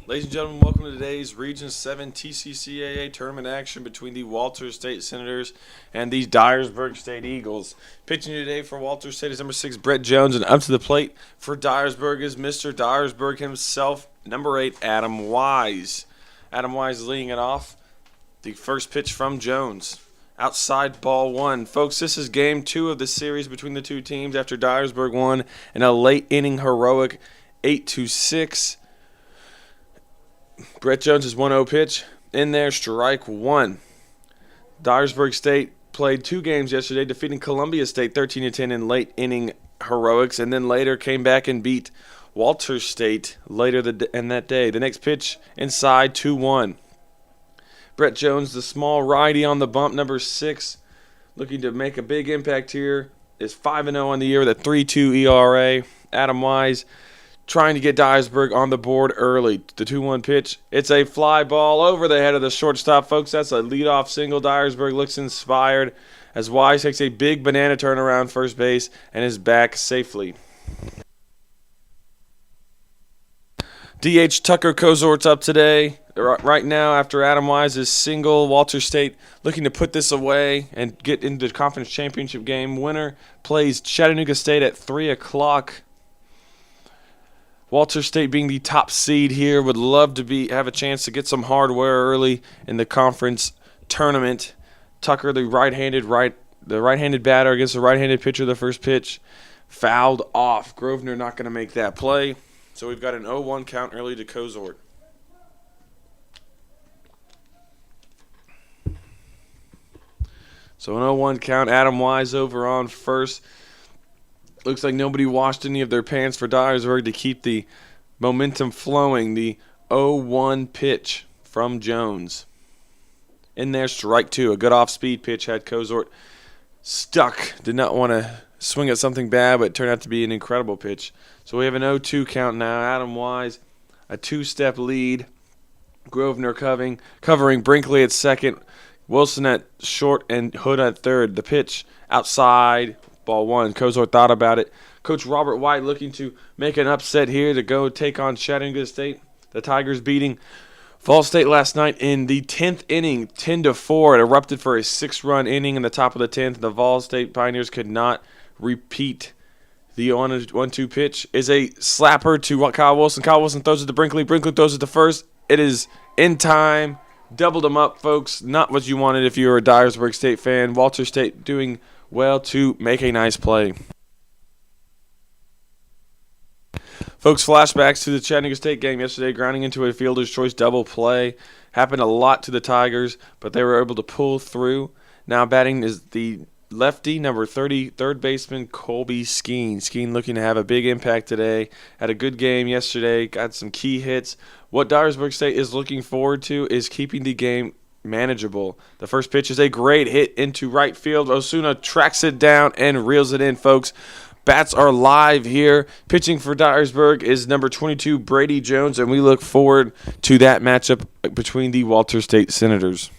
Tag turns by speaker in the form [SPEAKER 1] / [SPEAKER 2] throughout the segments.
[SPEAKER 1] Ladies and gentlemen, welcome to today's Region 7 TCCAA tournament action between the Walters State Senators and the Dyersburg State Eagles. Pitching today for Walters State is number 6, Brett Jones, and up to the plate for Dyersburg is Mr. Dyersburg himself, number 8, Adam Wise. Adam Wise leading it off. The first pitch from Jones. Outside ball one. Folks, this is game 2 of the series between the two teams after Dyersburg won in a late inning heroic 8-6. Brett Jones' 1-0 pitch. In there, strike one. Dyersburg State played 2 games yesterday, defeating Columbia State 13-10 in late inning heroics, and then later came back and beat Walters State later in that day. The next pitch inside 2-1. Brett Jones, the small righty on the bump, number 6, looking to make a big impact here, is 5-0 on the year with a 3.2 ERA. Adam Wise trying to get Dyersburg on the board early. The 2-1 pitch. It's a fly ball over the head of the shortstop, folks. That's a leadoff single. Dyersburg looks inspired as Wise takes a big banana turn around first base and is back safely. DH Tucker Kozort's up today. Right now, after Adam Wise's single, Walters State looking to put this away and get into the conference championship game. Winner plays Chattanooga State at 3 o'clock. Walters State being the top seed here would love to have a chance to get some hardware early in the conference tournament. Tucker, the right-handed batter against the right-handed pitcher, the first pitch fouled off. Grosvenor not going to make that play. So we've got an 0-1 count early to Kozort. So an 0-1 count. Adam Wise over on first. Looks like nobody washed any of their pants for Dyersburg to keep the momentum flowing. The 0-1 pitch from Jones. In there, strike two. A good off-speed pitch had Kozort stuck. Did not want to swing at something bad, but it turned out to be an incredible pitch. So we have an 0-2 count now. Adam Wise, a 2-step lead. Grosvenor covering Brinkley at second. Wilson at short and Hood at third. The pitch outside. Ball one. Kozort thought about it. Coach Robert White looking to make an upset here to go take on Chattanooga State. The Tigers beating Fall State last night in the 10th inning, 10-4. It erupted for a 6-run inning in the top of the 10th. The Vol State Pioneers could not repeat. The 1-2 pitch is a slapper to Kyle Wilson. Kyle Wilson throws it to Brinkley. Brinkley throws it to first. It is in time. Doubled them up, folks. Not what you wanted if you were a Dyersburg State fan. Walters State doing well to make a nice play. Folks, flashbacks to the Chattanooga State game yesterday, grounding into a fielder's choice double play. Happened a lot to the Tigers, but they were able to pull through. Now batting is the lefty, number 30, third baseman Colby Skeen. Skeen looking to have a big impact today. Had a good game yesterday, got some key hits. What Dyersburg State is looking forward to is keeping the game manageable. The first pitch is a great hit into right field. Osuna tracks it down and reels it in, folks. Bats are live here. Pitching for Dyersburg is number 22, Brady Jones, and we look forward to that matchup between the Walters State Senators.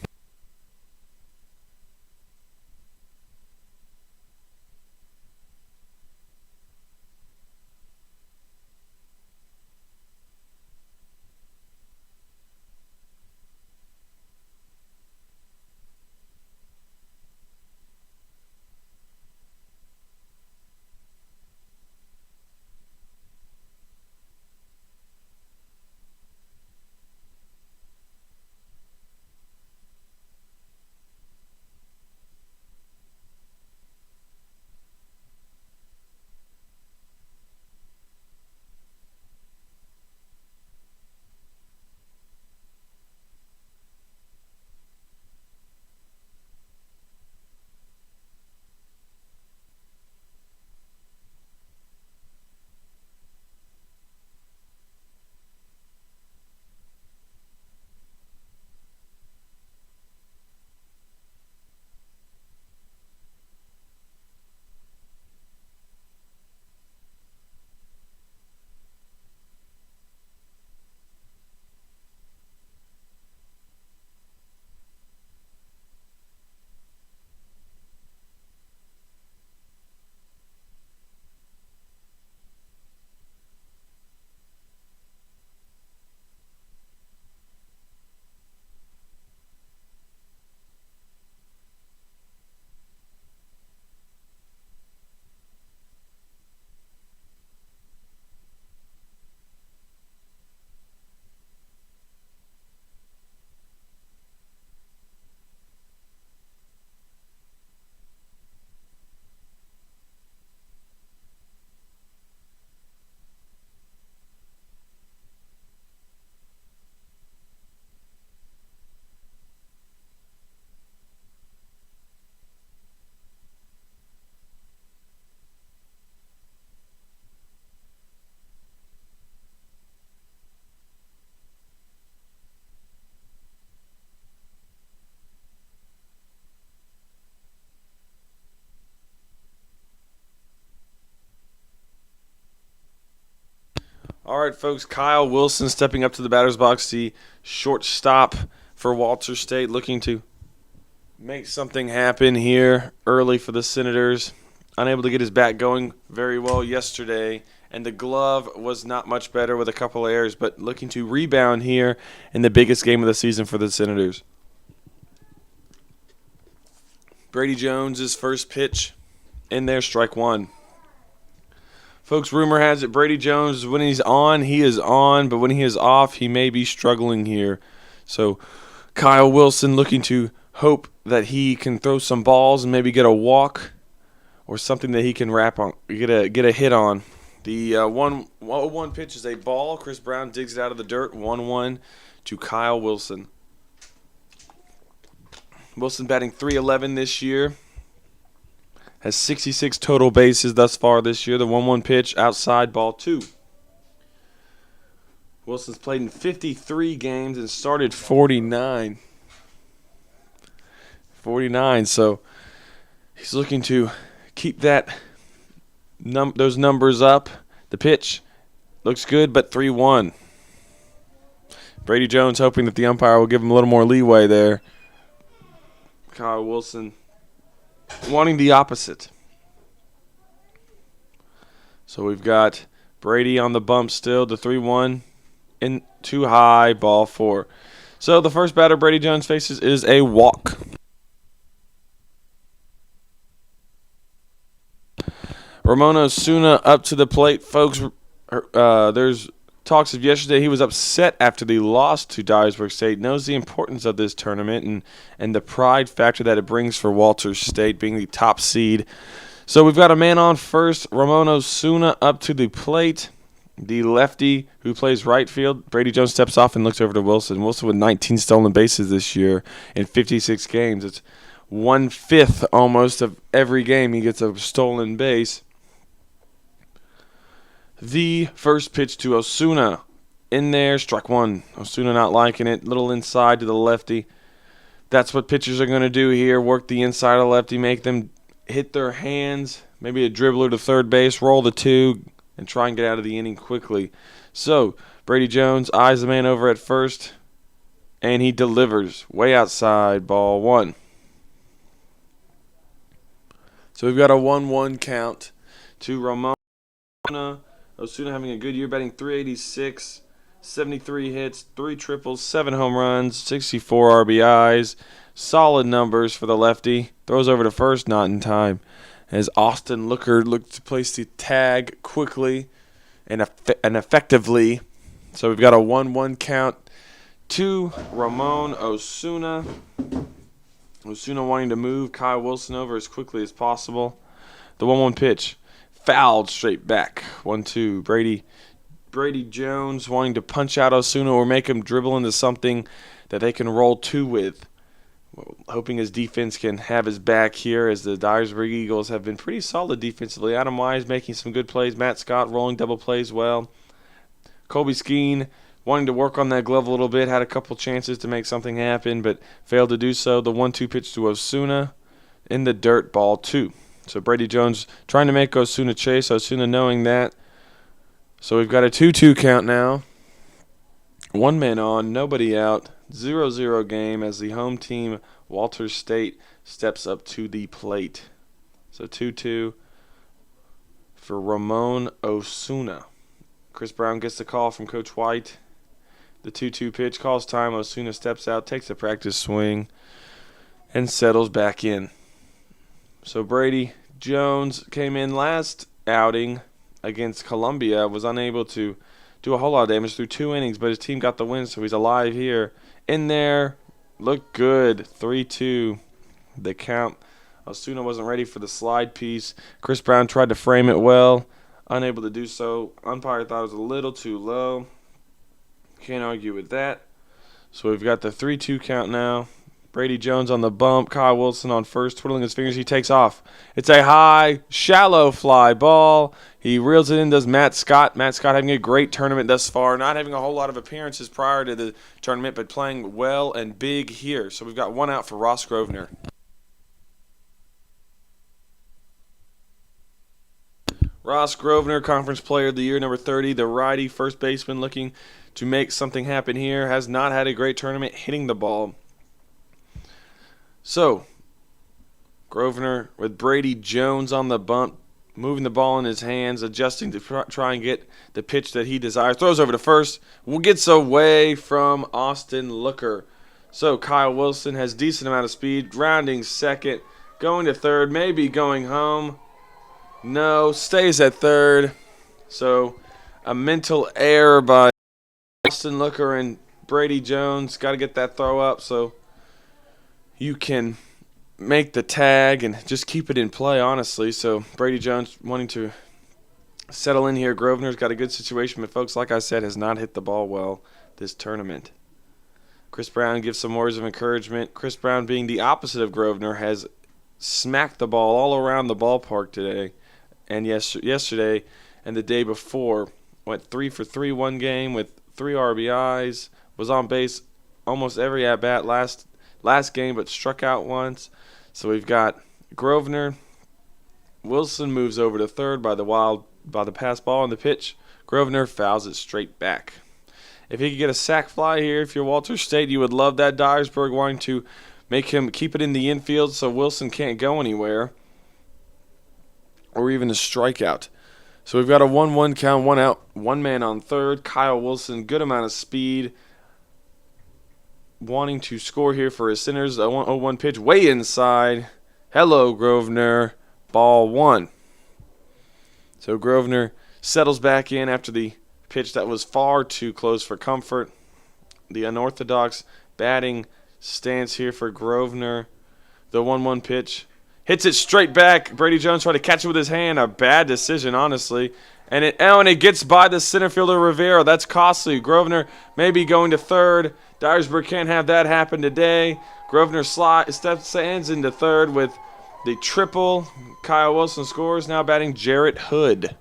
[SPEAKER 1] All right, folks, Kyle Wilson stepping up to the batter's box, the shortstop for Walter State, looking to make something happen here early for the Senators. Unable to get his bat going very well yesterday, and the glove was not much better with a couple of errors, but looking to rebound here in the biggest game of the season for the Senators. Brady Jones' first pitch in there, strike one. Folks, rumor has it Brady Jones, when he's on, he is on, but when he is off, he may be struggling here. So Kyle Wilson looking to hope that he can throw some balls and maybe get a walk or something that he can wrap on, get a hit on. The 1-1 pitch is a ball. Chris Brown digs it out of the dirt. 1-1 to Kyle Wilson. Wilson batting .311 this year. Has 66 total bases thus far this year. The 1-1 pitch, outside, ball 2. Wilson's played in 53 games and started 49. So he's looking to keep those numbers up. The pitch looks good, but 3-1. Brady Jones hoping that the umpire will give him a little more leeway there. Kyle Wilson wanting the opposite. So we've got Brady on the bump still, the 3-1 in too high, ball 4. So the first batter Brady Jones faces is a walk. Ramon Osuna up to the plate, folks. There's talks of yesterday he was upset after the loss to Dyersburg State. Knows the importance of this tournament and the pride factor that it brings for Walter State being the top seed. So we've got a man on first. Ramon Osuna up to the plate. The lefty who plays right field. Brady Jones steps off and looks over to Wilson. Wilson with 19 stolen bases this year in 56 games. It's 1/5 almost of every game he gets a stolen base. The first pitch to Osuna. In there, strike one. Osuna not liking it. Little inside to the lefty. That's what pitchers are going to do here. Work the inside of the lefty. Make them hit their hands. Maybe a dribbler to third base. Roll the 2. And try and get out of the inning quickly. So, Brady Jones eyes the man over at first. And he delivers. Way outside. Ball 1. So we've got a 1-1 count to Ramon. Osuna having a good year, batting .386, 73 hits, 3 triples, 7 home runs, 64 RBIs. Solid numbers for the lefty. Throws over to first, not in time. As Austin Looker looked to place the tag quickly and effectively. So we've got a 1-1 count to Ramon Osuna. Osuna wanting to move Kyle Wilson over as quickly as possible. The 1-1 pitch. Fouled straight back. 1-2. Brady Jones wanting to punch out Osuna or make him dribble into something that they can roll 2 with. Hoping his defense can have his back here as the Dyersburg Eagles have been pretty solid defensively. Adam Wise making some good plays. Matt Scott rolling double plays well. Colby Skeen wanting to work on that glove a little bit. Had a couple chances to make something happen, but failed to do so. The 1-2 pitch to Osuna in the dirt, ball 2. So Brady Jones trying to make Osuna chase. Osuna knowing that. So we've got a 2-2 count now. 1 man on, nobody out. 0-0 game as the home team, Walter State, steps up to the plate. So 2-2 for Ramon Osuna. Chris Brown gets the call from Coach White. The 2-2 pitch calls time. Osuna steps out, takes a practice swing, and settles back in. So Brady Jones came in last outing against Columbia, was unable to do a whole lot of damage through 2 innings, but his team got the win, so he's alive here. In there, looked good, 3-2, the count. Osuna wasn't ready for the slide piece. Chris Brown tried to frame it well, unable to do so. Umpire thought it was a little too low. Can't argue with that. So we've got the 3-2 count now. Brady Jones on the bump. Kyle Wilson on first, twiddling his fingers. He takes off. It's a high, shallow fly ball. He reels it in, does Matt Scott. Matt Scott having a great tournament thus far. Not having a whole lot of appearances prior to the tournament, but playing well and big here. So we've got 1 out for Ross Grosvenor. Ross Grosvenor, Conference Player of the Year, number 30, the righty first baseman, looking to make something happen here. Has not had a great tournament hitting the ball. So, Grosvenor with Brady Jones on the bump, moving the ball in his hands, adjusting to try and get the pitch that he desires. Throws over to first. Gets away from Austin Looker. So Kyle Wilson has decent amount of speed. Grounding second. Going to third. Maybe going home. No. Stays at third. So a mental error by Austin Looker and Brady Jones. Got to get that throw up so you can make the tag and just keep it in play, honestly. So Brady Jones wanting to settle in here. Grosvenor's got a good situation, but folks, like I said, has not hit the ball well this tournament. Chris Brown gives some words of encouragement. Chris Brown, being the opposite of Grosvenor, has smacked the ball all around the ballpark today and yesterday and the day before. Went 3 for 3 one game with 3 RBIs. Was on base almost every at-bat last game, but struck out once. So we've got Grosvenor. Wilson moves over to third by the pass ball and the pitch. Grosvenor fouls it straight back. If he could get a sac fly here, if you're Walter State, you would love that. Dyersburg wanting to make him keep it in the infield so Wilson can't go anywhere, or even a strikeout. So we've got a 1-1 count, 1 out, 1 man on third. Kyle Wilson, good amount of speed, wanting to score here for his Sinners. A 1-0-1 pitch way inside. Hello, Grosvenor. Ball 1. So Grosvenor settles back in after the pitch that was far too close for comfort. The unorthodox batting stance here for Grosvenor. The 1-1 pitch. Hits it straight back. Brady Jones tried to catch it with his hand. A bad decision, honestly. And it gets by the center fielder Rivera. That's costly. Grosvenor maybe going to third. Dyersburg can't have that happen today. Grosvenor stands into third with the triple. Kyle Wilson scores. Now batting Jarrett Hood.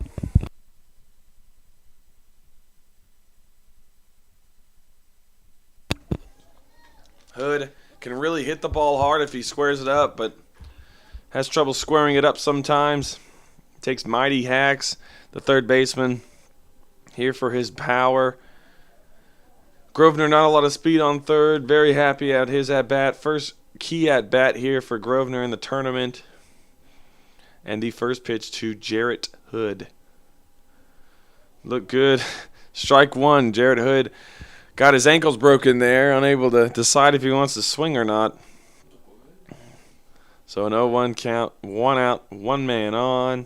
[SPEAKER 1] Hood can really hit the ball hard if he squares it up, but has trouble squaring it up sometimes. Takes mighty hacks. The third baseman here for his power. Grosvenor, not a lot of speed on third. Very happy at his at-bat. First key at-bat here for Grosvenor in the tournament. And the first pitch to Jarrett Hood. Look good. Strike 1. Jarrett Hood got his ankles broken there. Unable to decide if he wants to swing or not. So an 0-1 count. 1 out. 1 man on.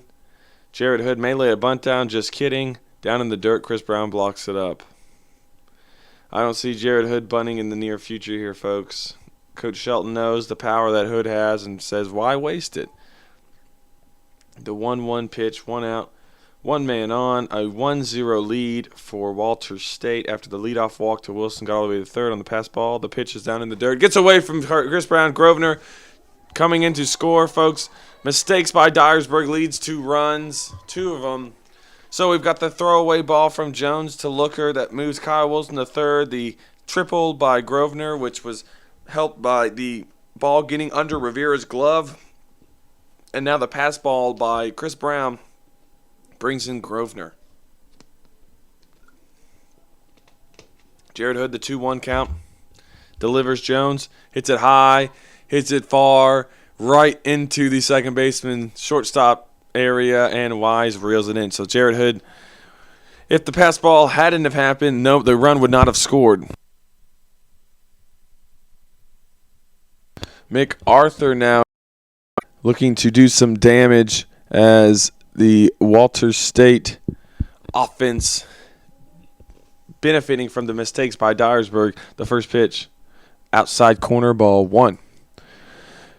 [SPEAKER 1] Jarrett Hood may lay a bunt down. Just kidding. Down in the dirt. Chris Brown blocks it up. I don't see Jarrett Hood bunting in the near future here, folks. Coach Shelton knows the power that Hood has and says, why waste it? The 1-1 pitch, 1 out, 1 man on. A 1-0 lead for Walter State after the leadoff walk to Wilson got all the way to third on the pass ball. The pitch is down in the dirt. Gets away from Chris Brown. Grosvenor coming in to score, folks. Mistakes by Dyersburg leads 2 runs, 2 of them. So we've got the throwaway ball from Jones to Looker that moves Kyle Wilson to third. The triple by Grosvenor, which was helped by the ball getting under Rivera's glove. And now the pass ball by Chris Brown brings in Grosvenor. Jarrett Hood, the 2-1 count. Delivers Jones. Hits it high. Hits it far. Right into the second baseman shortstop area, and Wise reels it in. So Jarrett Hood, if the pass ball hadn't have happened, no, the run would not have scored. MacArthur now looking to do some damage as the Walter State offense benefiting from the mistakes by Dyersburg. The first pitch, outside corner, ball 1.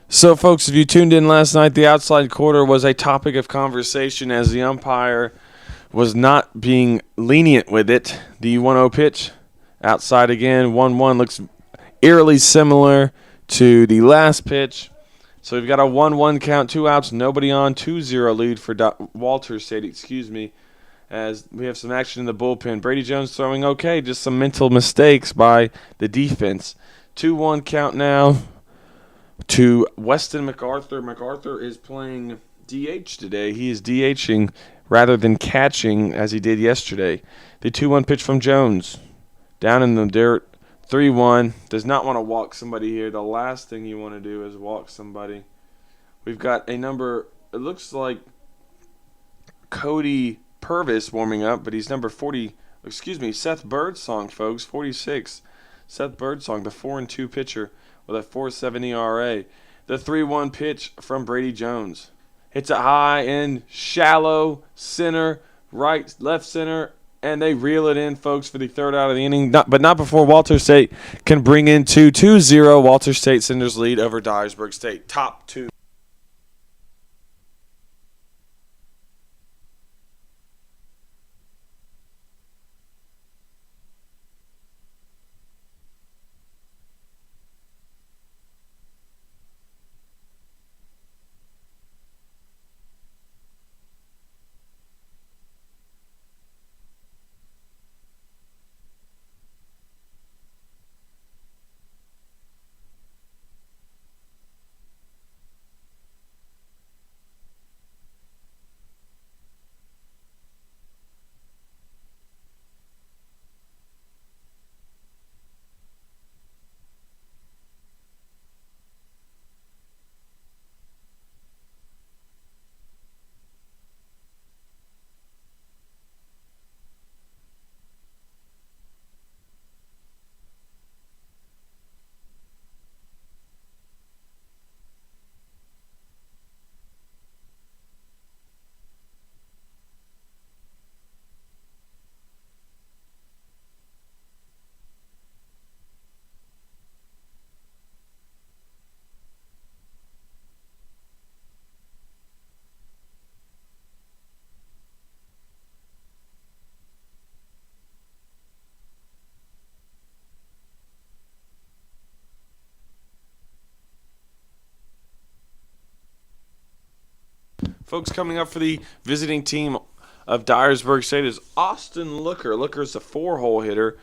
[SPEAKER 1] So, folks, if you tuned in last night, the outside corner was a topic of conversation as the umpire was not being lenient with it. The 1-0 pitch, outside again, 1-1, looks eerily similar to the last pitch. So we've got a 1-1 count, 2 outs, nobody on, 2-0 lead for Walter State, as we have some action in the bullpen. Brady Jones throwing okay, just some mental mistakes by the defense. 2-1 count now to Weston MacArthur. MacArthur is playing DH today. He is DHing rather than catching as he did yesterday. The 2-1 pitch from Jones. Down in the dirt, 3-1. Does not want to walk somebody here. The last thing you want to do is walk somebody. We've got a number, it looks like Cody Purvis warming up, but he's number 40, Seth Birdsong, folks, 46. Seth Birdsong, the 4-2 pitcher with a 4.7 ERA. The 3-1 pitch from Brady Jones. Hits it high and shallow, center, right, left center, and they reel it in, folks, for the third out of the inning. But not before Walter State can bring in 2-0. Walter State Cinders lead over Dyersburg State. Top two. Folks, coming up for the visiting team of Dyersburg State is Austin Looker. Looker's a 4-hole hitter.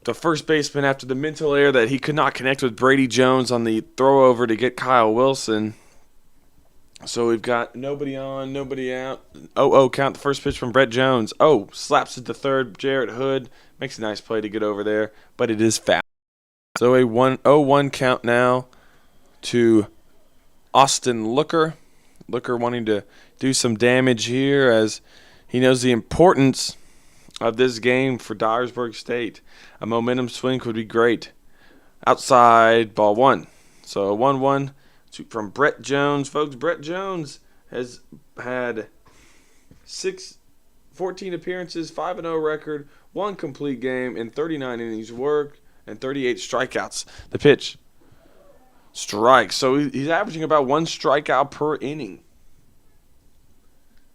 [SPEAKER 1] The first baseman after the mental error that he could not connect with Brady Jones on the throw over to get Kyle Wilson. So we've got nobody on, nobody out. 0-0 count. The first pitch from Brett Jones. Slaps it to third. Jarrett Hood makes a nice play to get over there, but it is foul. So a 0-1 count now to Austin Looker. Looker wanting to do some damage here as he knows the importance of this game for Dyersburg State. A momentum swing would be great. Outside, ball one. So a 1-1 from Brett Jones. Folks, Brett Jones has had 14 appearances, 5-0 record, 1 complete game, and 39 innings worked, and 38 strikeouts. The pitch. Strike. So he's averaging about 1 strikeout per inning.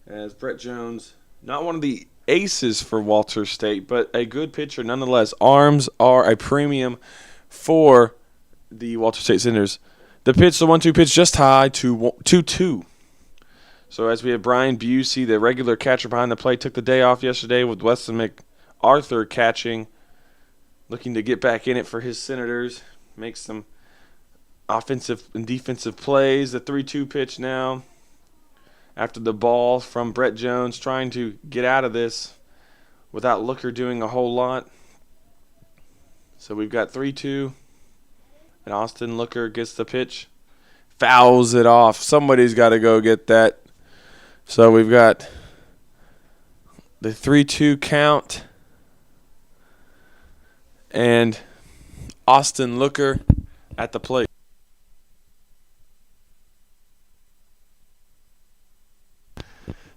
[SPEAKER 1] As Brett Jones, not one of the aces for Walter State, but a good pitcher nonetheless. Arms are a premium for the Walter State Cinders. The pitch, the 1-2 pitch, just high to 2-2. So as we have Brian Busey, the regular catcher behind the plate, took the day off yesterday with Weston MacArthur catching, looking to get back in it for his Senators. Make some offensive and defensive plays. The 3-2 pitch now after the ball from Brett Jones, trying to get out of this without Looker doing a whole lot. So we've got 3-2, and Austin Looker gets the pitch, fouls it off. Somebody's got to go get that. So we've got the 3-2 count, and Austin Looker at the plate.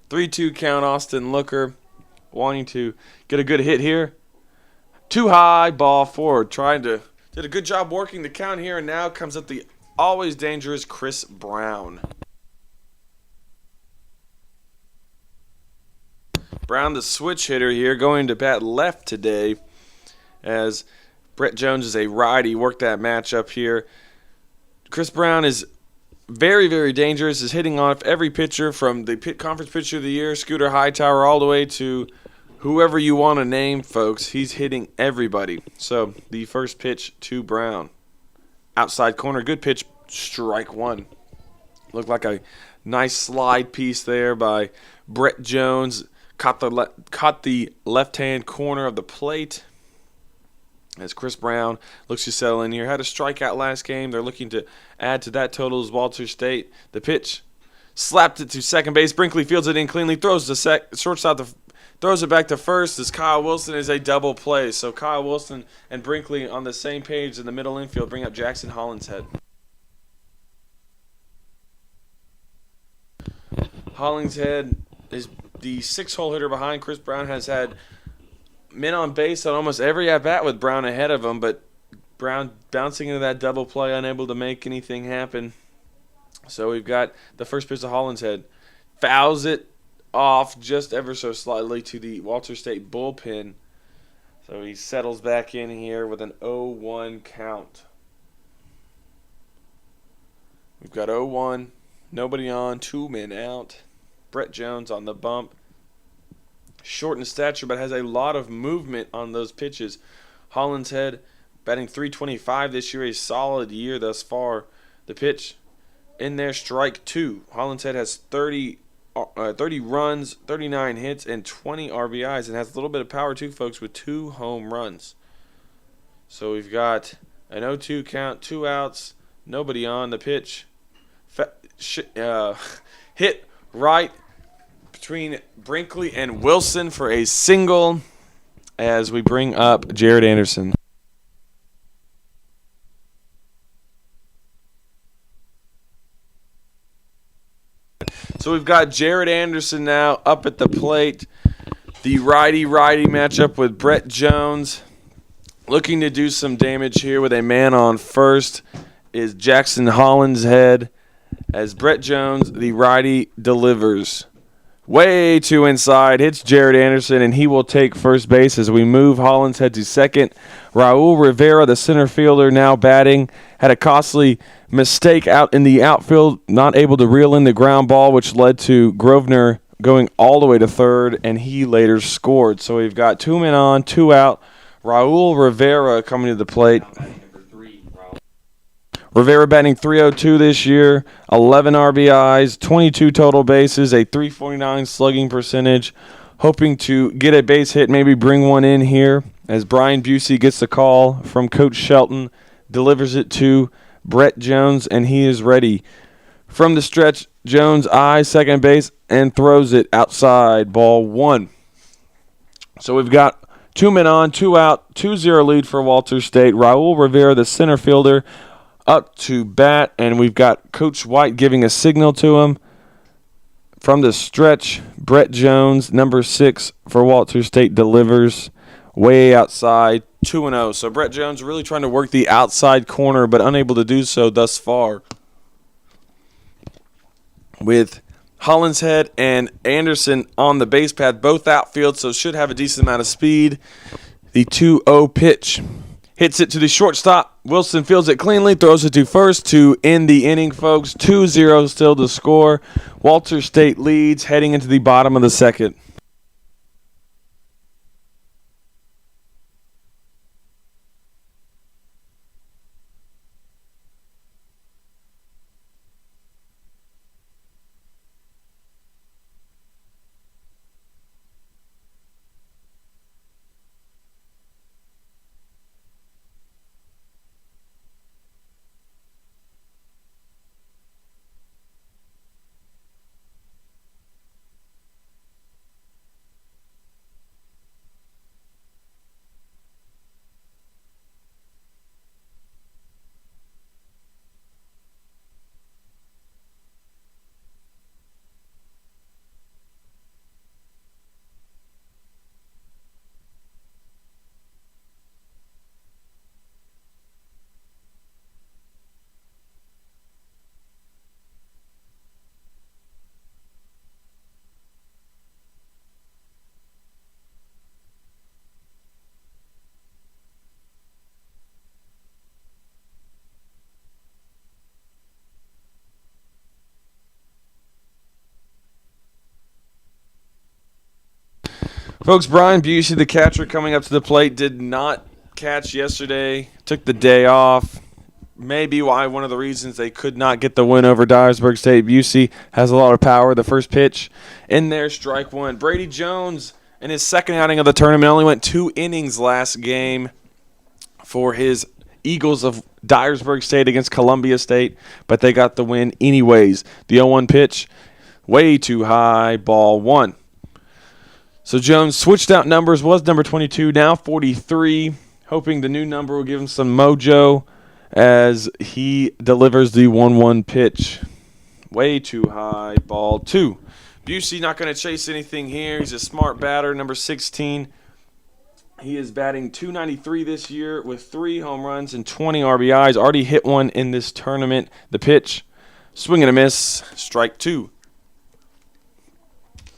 [SPEAKER 1] Three-two count, Austin Looker wanting to get a good hit here. Too high, ball forward. Did a good job working the count here, and now comes up the always dangerous Chris Brown. Brown, the switch hitter here, going to bat left today as Brett Jones is a righty. Worked that matchup here. Chris Brown is very, very dangerous. Is hitting off every pitcher from the conference pitcher of the year, Scooter Hightower, all the way to whoever you want to name, folks. He's hitting everybody. So the first pitch to Brown. Outside corner, good pitch, strike one. Looked like a Nice slide piece there by Brett Jones. Caught the left-hand corner of the plate as Chris Brown looks to settle in here. Had a strikeout last game. They're looking to add to that total as Walter State. The pitch slapped it to second base. Brinkley fields it in cleanly. Throws the shortstop. Throws it back to first as Kyle Wilson is a double play. So Kyle Wilson and Brinkley on the same page in the middle infield bring up Jackson Hollingshead. Hollingshead is the 6-hole hitter behind. Chris Brown has had men on base on almost every at-bat with Brown ahead of him, but Brown bouncing into that double play, unable to make anything happen. So we've got the first pitch of Hollingshead. Fouls it off just ever so slightly to the Walter State bullpen. So he settles back in here with an 0-1 count. We've got 0-1, nobody on, 2 men out. Brett Jones on the bump. Short in stature, but has a lot of movement on those pitches. Hollingshead batting .325 this year, a solid year thus far. The pitch in there, strike 2. Hollingshead has 30 runs, 39 hits, and 20 RBIs, and has a little bit of power too, folks, with 2 home runs. So we've got an 0-2 count, 2 outs, nobody on. The pitch hit right between Brinkley and Wilson for a single as we bring up Jared Anderson. So we've got Jared Anderson now up at the plate. The righty-righty matchup with Brett Jones. Looking to do some damage here with a man on first is Jackson Hollingshead as Brett Jones, the righty, delivers. Way too inside, hits Jared Anderson, and he will take first base as we move Hollingshead to second. Raul Rivera, the center fielder, now batting. Had a costly mistake out in the outfield, not able to reel in the ground ball, which led to Grosvenor going all the way to third, and he later scored. So we've got 2 men on, 2 out. Raul Rivera coming to the plate. Rivera batting .302 this year, 11 RBIs, 22 total bases, a .349 slugging percentage. Hoping to get a base hit, maybe bring one in here as Brian Busey gets the call from Coach Shelton, delivers it to Brett Jones, and he is ready. From the stretch, Jones eyes second base and throws it outside, ball 1. So we've got 2 men on, 2 out, 2-0 lead for Walter State. Raul Rivera, the center fielder, up to bat, and we've got Coach White giving a signal to him. From the stretch, Brett Jones, number 6 for Walter State, delivers way outside, 2-0. So Brett Jones really trying to work the outside corner, but unable to do so thus far. With Hollingshead and Anderson on the base path, both outfield, so should have a decent amount of speed. The 2-0 pitch. Hits it to the shortstop. Wilson fields it cleanly, throws it to first to end the inning, folks. 2-0 still to score. Walter State leads heading into the bottom of the second. Folks, Brian Busey, the catcher, coming up to the plate, did not catch yesterday, took the day off. may be why one of the reasons they could not get the win over Dyersburg State. Busey has a lot of power. The first pitch in there, strike one. Brady Jones, in his second outing of the tournament, only went 2 innings last game for his Eagles of Dyersburg State against Columbia State, but they got the win anyways. The 0-1 pitch, way too high, ball 1. So Jones switched out numbers, was number 22, now 43, hoping the new number will give him some mojo as he delivers the 1-1 pitch. Way too high, ball 2. Busey not going to chase anything here. He's a smart batter, number 16. He is batting .293 this year with 3 home runs and 20 RBIs. Already hit one in this tournament. The pitch, swing and a miss, strike 2.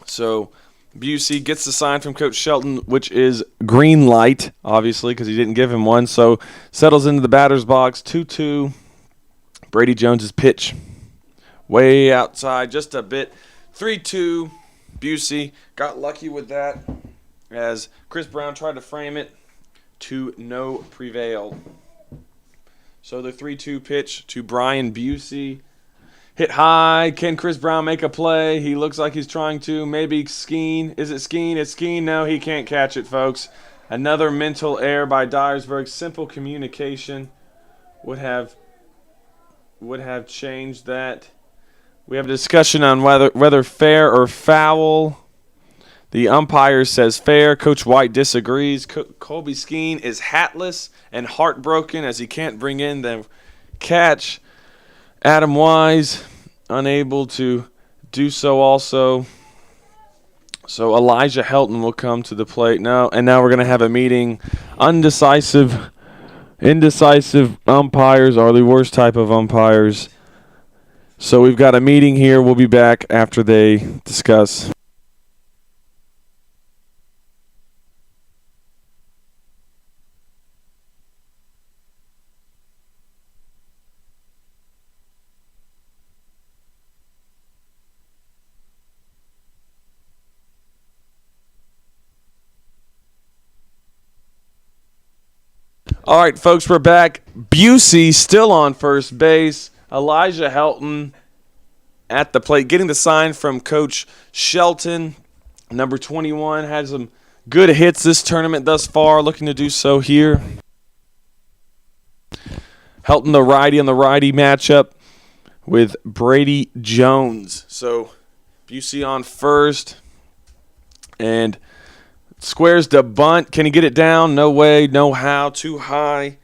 [SPEAKER 1] So Busey gets the sign from Coach Shelton, which is green light, obviously, because he didn't give him one. So settles into the batter's box, 2-2. Brady Jones's pitch, way outside, just a bit. 3-2. Busey got lucky with that as Chris Brown tried to frame it to no prevail. So the 3-2 pitch to Brian Busey. Hit high. Can Chris Brown make a play? He looks like he's trying to. Maybe Skeen. Is it Skeen? It's Skeen. No, he can't catch it, folks. Another mental error by Dyersburg. Simple communication would have changed that. We have a discussion on whether fair or foul. The umpire says fair. Coach White disagrees. Colby Skeen is hatless and heartbroken as he can't bring in the catch. Adam Wise unable to do so also. So Elijah Helton will come to the plate now, and now we're going to have a meeting. Indecisive umpires are the worst type of umpires. So we've got a meeting here. We'll be back after they discuss. All right, folks, we're back. Busey still on first base. Elijah Helton at the plate, getting the sign from Coach Shelton. Number 21 had some good hits this tournament thus far, looking to do so here. Helton, the righty on the righty matchup with Brady Jones. So Busey on first, and squares the bunt. Can he get it down? No way, no how, too high.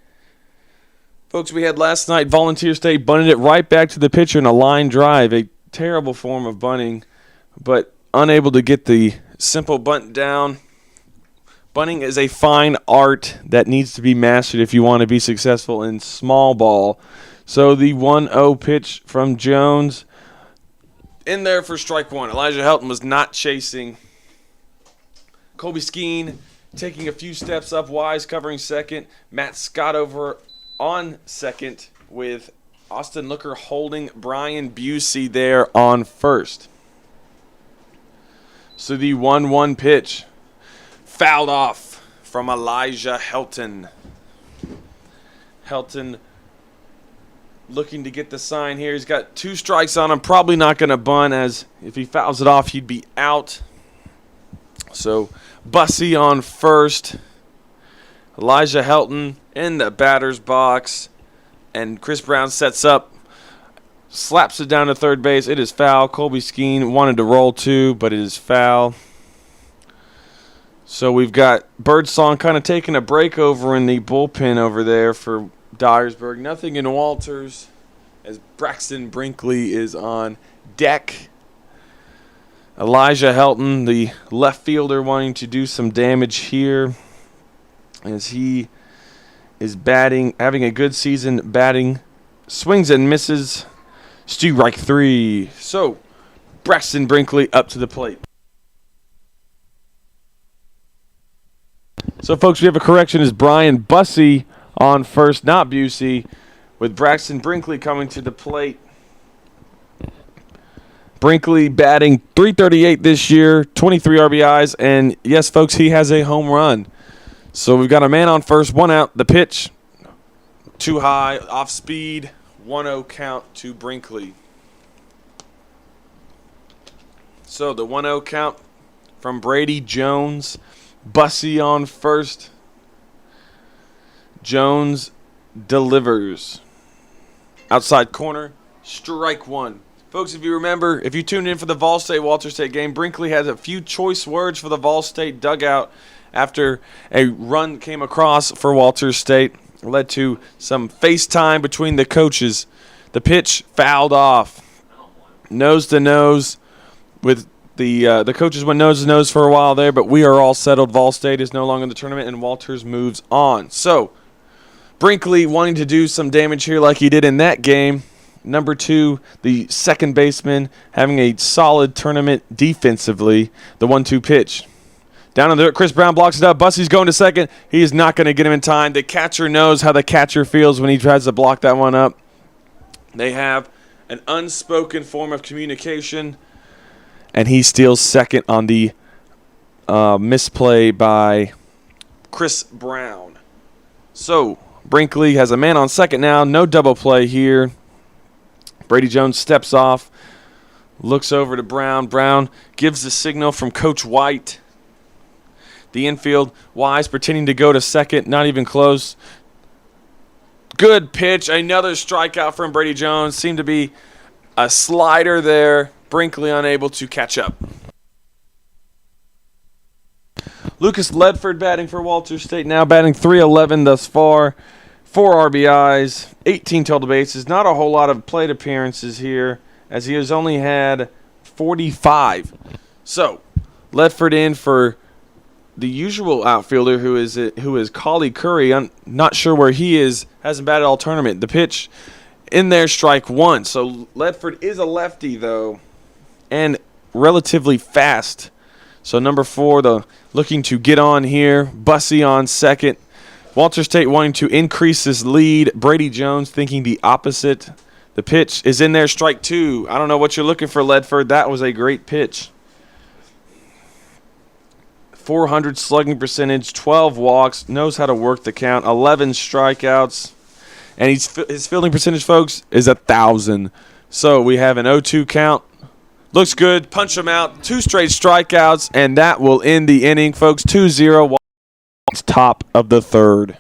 [SPEAKER 1] Folks, we had last night Volunteer State bunted it right back to the pitcher in a line drive. A terrible form of bunting, but unable to get the simple bunt down. Bunting is a fine art that needs to be mastered if you want to be successful in small ball. So the 1-0 pitch from Jones in there for strike 1. Elijah Helton was not chasing. Colby Skeen taking a few steps up, Wise covering second. Matt Scott over on second with Austin Looker holding Brian Busey there on first. So the 1-1 pitch fouled off from Elijah Helton. Helton looking to get the sign here. He's got 2 strikes on him. Probably not going to bunt, as if he fouls it off, he'd be out. So Bussey on first. Elijah Helton in the batter's box. And Chris Brown sets up. Slaps it down to third base. It is foul. Colby Skeen wanted to roll too, but it is foul. So we've got Birdsong kind of taking a break over in the bullpen over there for Dyersburg. Nothing in Walters as Braxton Brinkley is on deck. Elijah Helton, the left fielder, wanting to do some damage here as he is batting, having a good season batting. Swings and misses. Strike 3. So Braxton Brinkley up to the plate. So, folks, we have a correction. Is Brian Bussey on first, not Busey, with Braxton Brinkley coming to the plate. Brinkley batting .338 this year, 23 RBIs, and yes, folks, he has a home run. So we've got a man on first, 1 out. The pitch, too high, off speed, 1-0 count to Brinkley. So the 1-0 count from Brady Jones. Bussy on first. Jones delivers. Outside corner, strike one. Folks, if you remember, if you tuned in for the Vol State-Walter State game, Brinkley had a few choice words for the Vol State dugout after a run came across for Walter State. It led to some FaceTime between the coaches. The pitch fouled off. Nose to nose with the coaches went nose to nose for a while there, but we are all settled. Vol State is no longer in the tournament, and Walters moves on. So, Brinkley wanting to do some damage here like he did in that game. Number 2, the second baseman, having a solid tournament defensively. The 1-2 pitch. Down on the Chris Brown blocks it up. Bussy's going to second. He is not going to get him in time. The catcher knows how the catcher feels when he tries to block that one up. They have an unspoken form of communication, and he steals second on the misplay by Chris Brown. So, Brinkley has a man on second now. No double play here. Brady Jones steps off, looks over to Brown. Brown gives the signal from Coach White. The infield, Wise pretending to go to second, not even close. Good pitch, another strikeout from Brady Jones. Seemed to be a slider there. Brinkley unable to catch up. Lucas Ledford batting for Walter State now, batting .311 thus far. 4 RBIs, 18 total bases. Not a whole lot of plate appearances here, as he has only had 45. So, Ledford in for the usual outfielder, who is Collie Curry. I'm not sure where he is. Hasn't batted all tournament. The pitch in there, strike one. So Ledford is a lefty though, and relatively fast. So number 4, looking to get on here. Bussy on second. Walter State wanting to increase this lead. Brady Jones thinking the opposite. The pitch is in there, strike 2. I don't know what you're looking for, Ledford. That was a great pitch. 400 slugging percentage, 12 walks, knows how to work the count, 11 strikeouts. And his fielding percentage, folks, is 1,000. So we have an 0-2 count. Looks good. Punch him out. 2 straight strikeouts, and that will end the inning, folks. 2-0. Top of the third.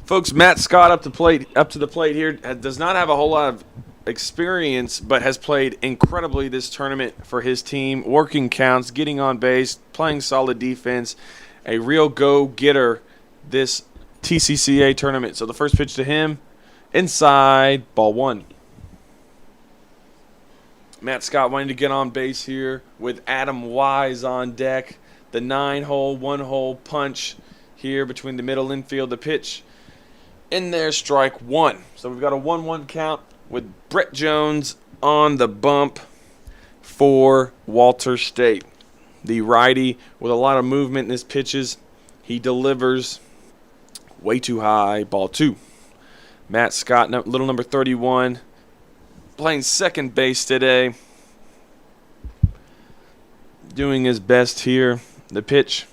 [SPEAKER 1] Folks, Matt Scott up to the plate here. Does not have a whole lot of experience, but has played incredibly this tournament for his team. Working counts, getting on base, playing solid defense. A real go-getter this TCCAA tournament. So the first pitch to him, inside, ball 1. Matt Scott wanting to get on base here with Adam Wise on deck. The 9-hole, 1-hole punch here between the middle infield. The pitch in there, strike 1. So we've got a 1-1 count with Brett Jones on the bump for Walter State. The righty with a lot of movement in his pitches. He delivers way too high, ball 2. Matt Scott, little number 31, playing second base today. Doing his best here. The pitch.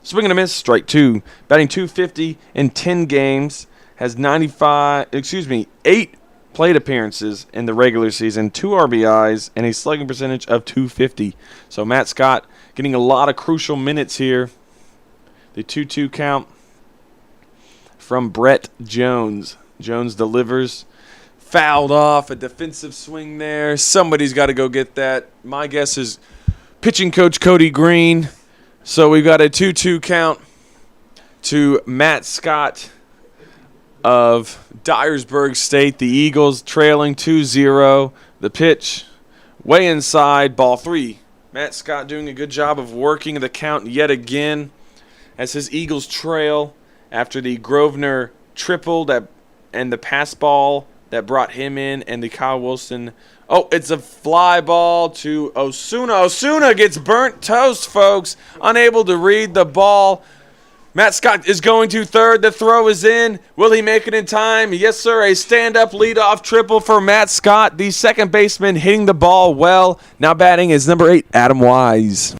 [SPEAKER 1] Swing and a miss, strike 2. Batting .250 in 10 games. Has 8 plate appearances in the regular season, 2 RBIs, and a slugging percentage of .250. So Matt Scott getting a lot of crucial minutes here. The 2-2 count from Brett Jones. Jones delivers. Fouled off, a defensive swing there. Somebody's got to go get that. My guess is pitching coach Cody Green. So we've got a 2-2 count to Matt Scott of Dyersburg State. The Eagles trailing 2-0. The pitch way inside, ball 3. Matt Scott doing a good job of working the count yet again as his Eagles trail after the Grosvenor triple and the pass ball that brought him in, and the Kyle Wilson. Oh, it's a fly ball to Osuna. Osuna gets burnt toast, folks. Unable to read the ball. Matt Scott is going to third. The throw is in. Will he make it in time? Yes, sir. A stand-up leadoff triple for Matt Scott. The second baseman hitting the ball well. Now batting is number 8, Adam Wise.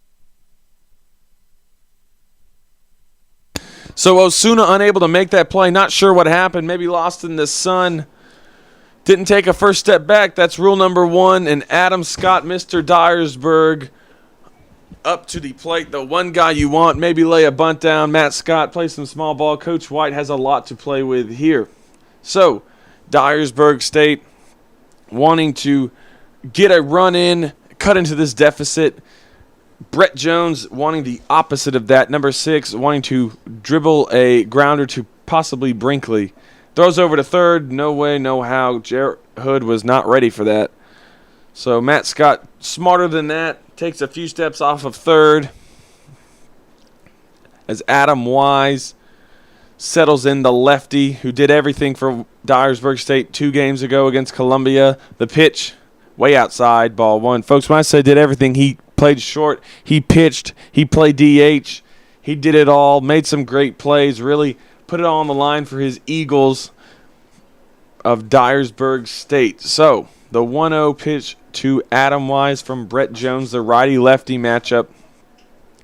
[SPEAKER 1] So Osuna unable to make that play. Not sure what happened. Maybe lost in the sun. Didn't take a first step back. That's rule number 1. And Adam Scott, Mr. Dyersburg, up to the plate. The one guy you want. Maybe lay a bunt down. Matt Scott plays some small ball. Coach White has a lot to play with here. So Dyersburg State wanting to get a run in, cut into this deficit. Brett Jones wanting the opposite of that. Number 6 wanting to dribble a grounder to possibly Brinkley. Throws over to third. No way, no how. Jarrett Hood was not ready for that. So Matt Scott, smarter than that, takes a few steps off of third as Adam Wise settles in, the lefty who did everything for Dyersburg State 2 games ago against Columbia. The pitch, way outside, ball 1. Folks, when I say did everything, he played short, he pitched, he played DH. He did it all, made some great plays, really put it all on the line for his Eagles of Dyersburg State. So, the 1-0 pitch to Adam Wise from Brett Jones, the righty-lefty matchup.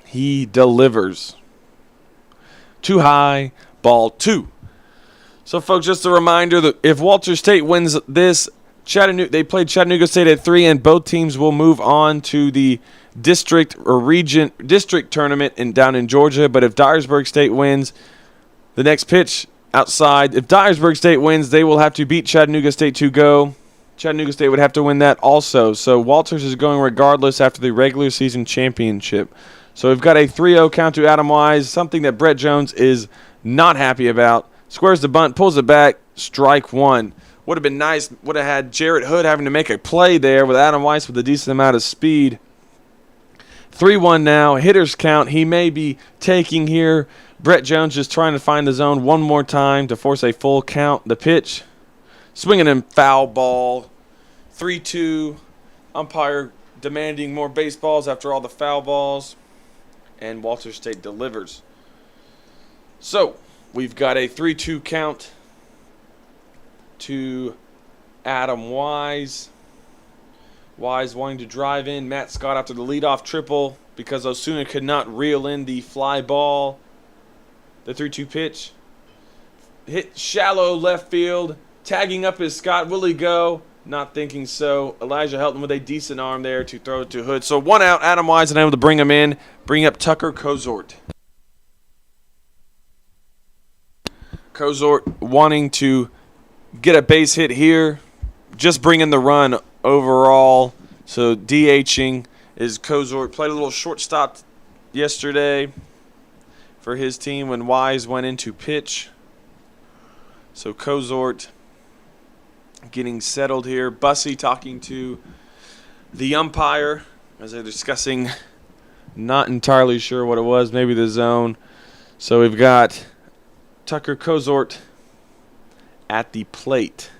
[SPEAKER 1] He delivers. Too high, ball 2. So, folks, just a reminder that if Walter State wins this, they played Chattanooga State at 3, and both teams will move on to the district tournament down in Georgia. But if Dyersburg State wins, the next pitch outside. If Dyersburg State wins, they will have to beat Chattanooga State to go. Chattanooga State would have to win that also. So Walters is going regardless after the regular season championship. So we've got a 3-0 count to Adam Wise, something that Brett Jones is not happy about. Squares the bunt, pulls it back, strike 1. Would have been nice, would have had Jarrett Hood having to make a play there with Adam Wise with a decent amount of speed. 3-1 now, hitters count. He may be taking here. Brett Jones just trying to find the zone one more time to force a full count. The pitch, swinging and foul ball. 3-2. Umpire demanding more baseballs after all the foul balls. And Walter State delivers. So, we've got a 3-2 count to Adam Wise. Wise wanting to drive in. Matt Scott after the leadoff triple because Osuna could not reel in the fly ball. The 3-2 pitch. Hit shallow left field. Tagging up is Scott. Will he go? Not thinking so. Elijah Helton with a decent arm there to throw it to Hood. So 1 out. Adam Wise unable to bring him in. Bring up Tucker Kozort. Kozort wanting to get a base hit here. Just bring in the run overall. So DHing is Kozort. Played a little shortstop yesterday for his team when Wise went into pitch. So Kozort getting settled here. Bussey talking to the umpire as they're discussing, not entirely sure what it was, maybe the zone. So we've got Tucker Kozort at the plate.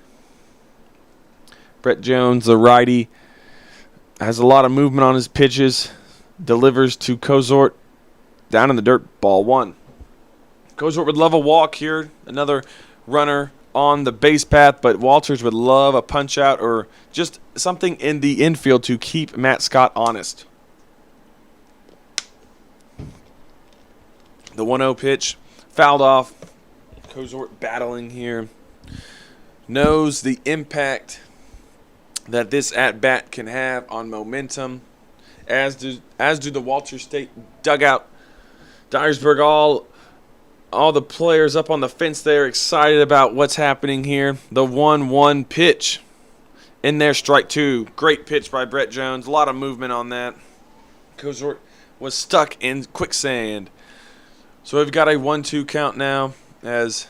[SPEAKER 1] Brett Jones, the righty, has a lot of movement on his pitches. Delivers to Kozort down in the dirt, ball 1. Kozort would love a walk here. Another runner on the base path, but Walters would love a punch out or just something in the infield to keep Matt Scott honest. The 1-0 pitch, fouled off. Kozort battling here. Knows the impact that this at-bat can have on momentum, as do the Walters State dugout. Dyersburg, all the players up on the fence there, excited about what's happening here. The 1-1 pitch. In there, strike two. Great pitch by Brett Jones. A lot of movement on that. Kozort was stuck in quicksand. So we've got a 1-2 count now as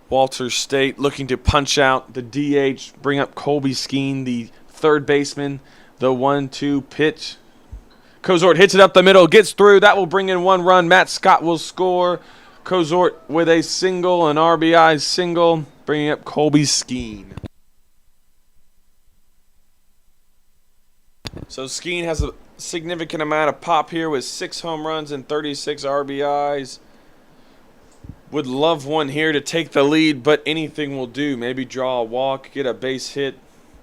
[SPEAKER 1] Walters State looking to punch out the DH, bring up Colby Skeen, the third baseman. The 1-2 pitch. Kozort hits it up the middle, gets through. That will bring in one run. Matt Scott will score. Kozort with a single, an RBI single, bringing up Colby Skeen. So Skeen has a significant amount of pop here with 6 home runs and 36 RBIs. Would love one here to take the lead, but anything will do. Maybe draw a walk, get a base hit.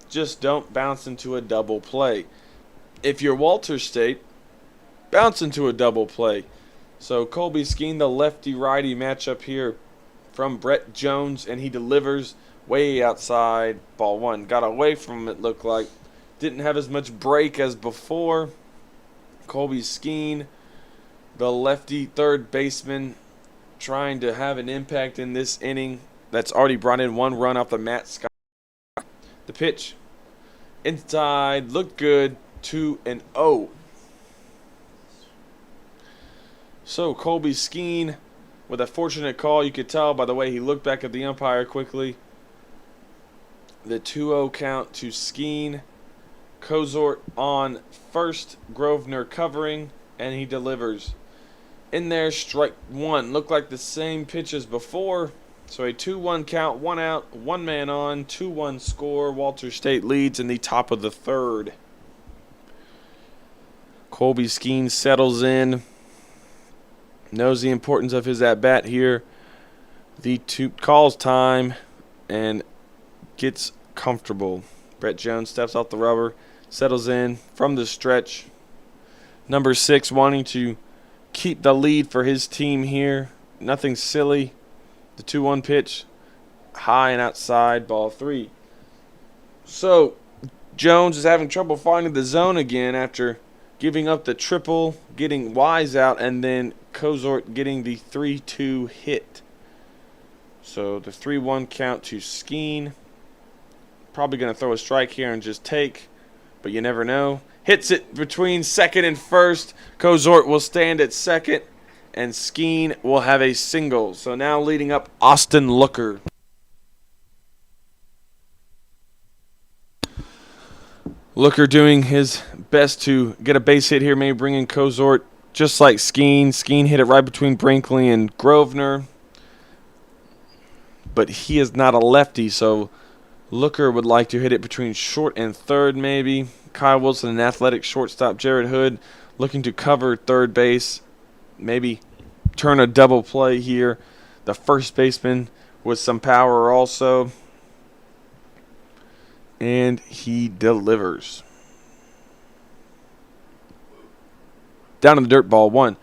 [SPEAKER 1] Just don't bounce into a double play. If you're Walters State, bounce into a double play. So Colby Skeen, the lefty-righty matchup here from Brett Jones, and he delivers way outside. Ball one. Got away from him, it looked like. Didn't have as much break as before. Colby Skeen, the lefty third baseman, trying to have an impact in this inning that's already brought in one run off the Matt Scott. The pitch inside, looked good, 2-0. So Colby Skeen with a fortunate call. You could tell by the way he looked back at the umpire quickly. The 2-0 count to Skeen. Kozort on first, Grosvenor covering, and he delivers. In there, strike one. Looked like the same pitch as before. So a 2-1 count, 1 out, 1 man on, 2-1 score. Walters State leads in the top of the third. Colby Skeen settles in. Knows the importance of his at-bat here. The two calls time and gets comfortable. Brett Jones steps off the rubber, settles in from the stretch. Number 6 wanting to keep the lead for his team here. Nothing silly. The 2-1 pitch, high and outside, ball 3. So Jones is having trouble finding the zone again after giving up the triple, getting Wise out, and then Kozort getting the 3-2 hit. So the 3-1 count to Skeen. Probably going to throw a strike here and just take, but you never know. Hits it between second and first. Kozort will stand at second, and Skeen will have a single. So now leading up Austin Looker. Looker doing his best to get a base hit here, maybe bring in Kozort just like Skeen. Skeen hit it right between Brinkley and Grosvenor, but he is not a lefty, so Looker would like to hit it between short and third maybe. Kyle Wilson, an athletic shortstop. Jared Hood looking to cover third base. Maybe turn a double play here. The first baseman with some power also. And he delivers. Down in the dirt, ball 1.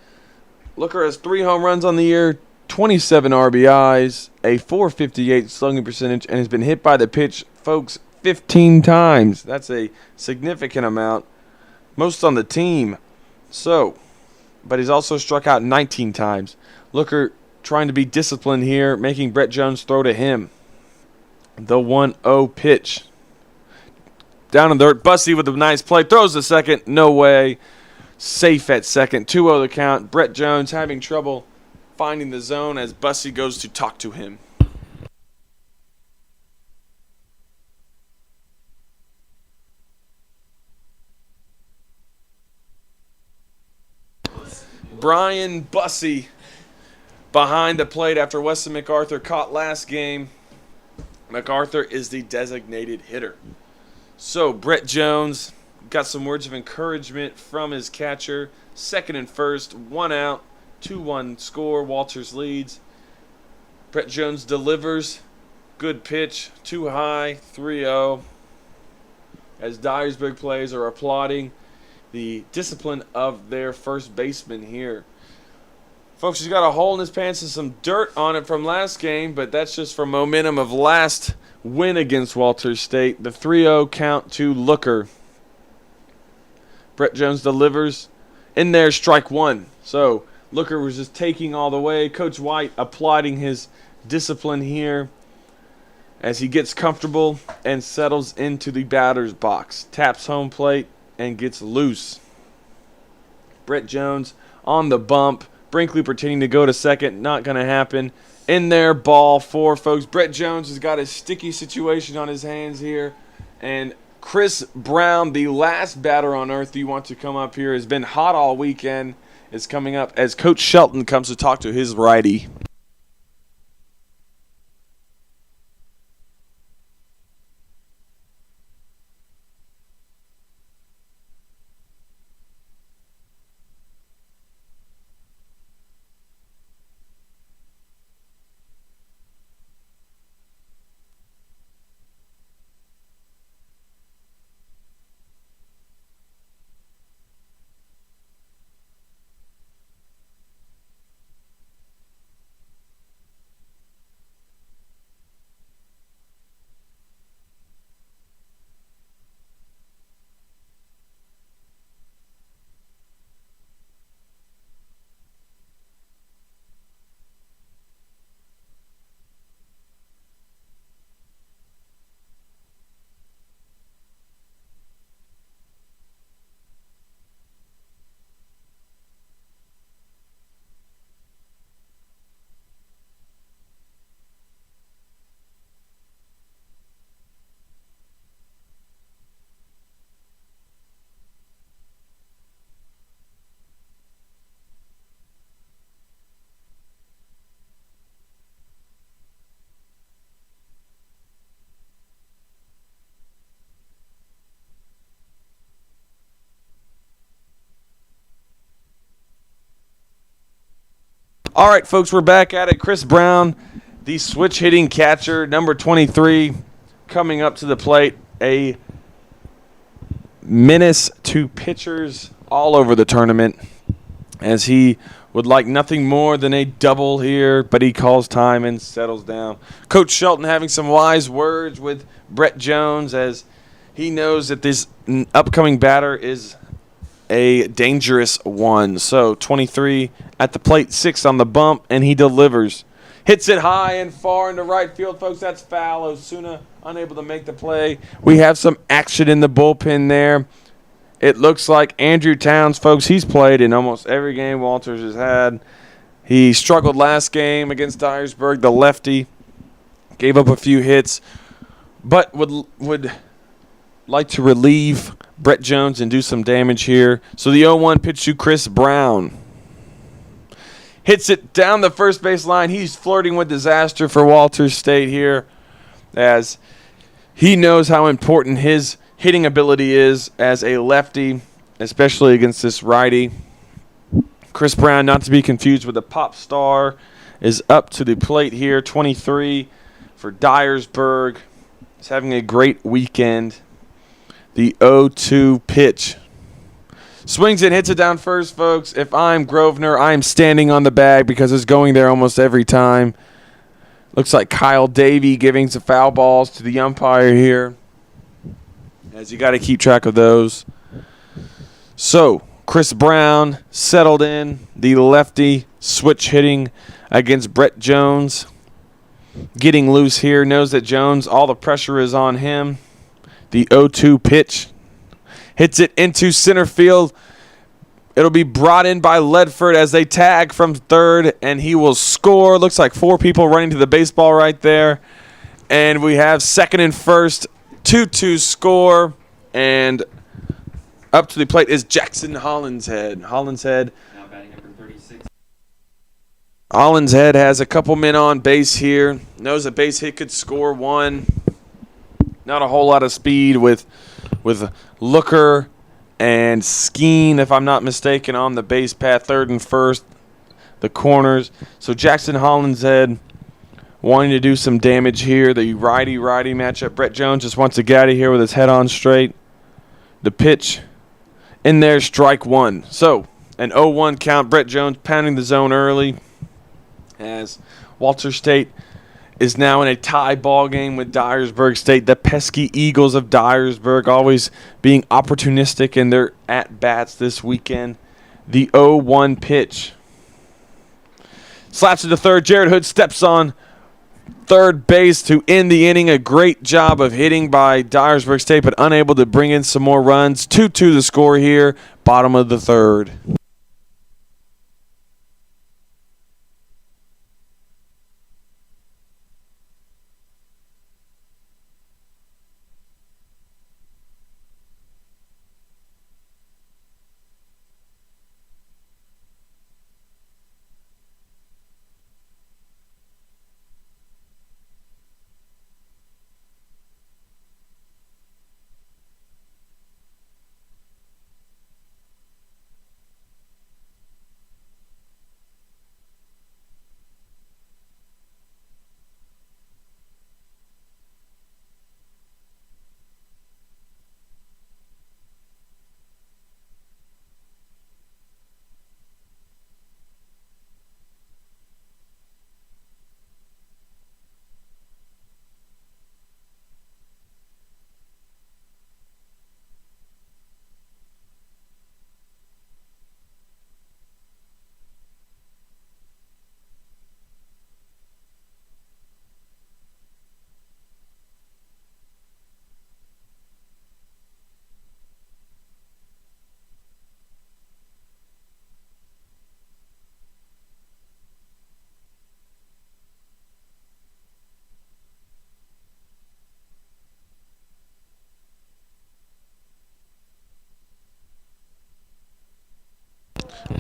[SPEAKER 1] Looker has 3 home runs on the year, 27 RBIs, a .458 slugging percentage, and has been hit by the pitch, folks, 15 times. That's a significant amount, most on the team. So, but he's also struck out 19 times. Looker trying to be disciplined here, making Brett Jones throw to him. The 1-0 pitch. Down in the dirt, Bussey with a nice play, throws the second, no way. Safe at second, 2-0 the count. Brett Jones having trouble finding the zone as Bussey goes to talk to him. Brian Bussey behind the plate after Weston MacArthur caught last game. MacArthur is the designated hitter. So Brett Jones got some words of encouragement from his catcher. Second and first, 1 out, 2-1 score. Walters leads. Brett Jones delivers. Good pitch. Too high. 3-0. As Dyersburg players are applauding the discipline of their first baseman here. Folks, he's got a hole in his pants and some dirt on it from last game, but that's just from momentum of last win against Walters State. The 3-0 count to Looker. Brett Jones delivers. In there, strike one. So Looker was just taking all the way. Coach White applauding his discipline here as he gets comfortable and settles into the batter's box. Taps home plate and gets loose. Brett Jones on the bump. Brinkley pretending to go to second. Not going to happen. In there, ball four, folks. Brett Jones has got a sticky situation on his hands here. And Chris Brown, the last batter on earth you want to come up here, has been hot all weekend, is coming up as Coach Shelton comes to talk to his righty. All right, folks, we're back at it. Chris Brown, the switch-hitting catcher, number 23, coming up to the plate. A menace to pitchers all over the tournament, as he would like nothing more than a double here, but he calls time and settles down. Coach Shelton having some wise words with Brett Jones, as he knows that this upcoming batter is a dangerous one. So 23 at the plate, 6 on the bump, and he delivers. Hits it high and far into right field, folks. That's foul. Osuna unable to make the play. We have some action in the bullpen there. It looks like Andrew Towns, folks, he's played in almost every game Walters has had. He struggled last game against Dyersburg, the lefty. Gave up a few hits, but would like to relieve Brett Jones and do some damage here. So the 0-1 pitch to Chris Brown. Hits it down the first base line. He's flirting with disaster for Walters State here, as he knows how important his hitting ability is as a lefty, especially against this righty. Chris Brown, not to be confused with a pop star, is up to the plate here. 23 for Dyersburg. He's having a great weekend. The 0-2 pitch. Swings it, hits it down first, folks. If I'm Grosvenor, I'm standing on the bag because it's going there almost every time. Looks like Kyle Davey giving some foul balls to the umpire here, as you got to keep track of those. So Chris Brown settled in, the lefty, switch hitting against Brett Jones. Getting loose here, knows that Jones, all the pressure is on him. The 0-2 pitch. Hits it into center field. It'll be brought in by Ledford as they tag from third, and he will score. Looks like 4 people running to the baseball right there. And we have second and first, 2-2 score. And up to the plate is Jackson Hollinshead. Hollinshead.
[SPEAKER 2] Now batting number 36.
[SPEAKER 1] Hollinshead has a couple men on base here. Knows a base hit could score one. Not a whole lot of speed with Looker and Skeen, if I'm not mistaken, on the base path, third and first, the corners. So Jackson Hollinshead wanting to do some damage here. The righty-righty matchup. Brett Jones just wants to get out of here with his head on straight. The pitch in there, strike one. So an 0-1 count. Brett Jones pounding the zone early as Walter State is now in a tie ball game with Dyersburg State. The pesky Eagles of Dyersburg always being opportunistic in their at-bats this weekend. The 0-1 pitch. Slaps it to third. Jared Hood steps on third base to end the inning. A great job of hitting by Dyersburg State, but unable to bring in some more runs. 2-2 the score here, bottom of the third.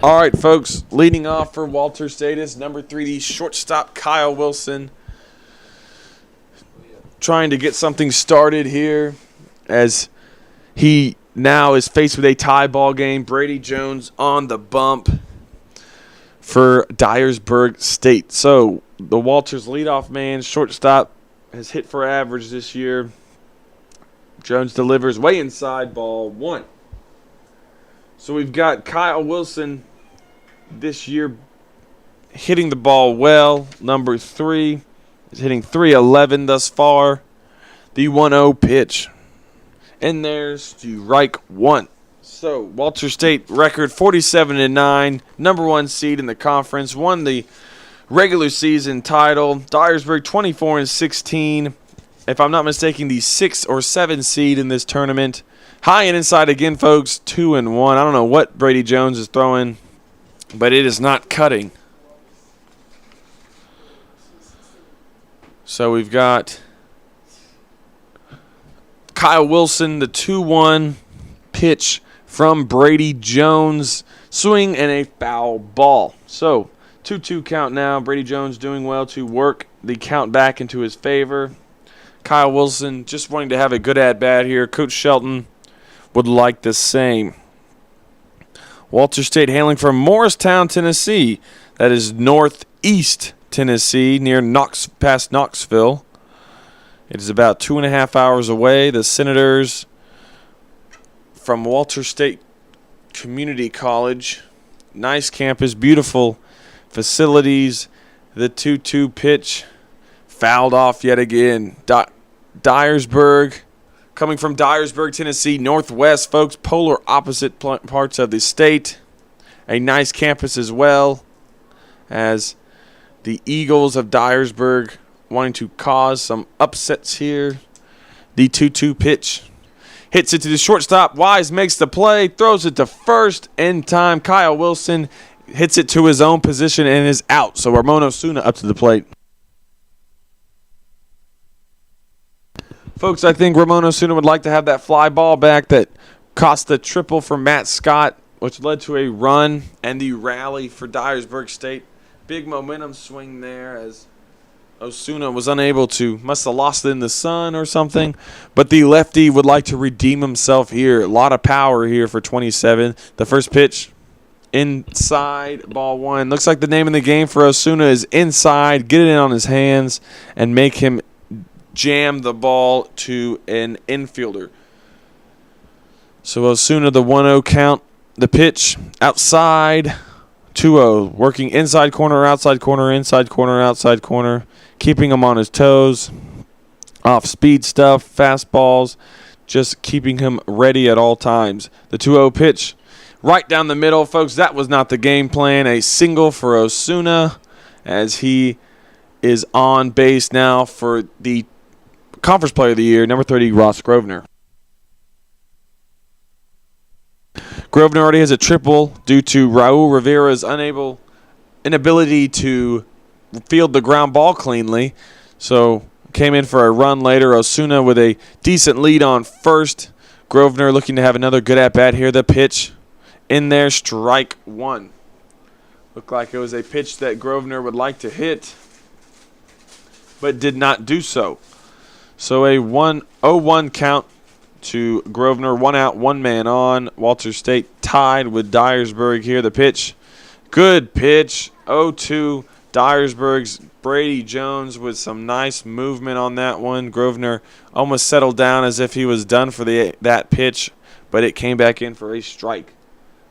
[SPEAKER 1] All right, folks, leading off for Walter State is number 3, the shortstop Kyle Wilson. Trying to get something started here as he now is faced with a tie ball game. Brady Jones on the bump for Dyersburg State. So the Walters leadoff man, shortstop, has hit for average this year. Jones delivers way inside, ball 1. So we've got Kyle Wilson this year hitting the ball well. Number 3 is hitting .311 thus far. The 1-0 pitch. And there's strike 1. So Walter State record 47-9, number 1 seed in the conference, won the regular season title. Dyersburg 24-16. If I'm not mistaken, the 6 or 7 seed in this tournament. High and inside again, folks, 2-1. I don't know what Brady Jones is throwing, but it is not cutting. So we've got Kyle Wilson, the 2-1 pitch from Brady Jones. Swing and a foul ball. So 2-2 count now. Brady Jones doing well to work the count back into his favor. Kyle Wilson just wanting to have a good at-bat here. Coach Shelton would like the same. Walter State hailing from Morristown, Tennessee. That is northeast Tennessee, near past Knoxville. It is about 2.5 hours away. The Senators from Walter State Community College. Nice campus, beautiful facilities. The 2-2 pitch fouled off yet again. Dyersburg. Coming from Dyersburg, Tennessee, northwest, folks, polar opposite parts of the state. A nice campus as well, as the Eagles of Dyersburg wanting to cause some upsets here. The 2-2 pitch hits it to the shortstop. Wise makes the play, throws it to first in time. Kyle Wilson hits it to his own position and is out. So Ramon Osuna up to the plate. Folks, I think Ramon Osuna would like to have that fly ball back that cost the triple for Matt Scott, which led to a run and the rally for Dyersburg State. Big momentum swing there as Osuna was unable to, must have lost it in the sun or something. But the lefty would like to redeem himself here. A lot of power here for 27. The first pitch inside, ball one. Looks like the name of the game for Osuna is inside. Get it in on his hands and make him jam the ball to an infielder. So Osuna, the 1-0 count. The pitch outside, 2-0. Working inside corner, outside corner, inside corner, outside corner. Keeping him on his toes. Off speed stuff, fastballs. Just keeping him ready at all times. The 2-0 pitch right down the middle, folks. That was not the game plan. A single for Osuna as he is on base now for the Conference Player of the Year, number 30, Ross Grosvenor. Grosvenor already has a triple due to Raul Rivera's inability to field the ground ball cleanly. So came in for a run later. Osuna with a decent lead on first. Grosvenor looking to have another good at-bat here. The pitch in there, strike one. Looked like it was a pitch that Grosvenor would like to hit, but did not do so. So a 1-0-1 count to Grosvenor. 1 out, 1 man on. Walter State tied with Dyersburg here. The pitch, good pitch. 0-2. Dyersburg's Brady Jones with some nice movement on that one. Grosvenor almost settled down as if he was done for that pitch, but it came back in for a strike.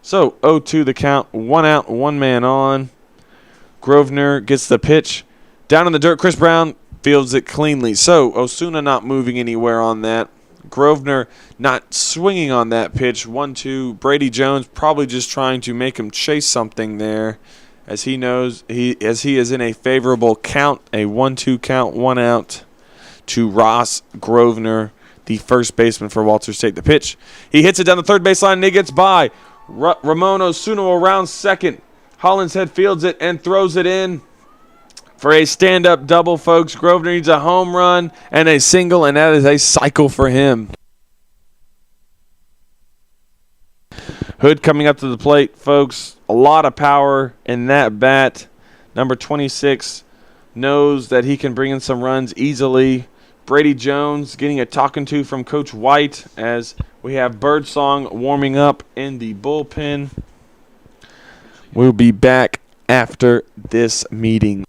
[SPEAKER 1] So 0-2 the count. 1 out, 1 man on. Grosvenor gets the pitch. Down in the dirt, Chris Brown fields it cleanly. So Osuna not moving anywhere on that. Grosvenor not swinging on that pitch. 1-2. Brady Jones probably just trying to make him chase something there, as he knows he is in a favorable count. A 1-2 count, 1 out to Ross Grosvenor, the first baseman for Walter State. The pitch, he hits it down the third baseline and he gets by. Ramon Osuna around second. Hollinshead fields it and throws it in for a stand-up double, folks. Grosvenor needs a home run and a single, and that is a cycle for him. Hood coming up to the plate, folks. A lot of power in that bat. Number 26 knows that he can bring in some runs easily. Brady Jones getting a talking to from Coach White as we have Birdsong warming up in the bullpen. We'll be back after this meeting.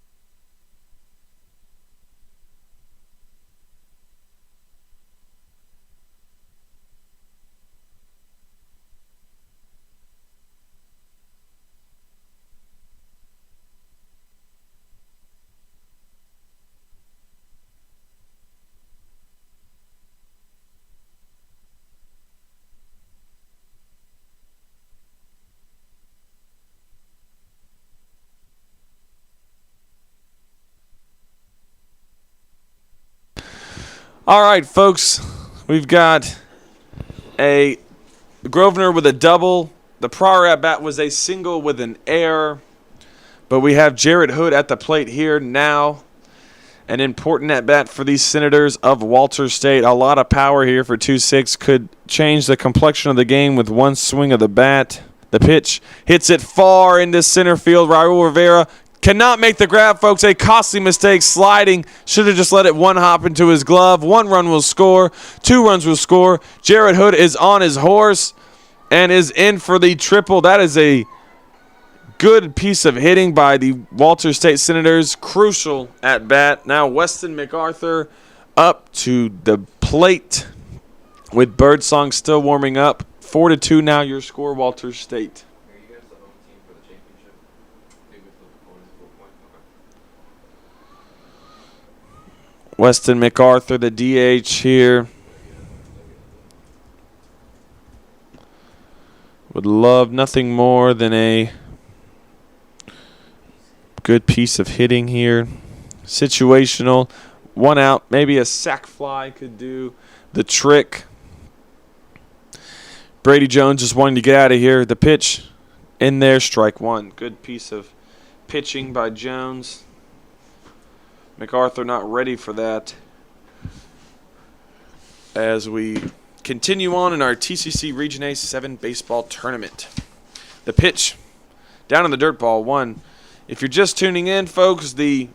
[SPEAKER 1] All right, folks, we've got a Grosvenor with a double. The prior at-bat was a single with an error. But we have Jarrett Hood at the plate here now. An important at-bat for these Senators of Walter State. A lot of power here for 2-6. Could change the complexion of the game with one swing of the bat. The pitch hits it far into center field. Raul Rivera cannot make the grab, folks. A costly mistake sliding. Should have just let it one hop into his glove. 1 run will score. 2 runs will score. Jarrett Hood is on his horse and is in for the triple. That is a good piece of hitting by the Walter State Senators. Crucial at bat. Now Weston MacArthur up to the plate with Birdsong still warming up. 4-2 now your score, Walter State. Weston MacArthur, the DH here. Would love nothing more than a good piece of hitting here. Situational. 1 out. Maybe a sac fly could do the trick. Brady Jones just wanting to get out of here. The pitch in there, strike 1. Good piece of pitching by Jones. MacArthur not ready for that as we continue on in our TCC Region A 7 baseball tournament. The pitch down in the dirt, ball 1. If you're just tuning in, folks, the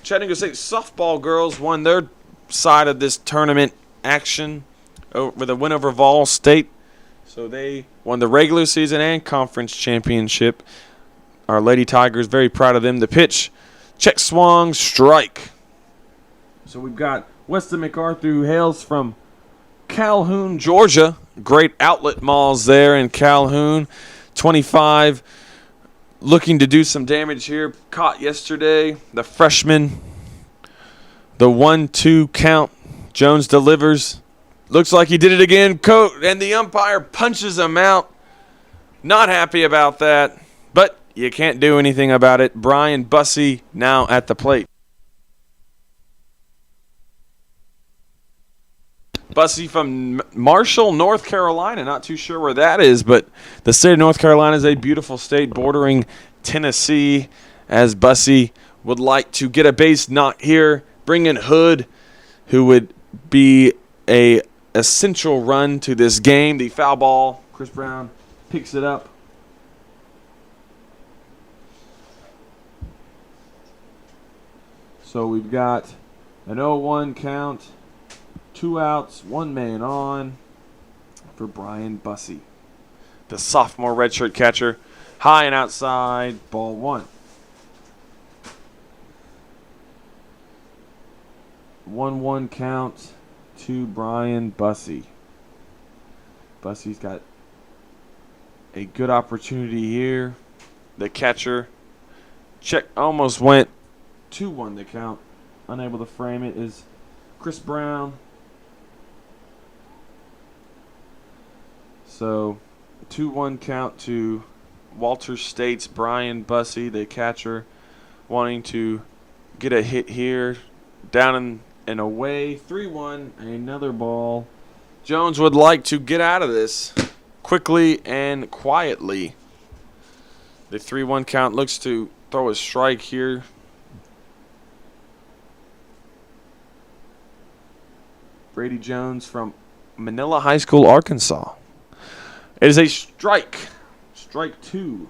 [SPEAKER 1] Chattanooga State softball girls won their side of this tournament action with a win over Vol State. So they won the regular season and conference championship. Our Lady Tigers, very proud of them. The pitch, check swung, strike. So we've got Weston MacArthur, who hails from Calhoun, Georgia. Great outlet malls there in Calhoun. 25, looking to do some damage here. Caught yesterday. The freshman, the 1-2 count. Jones delivers. Looks like he did it again. And the umpire punches him out. Not happy about that, but you can't do anything about it. Brian Bussey now at the plate. Bussey from Marshall, North Carolina. Not too sure where that is, but the state of North Carolina is a beautiful state bordering Tennessee, as Bussey would like to get a base knock here. Bring in Hood, who would be a essential run to this game. The foul ball, Chris Brown picks it up. So we've got an 0-1 count. 2 outs, 1 man on for Brian Bussey. The sophomore redshirt catcher. High and outside, ball 1. 1-1 count to Brian Bussey. Bussey's got a good opportunity here. The catcher check almost went 2-1 the count. Unable to frame it is Chris Brown. So 2-1 count to Walter State's Brian Bussey, the catcher, wanting to get a hit here. Down and away. 3-1, another ball. Jones would like to get out of this quickly and quietly. The 3-1 count looks to throw a strike here. Brady Jones from Manila High School, Arkansas. It is a strike. Strike 2.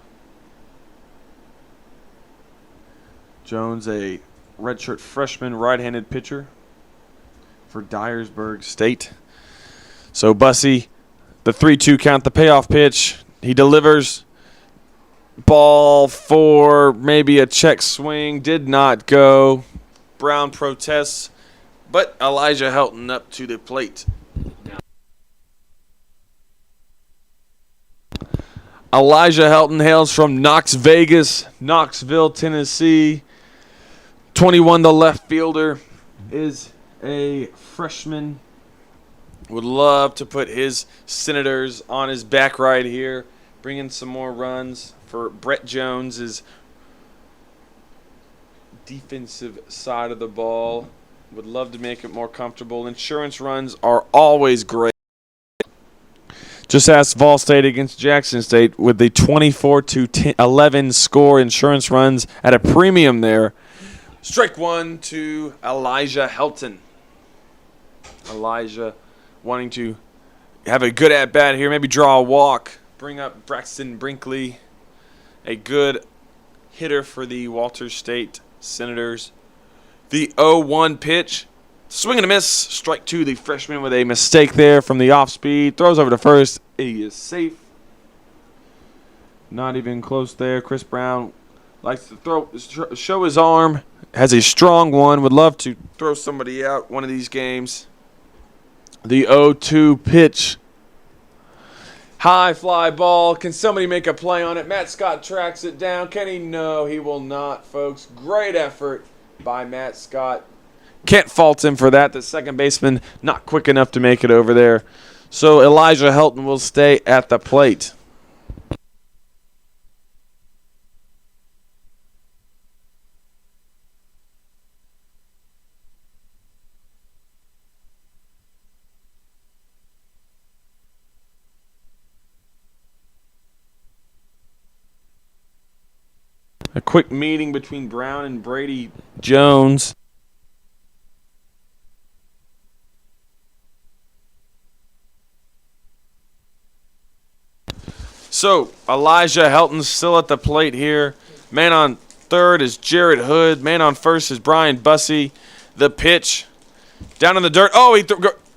[SPEAKER 1] Jones, a redshirt freshman right-handed pitcher for Dyersburg State. So Bussey, the 3-2 count, the payoff pitch. He delivers. Ball 4, maybe a check swing. Did not go. Brown protests, but Elijah Helton up to the plate. Elijah Helton hails from Knoxville, Tennessee. 21, the left fielder, is a freshman. Would love to put his Senators on his back right here. Bring in some more runs for Brett Jones' defensive side of the ball. Would love to make it more comfortable. Insurance runs are always great. Just asked Vol State against Jackson State with the 24-11 score. Insurance runs at a premium there. Strike 1 to Elijah Helton. Elijah wanting to have a good at-bat here, maybe draw a walk. Bring up Braxton Brinkley, a good hitter for the Walter State Senators. The 0-1 pitch. Swing and a miss. Strike 2, the freshman with a mistake there from the off-speed. Throws over to first. He is safe. Not even close there. Chris Brown likes to show his arm. Has a strong one. Would love to throw somebody out one of these games. The 0-2 pitch. High fly ball. Can somebody make a play on it? Matt Scott tracks it down. Can he? No, he will not, folks. Great effort by Matt Scott. Can't fault him for that. The second baseman not quick enough to make it over there. So Elijah Helton will stay at the plate. A quick meeting between Brown and Brady Jones. So, Elijah Helton's still at the plate here. Man on third is Jared Hood. Man on first is Brian Bussey. The pitch down in the dirt. Oh,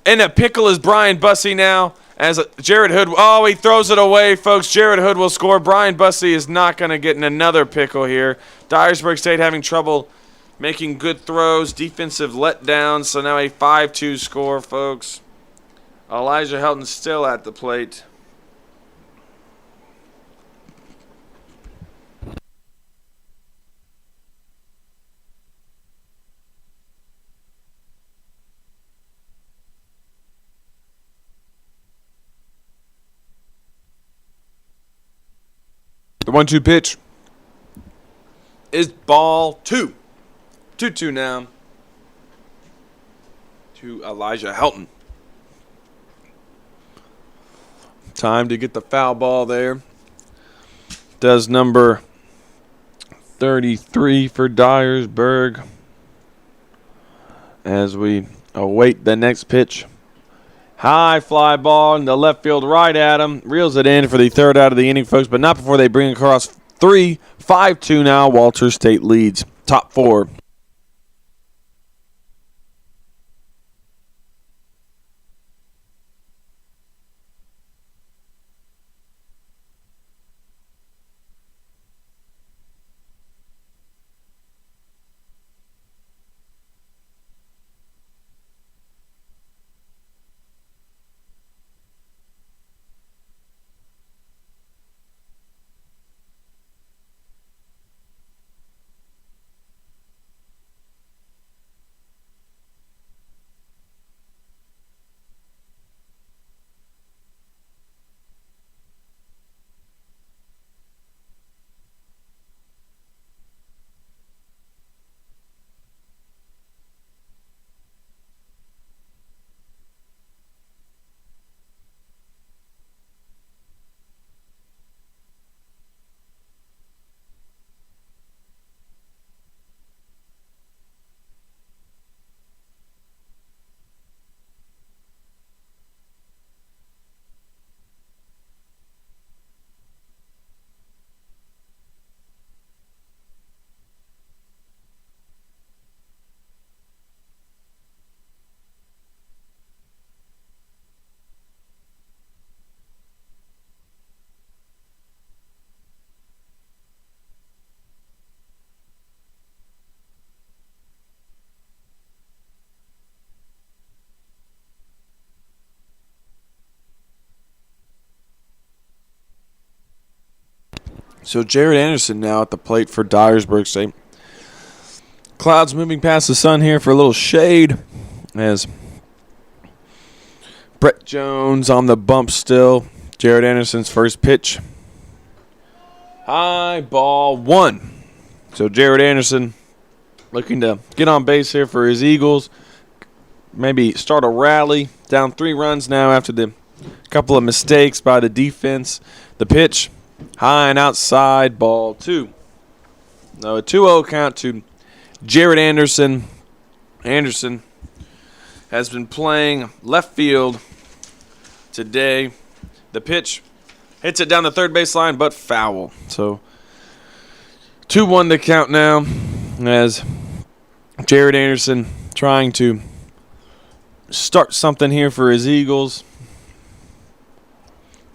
[SPEAKER 1] and a pickle is Brian Bussey now. As Jared Hood, he throws it away, folks. Jared Hood will score. Brian Bussey is not going to get in another pickle here. Dyersburg State having trouble making good throws, defensive letdowns, so now a 5-2 score, folks. Elijah Helton still at the plate. The 1-2 pitch is ball 2. 2-2 now to Elijah Helton. Time to get the foul ball there. Does number 33 for Dyersburg as we await the next pitch. High fly ball in the left field right at him. Reels it in for the third out of the inning, folks, but not before they bring across 3. 5-2 now. Walter State leads. Top 4. So Jared Anderson now at the plate for Dyersburg State. Clouds moving past the sun here for a little shade as Brett Jones on the bump still. Jared Anderson's first pitch. High ball 1. So Jared Anderson looking to get on base here for his Eagles. Maybe start a rally. Down 3 runs now after the couple of mistakes by the defense. The pitch. High and outside, ball 2. Now a 2-0 count to Jared Anderson. Anderson has been playing left field today. The pitch hits it down the third baseline, but foul. So 2-1 to count now as Jared Anderson trying to start something here for his Eagles.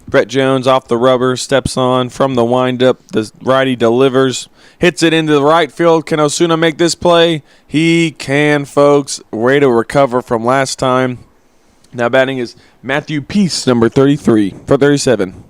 [SPEAKER 1] Brett Jones off the rubber, steps on from the windup. The righty delivers, hits it into the right field. Can Osuna make this play? He can, folks. Way to recover from last time. Now batting is Matthew Peace, number 33 for 37.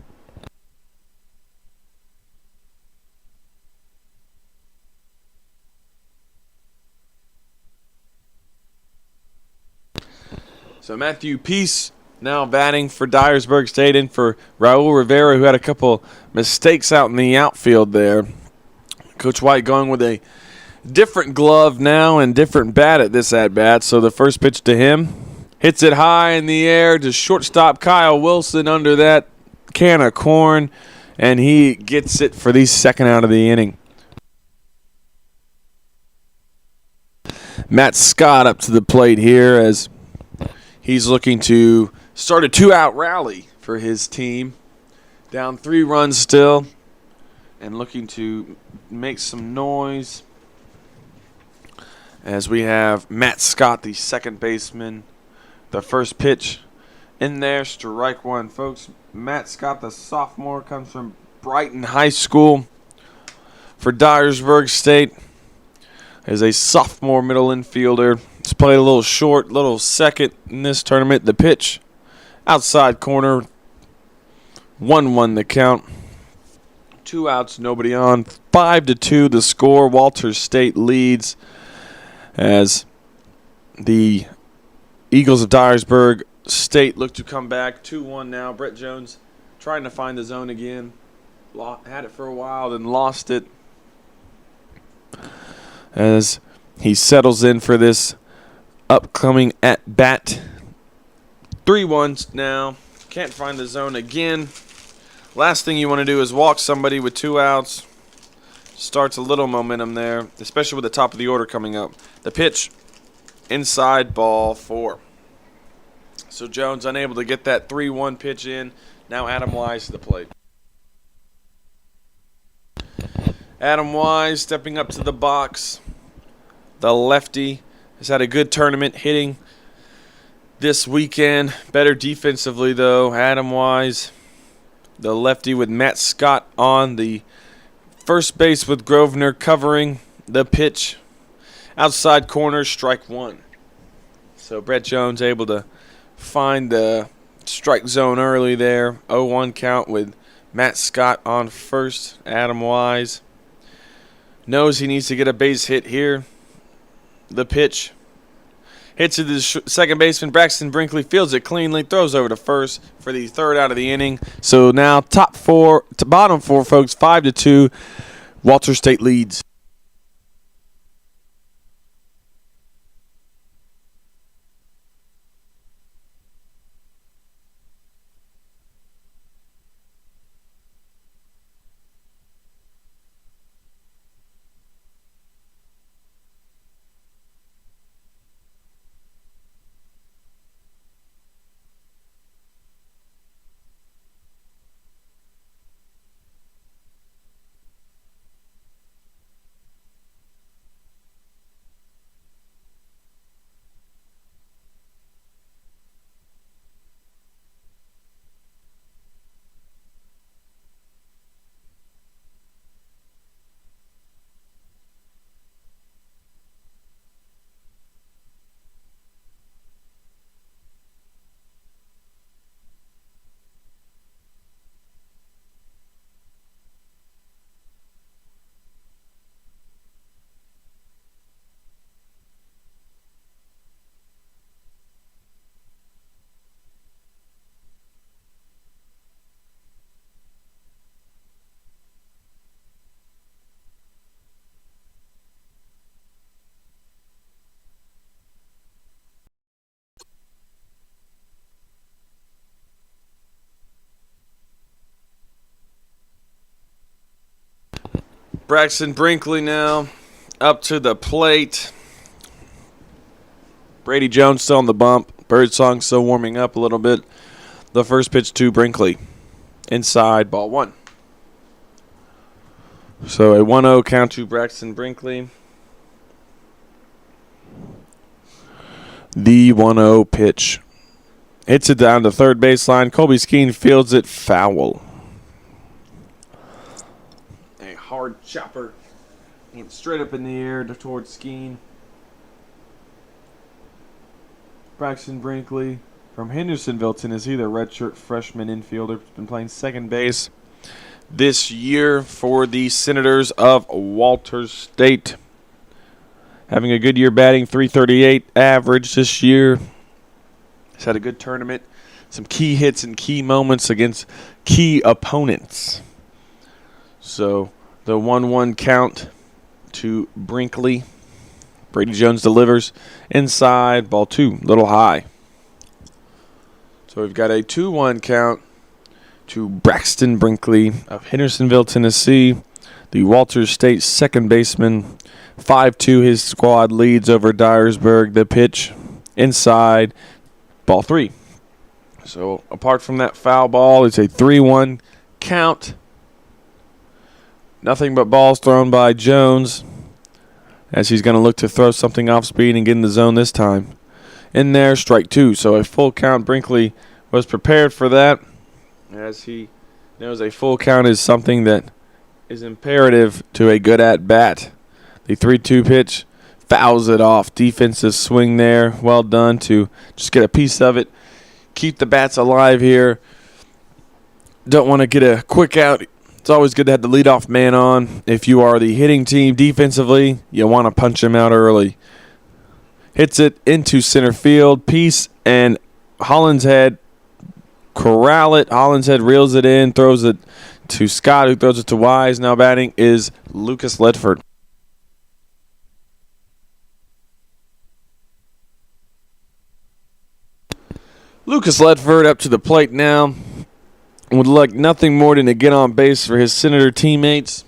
[SPEAKER 1] So Matthew Peace now batting for Dyersburg State and for Raul Rivera, who had a couple mistakes out in the outfield there. Coach White going with a different glove now and different bat at this at-bat. So the first pitch to him, hits it high in the air to shortstop Kyle Wilson under that can of corn, and he gets it for the second out of the inning. Matt Scott up to the plate here as he's looking to start a 2-out rally for his team. Down 3 runs still and looking to make some noise as we have Matt Scott, the second baseman. The first pitch In there, strike one, folks. Matt Scott, the sophomore, comes from Brighton High School for Dyersburg State. As a sophomore middle infielder, he's played a little short, little second in this tournament. The pitch, outside corner, 1-1 the count. 2 outs, nobody on. 5-2 the score. Walters State leads as the Eagles of Dyersburg State look to come back. 2-1 now. Brett Jones trying to find the zone again. Had it for a while, then lost it. As he settles in for this upcoming at-bat. 3-1 now. Can't find the zone again. Last thing you want to do is walk somebody with 2 outs. Starts a little momentum there, especially with the top of the order coming up. The pitch, inside, ball 4. So Jones unable to get that 3-1 pitch in. Now Adam Wise to the plate. Adam Wise stepping up to the box. The lefty has had a good tournament hitting this weekend. Better defensively, though. Adam Wise, the lefty with Matt Scott on the first base with Grosvenor covering the pitch. Outside corner, strike one. So Brett Jones able to find the strike zone early there. 0-1 count with Matt Scott on first. Adam Wise knows he needs to get a base hit here. The pitch hits to the second baseman. Braxton Brinkley fields it cleanly, throws over to first for the 3rd out of the inning. So now bottom four, folks, 5-2. Walter State leads. Braxton Brinkley now up to the plate. Brady Jones still on the bump. Birdsong still warming up a little bit. The first pitch to Brinkley. Inside, ball 1. So a 1-0 count to Braxton Brinkley. The 1-0 pitch. Hits it down the third baseline. Colby Skeen fields it foul. A hard chopper. Went straight up in the air towards Skeen. Braxton Brinkley from Hendersonville, Tennessee, the redshirt freshman infielder. Been playing second base this year for the Senators of Walters State. Having a good year batting, .338 average this year. He's had a good tournament. Some key hits and key moments against key opponents. So the 1-1 count to Brinkley. Brady Jones delivers inside, ball 2, little high. So we've got a 2-1 count to Braxton Brinkley of Hendersonville, Tennessee, the Walters State second baseman. 5-2 his squad leads over Dyersburg. The pitch inside, ball 3. So apart from that foul ball, it's a 3-1 count. Nothing but balls thrown by Jones as he's going to look to throw something off speed and get in the zone this time. In there, strike 2. So a full count. Brinkley was prepared for that, as he knows a full count is something that is imperative to a good at-bat. The 3-2 pitch fouls it off. Defensive swing there. Well done to just get a piece of it. Keep the bats alive here. Don't want to get a quick out. It's always good to have the leadoff man on. If you are the hitting team defensively, you want to punch him out early. Hits it into center field. Peace and Hollinshead corral it. Hollinshead reels it in, throws it to Scott, who throws it to Wise. Now batting is Lucas Ledford. Lucas Ledford up to the plate now. Would like nothing more than to get on base for his Senator teammates,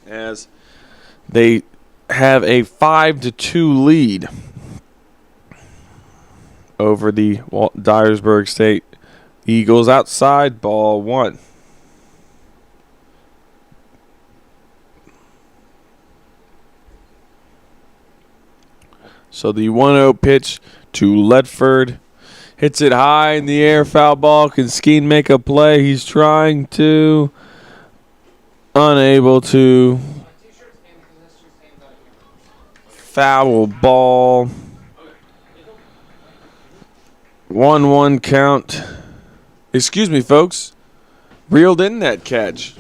[SPEAKER 1] as they have a 5-2 lead over the Dyersburg State Eagles. Outside, ball 1. So the 1-0 pitch to Ledford. Hits it high in the air, foul ball. Can Skeen make a play? He's trying to. Unable to. Foul ball. 1-1 count. Excuse me, folks. Reeled in that catch.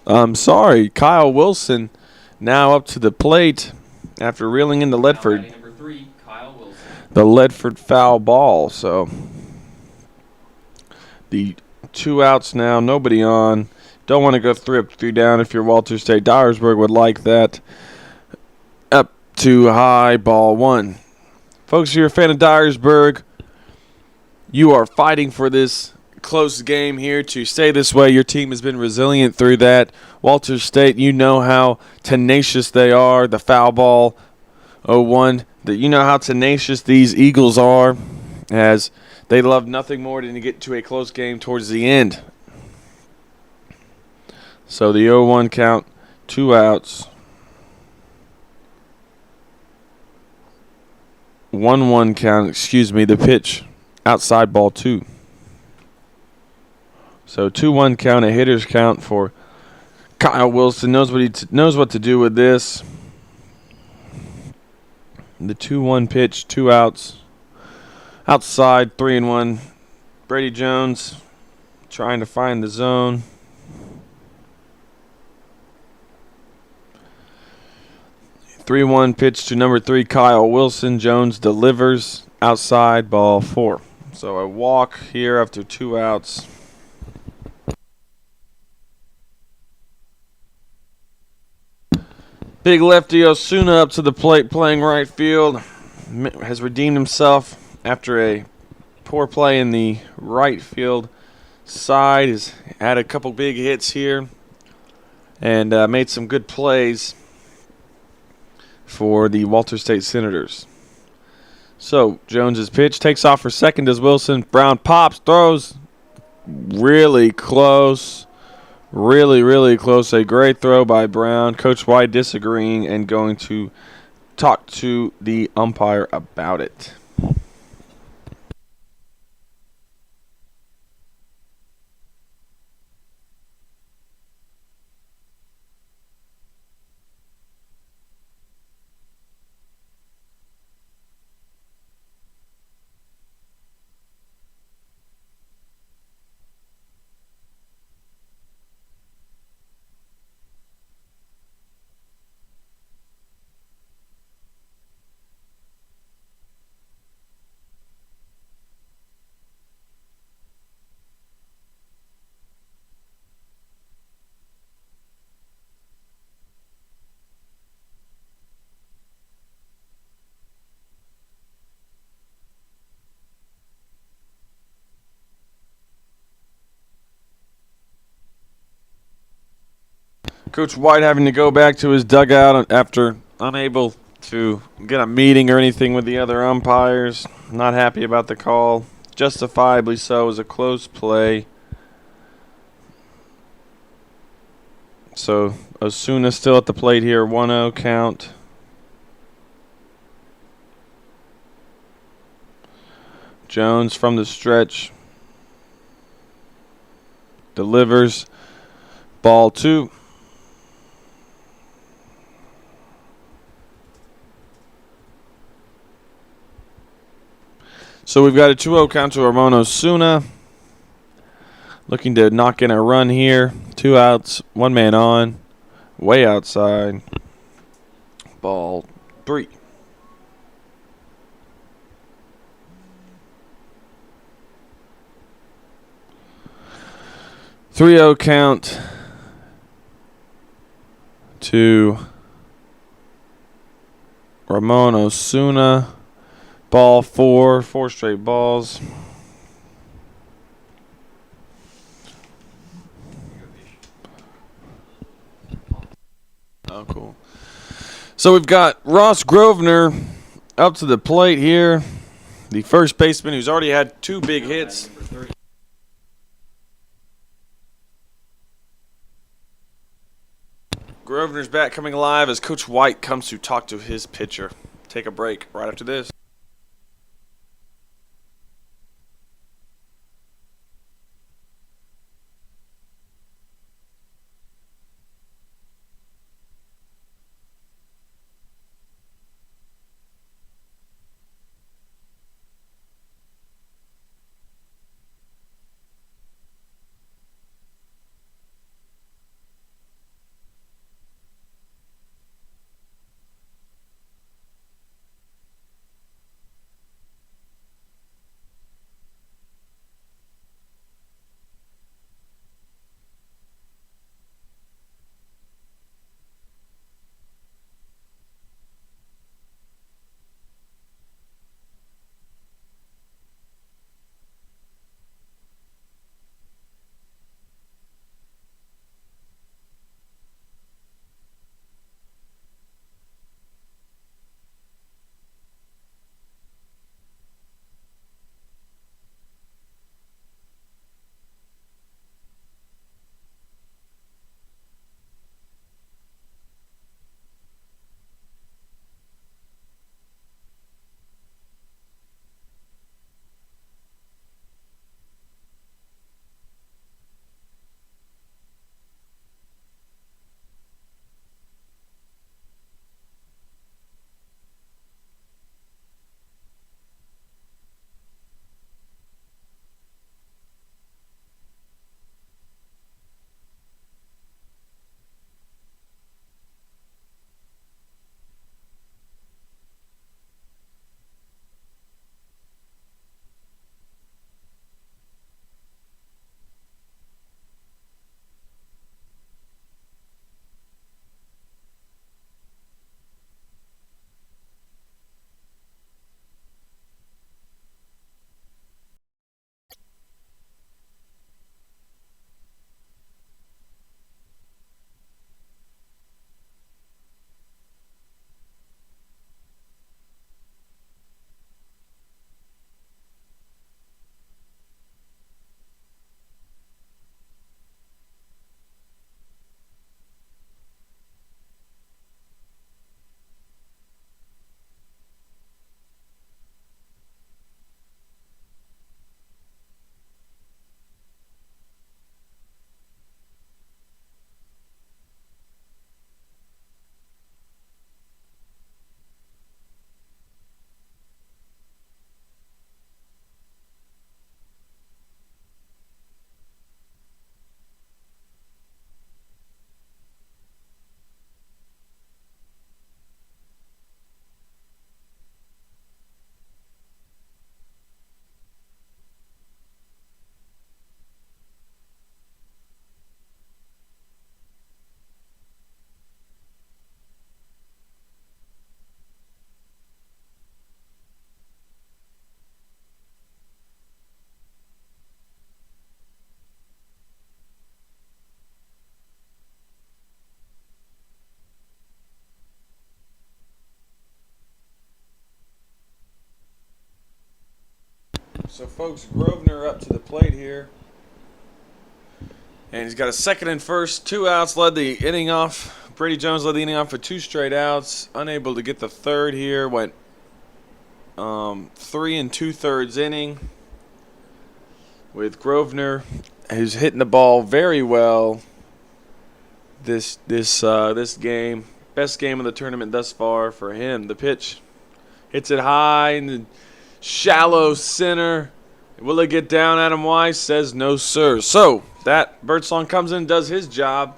[SPEAKER 1] I'm sorry. Kyle Wilson now up to the plate after reeling into Ledford. The Ledford foul ball. So the 2 outs now, nobody on. Don't want to go 3 up, 3 down if you're Walter State. Dyersburg would like that. Up to high, ball 1. Folks, if you're a fan of Dyersburg, you are fighting for this close game here to stay this way. Your team has been resilient through that. Walter State, you know how tenacious they are. The foul ball, 0-1. You know how tenacious these Eagles are, as they love nothing more than to get to a close game towards the end. So the 0-1 count, 2 outs. 1-1 count, the pitch, outside ball 2. So 2-1 count, a hitter's count for Kyle Wilson. Knows what to do with this. The 2-1 pitch, 2 outs. Outside, 3-1. Brady Jones trying to find the zone. Three 1 pitch to number 3, Kyle Wilson. Jones delivers. Outside, ball 4. So a walk here after 2 outs. Big lefty Osuna up to the plate playing right field. Has redeemed himself after a poor play in the right field side. Has had a couple big hits here and made some good plays for the Walter State Senators. So Jones's pitch takes off for second as Wilson. Brown pops, throws really close. Really, really close. A great throw by Brown. Coach White disagreeing and going to talk to the umpire about it. Coach White having to go back to his dugout after unable to get a meeting or anything with the other umpires. Not happy about the call. Justifiably so. It was a close play. So Osuna still at the plate here. 1-0 count. Jones from the stretch. delivers. Ball 2. So we've got a 2-0 count to Ramon Osuna. Looking to knock in a run here. 2 outs, 1 man on. Way outside. Ball 3. Three-zero count to Ramon Osuna. Ball 4. 4 straight balls. Oh, cool. So we've got Ross Grosvenor up to the plate here. The first baseman who's already had 2 big hits. Grosvenor's bat coming alive as Coach White comes to talk to his pitcher. Take a break right after this. So, folks, Grosvenor up to the plate here. And he's got a second and first, 2 outs, led the inning off. Brady Jones led the inning off for 2 straight outs. Unable to get the third here. Went 3 2/3 inning with Grosvenor who's hitting the ball very well this game. Best game of the tournament thus far for him. The pitch hits it high in the shallow center. Will it get down? Adam Wise says no, sir. So that Birdsong comes in, does his job,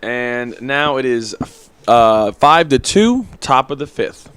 [SPEAKER 1] and now it is 5-2, top of the fifth.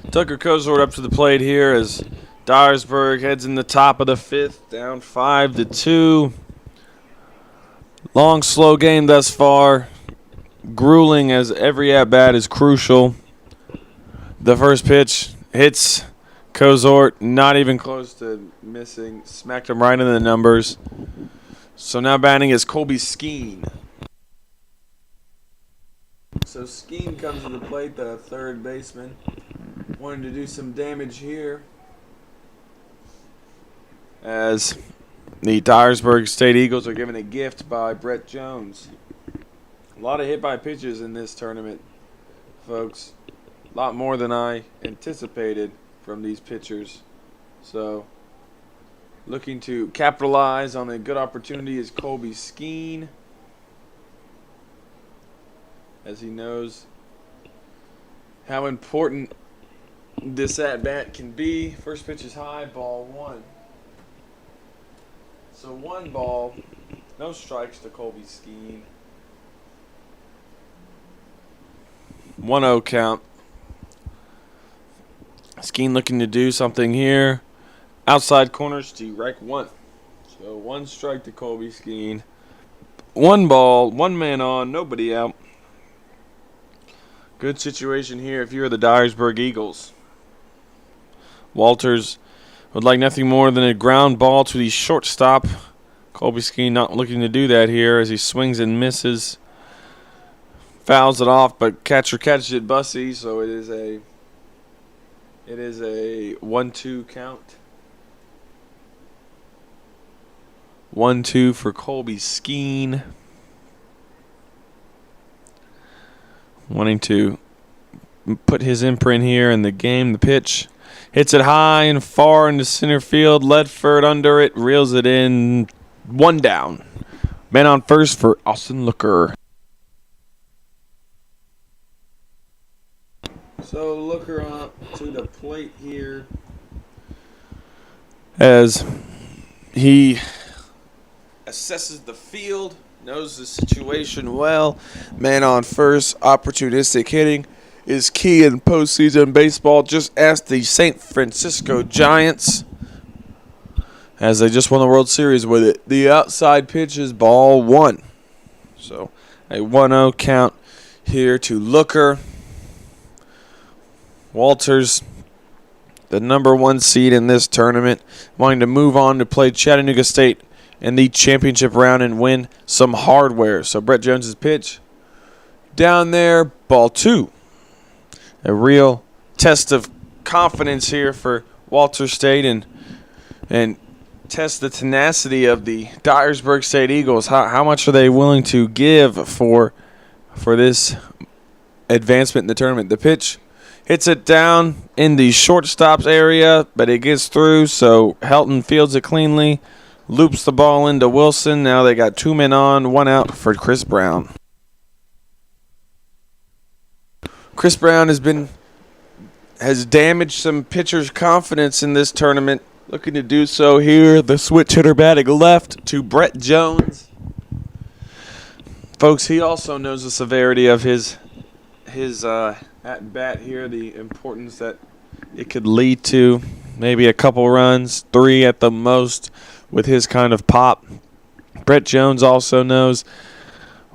[SPEAKER 1] Tucker Kozort up to the plate here as Dyersburg heads in the top of the fifth, down 5-2. Long, slow game thus far. Grueling as every at-bat is crucial. The first pitch hits Kozort, not even close to missing. Smacked him right in the numbers. So now batting is Colby Skeen. So Skeen comes to the plate, the third baseman. Wanting to do some damage here as the Dyersburg State Eagles are given a gift by Brett Jones. A lot of hit-by pitches in this tournament, folks. A lot more than I anticipated from these pitchers. So, looking to capitalize on a good opportunity is Colby Skeen, as he knows how important this at-bat can be. First pitch is high, ball one. So 1 ball, no strikes to Colby Skeen. 1-0 count. Skeen looking to do something here. Outside corner, strike 1. So 1 strike to Colby Skeen. 1 ball, 1 man on, nobody out. Good situation here if you're the Dyersburg Eagles. Walters would like nothing more than a ground ball to the shortstop. Colby Skeen not looking to do that here as he swings and misses. Fouls it off, but catcher catches it bussy, so it is a 1-2 count. 1-2 for Colby Skeen. Wanting to put his imprint here in the game. The pitch hits it high and far into center field. Ledford under it, reels it in. 1 down. Man on first for Austin Looker. So Looker up to the plate here as he assesses the field, knows the situation well. Man on first, opportunistic hitting is key in postseason baseball. Just ask the San Francisco Giants, as they just won the World Series with it. The outside pitch is ball 1. So a 1-0 count here to Looker. Walters, the number 1 seed in this tournament, wanting to move on to play Chattanooga State in the championship round and win some hardware. So Brett Jones's pitch down there, ball 2. A real test of confidence here for Walter State, and test the tenacity of the Dyersburg State Eagles. How much are they willing to give for this advancement in the tournament? The pitch hits it down in the shortstop's area, but it gets through, so Helton fields it cleanly, loops the ball into Wilson. Now they got 2 men on, 1 out for Chris Brown. Chris Brown has damaged some pitchers' confidence in this tournament. Looking to do so here. The switch hitter batting left to Brett Jones. Folks, he also knows the severity of his at bat here, the importance that it could lead to. Maybe a couple runs, 3 at the most with his kind of pop. Brett Jones also knows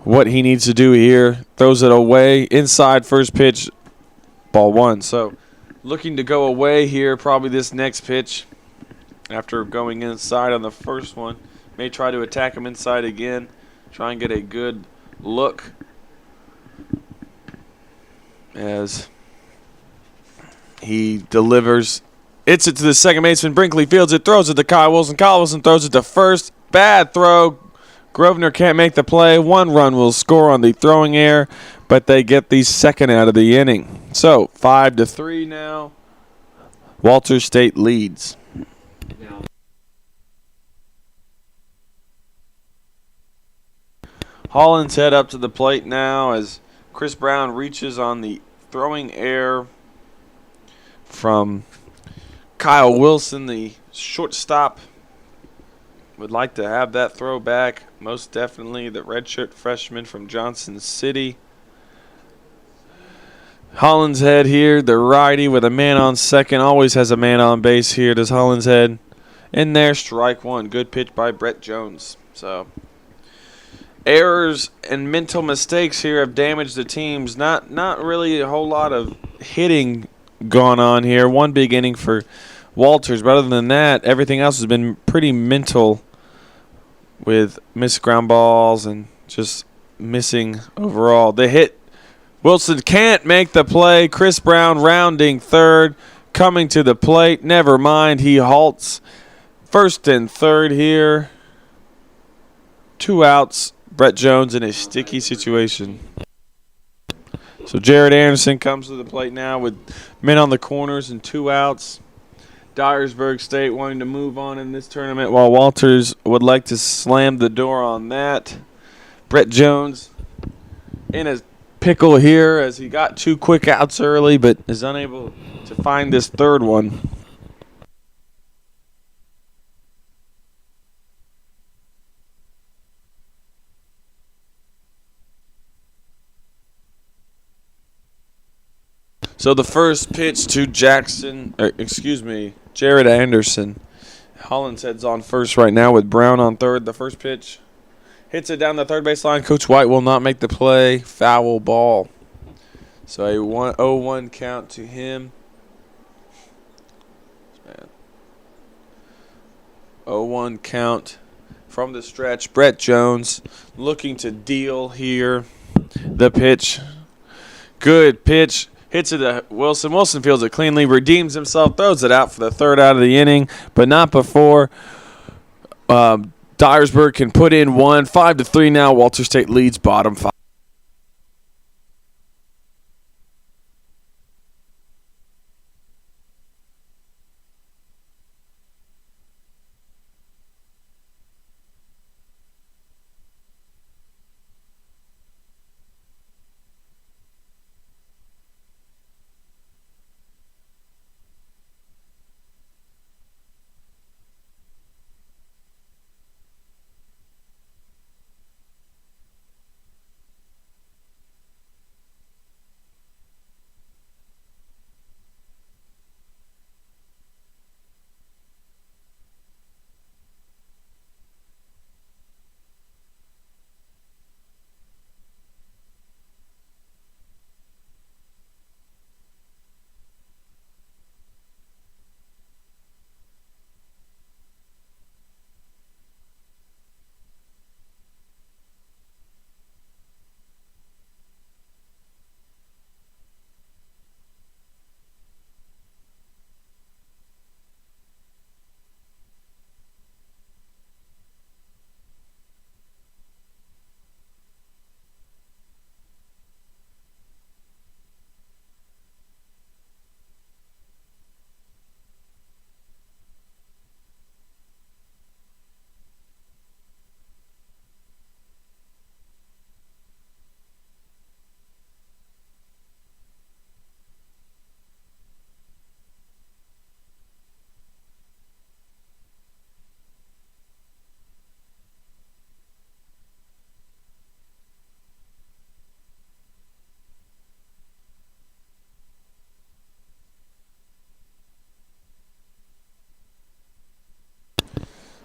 [SPEAKER 1] what he needs to do here. Throws it away. Inside first pitch, ball 1. So looking to go away here, probably this next pitch after going inside on the first one. May try to attack him inside again. Try and get a good look as he delivers. It's it to the second baseman. Brinkley fields it, throws it to Kyle Wilson. Kyle Wilson throws it to first. Bad throw. Grosvenor can't make the play. 1 run will score on the throwing error, but they get the second out of the inning. So 5-3 now. Walters State leads. Holland's head up to the plate now as Chris Brown reaches on the throwing error from Kyle Wilson, the shortstop. Would like to have that throw back. Most definitely the redshirt freshman from Johnson City. Holland's head here, the righty with a man on second. Always has a man on base here. Does Holland's head in there? Strike 1. Good pitch by Brett Jones. So errors and mental mistakes here have damaged the teams. Not really a whole lot of hitting gone on here. 1 big inning for Walters, but other than that, everything else has been pretty mental with missed ground balls and just missing overall. The hit, Wilson can't make the play. Chris Brown rounding third, coming to the plate. Never mind, he halts. First and third here. 2 outs. Brett Jones in a sticky situation. So Jared Anderson comes to the plate now with men on the corners and 2 outs. Dyersburg State wanting to move on in this tournament while Walters would like to slam the door on that. Brett Jones in a pickle here as he got 2 quick outs early but is unable to find this third one. So the first pitch to Jared Anderson. Holland's heads on first right now with Brown on third. The first pitch hits it down the third base line. Coach White will not make the play. Foul ball. So a 0-1 count to him. 0-1 count from the stretch. Brett Jones looking to deal here. The pitch. Good pitch. Hits it to Wilson. Wilson fields it cleanly, redeems himself, throws it out for the third out of the inning, but not before Dyersburg can put in 1. 5-3 now. Walter State leads bottom 5.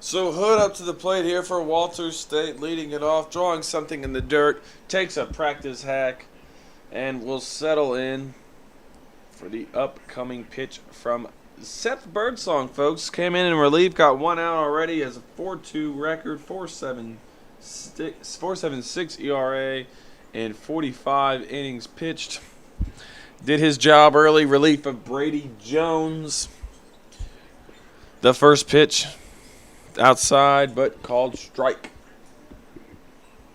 [SPEAKER 1] So Hood up to the plate here for Walters State, leading it off, drawing something in the dirt, takes a practice hack, and will settle in for the upcoming pitch from Seth Birdsong, folks. Came in relief, got one out already, has a 4.2 record, 4.76 ERA, and 45 innings pitched. Did his job early, relief of Brady Jones. The first pitch outside, but called strike.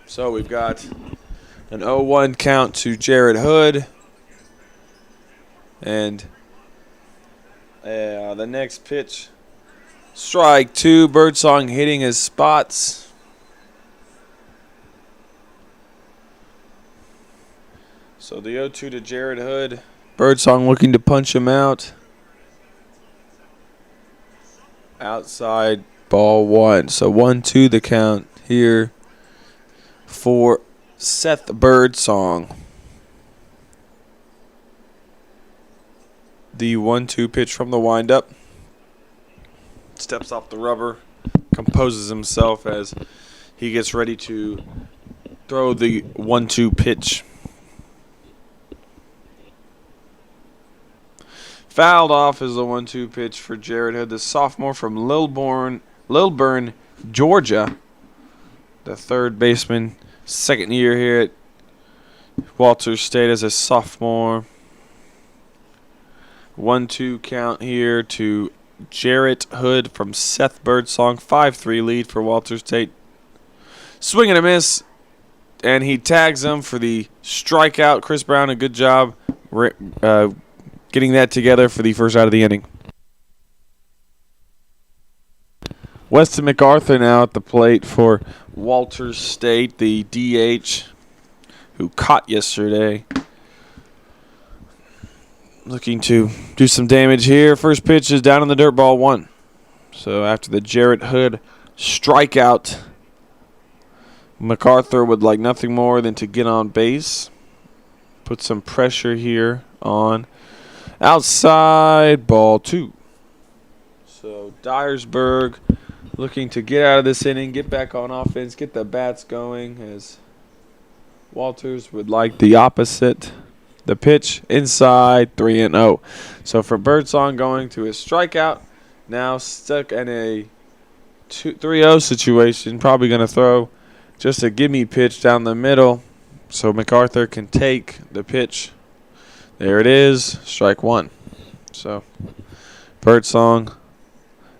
[SPEAKER 1] So we've got an 0-1 count to Jared Hood. And the next pitch, strike two. Birdsong hitting his spots. So the 0-2 to Jared Hood. Birdsong looking to punch him out. Outside, ball one. So 1-2 the count here for Seth Birdsong. The 1-2 pitch from the windup. Steps off the rubber. Composes himself as he gets ready to throw the 1-2 pitch. Fouled off is the 1-2 pitch for Jared Hood, the sophomore from Lilburn, Georgia. The third baseman, second year here at Walters State as a sophomore. 1-2 count here to Jarrett Hood from Seth Birdsong. 5-3 lead for Walters State. Swing and a miss, and he tags him for the strikeout. Chris Brown, a good job getting that together for the first out of the inning. Weston MacArthur now at the plate for Walters State, the DH who caught yesterday. Looking to do some damage here. First pitch is down in the dirt, ball one. So after the Jarrett Hood strikeout, MacArthur would like nothing more than to get on base. Put some pressure here on outside, ball two. So Dyersburg looking to get out of this inning, get back on offense, get the bats going, as Walters would like the opposite. The pitch inside, 3-0. So for Birdsong going to his strikeout, now stuck in a 3-0 situation, probably going to throw just a gimme pitch down the middle so MacArthur can take the pitch. There it is, strike one. So Birdsong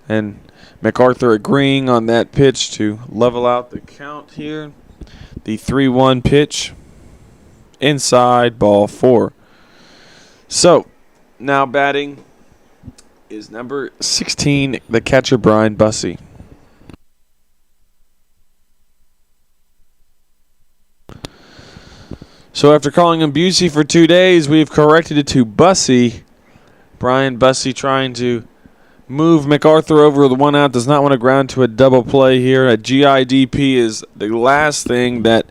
[SPEAKER 1] and MacArthur agreeing on that pitch to level out the count here. The 3-1 pitch. Inside, ball four. So, now batting is number 16, the catcher, Brian Bussey. So, after calling him Busey for 2 days, we've corrected it to Bussey. Brian Bussey trying to move MacArthur over the one out. Does not want to ground to a double play here. A GIDP is the last thing that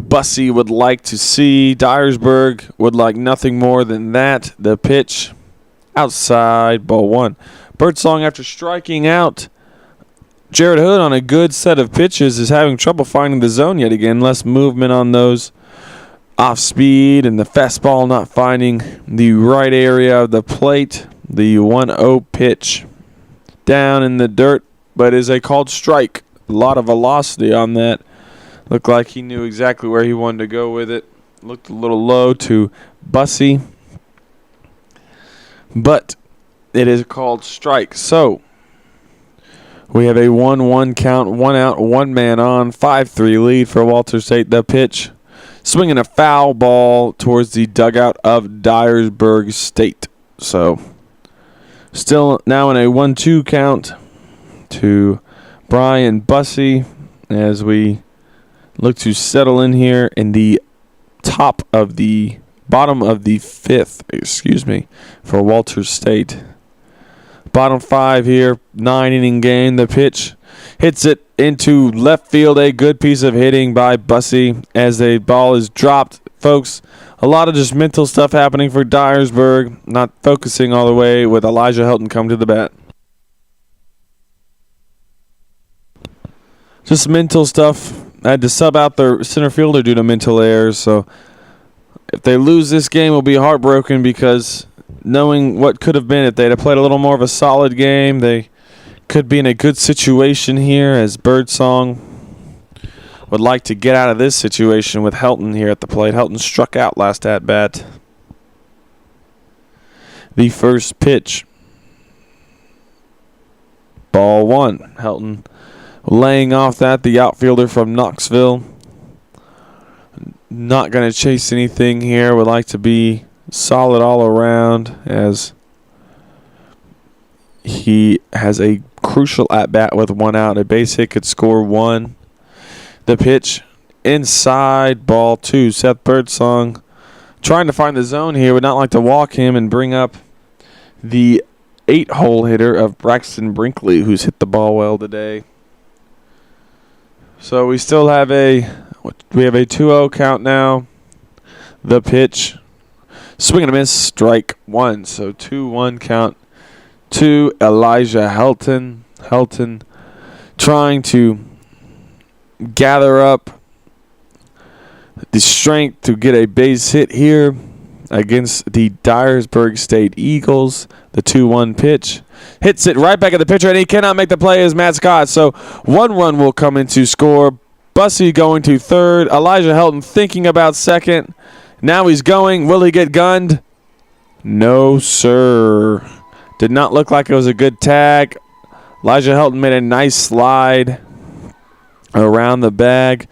[SPEAKER 1] Bussey would like to see. Dyersburg would like nothing more than that. The pitch outside, ball one. Birdsong, after striking out Jared Hood on a good set of pitches, is having trouble finding the zone yet again. Less movement on those off speed, and the fastball not finding the right area of the plate. The 1-0 pitch down in the dirt, but is a called strike. A lot of velocity on that. Looked like he knew exactly where he wanted to go with it. Looked a little low to Bussey, but it is called strike. So we have a 1-1 count, one out, one man on, 5-3 lead for Walters State. The pitch, swinging a foul ball towards the dugout of Dyersburg State. So still now in a 1-2 count to Brian Bussey as we look to settle in here in the bottom of the fifth, for Walters State. Bottom five here, 9-inning game. The pitch hits it into left field. A good piece of hitting by Bussey as the ball is dropped. Folks, a lot of just mental stuff happening for Dyersburg, not focusing all the way with Elijah Helton come to the bat. Just mental stuff. I had to sub out their center fielder due to mental errors. So if they lose this game, we'll be heartbroken because knowing what could have been if they'd have played a little more of a solid game, they could be in a good situation here as Birdsong would like to get out of this situation with Helton here at the plate. Helton struck out last at bat. The first pitch. Ball one. Helton laying off that, the outfielder from Knoxville. Not going to chase anything here. Would like to be solid all around as he has a crucial at-bat with one out. A base hit could score one. The pitch inside, ball two. Seth Birdsong trying to find the zone here. Would not like to walk him and bring up the 8-hole hitter of Braxton Brinkley, who's hit the ball well today. So we still have a 2-0 count now. The pitch, swing and a miss, strike one. So 2-1 count to Elijah Helton. Helton trying to gather up the strength to get a base hit here against the Dyersburg State Eagles. The 2-1 pitch. Hits it right back at the pitcher, and he cannot make the play as Matt Scott. So 1 run will come in to score. Bussey going to third. Elijah Helton thinking about second. Now he's going. Will he get gunned? No, sir. Did not look like it was a good tag. Elijah Helton made a nice slide around the bag.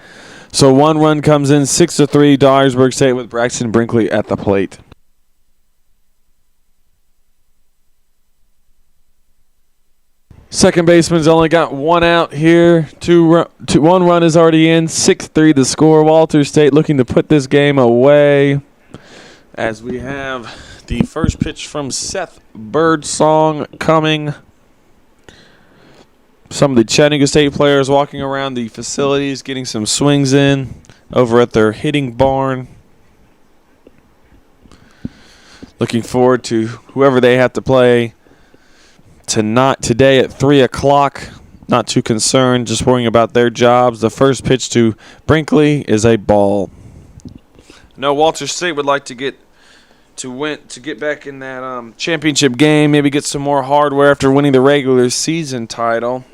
[SPEAKER 1] So 1 run comes in, 6-3, Dyersburg State with Braxton Brinkley at the plate. Second baseman's only got 1 out here. 1 run is already in. 6-3 the score. Walter State looking to put this game away as we have the first pitch from Seth Birdsong coming. Some of the Chattanooga State players walking around the facilities, getting some swings in over at their hitting barn. Looking forward to whoever they have to play today at 3 o'clock. Not too concerned, just worrying about their jobs. The first pitch to Brinkley is a ball. No, Walter State would like to get back in that championship game, maybe get some more hardware after winning the regular season title.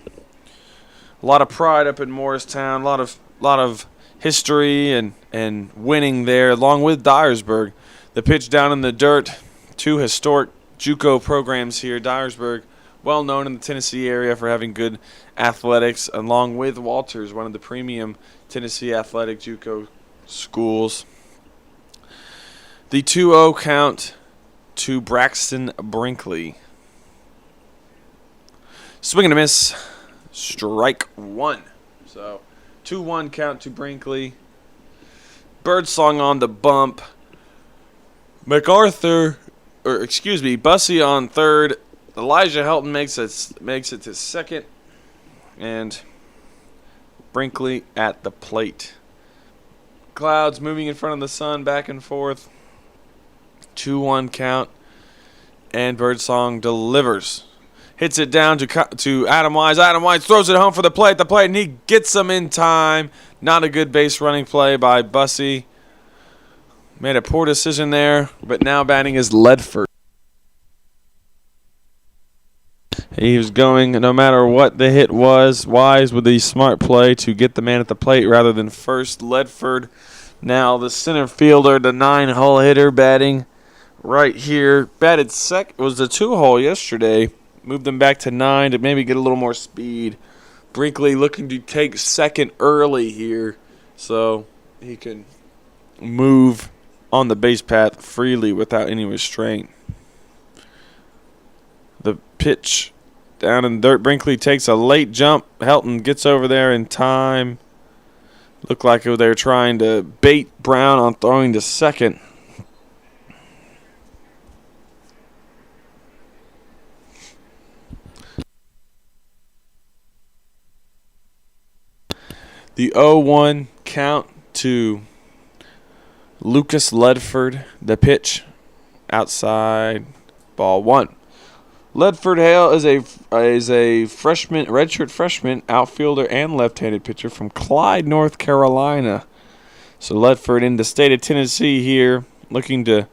[SPEAKER 1] A lot of pride up in Morristown, a lot of history and winning there, along with Dyersburg. The pitch down in the dirt, 2 historic JUCO programs here. Dyersburg, well known in the Tennessee area for having good athletics, along with Walters, one of the premium Tennessee athletic JUCO schools. The 2-0 count to Braxton Brinkley. Swing and a miss. Strike one. So 2-1 count to Brinkley. Birdsong on the bump. Bussey on third. Elijah Helton makes it to second. And Brinkley at the plate. Clouds moving in front of the sun back and forth. 2-1 count. And Birdsong delivers. Hits it down to Adam Wise. Adam Wise throws it home for the play at the plate, and he gets them in time. Not a good base running play by Bussey. Made a poor decision there, but now batting is Ledford. He was going, no matter what the hit was, Wise with the smart play to get the man at the plate rather than first. Ledford, now the center fielder, the 9-hole hitter, batting right here. Batted second, was the 2-hole yesterday. Moved them back to 9 to maybe get a little more speed. Brinkley looking to take second early here so he can move on the base path freely without any restraint. The pitch down in the dirt. Brinkley takes a late jump. Helton gets over there in time. Looked like they were trying to bait Brown on throwing to second. The 0-1 count to Lucas Ledford. The pitch outside, ball one. Ledford Hale is a freshman, redshirt freshman, outfielder and left-handed pitcher from Clyde, North Carolina. So Ledford in the state of Tennessee here, looking to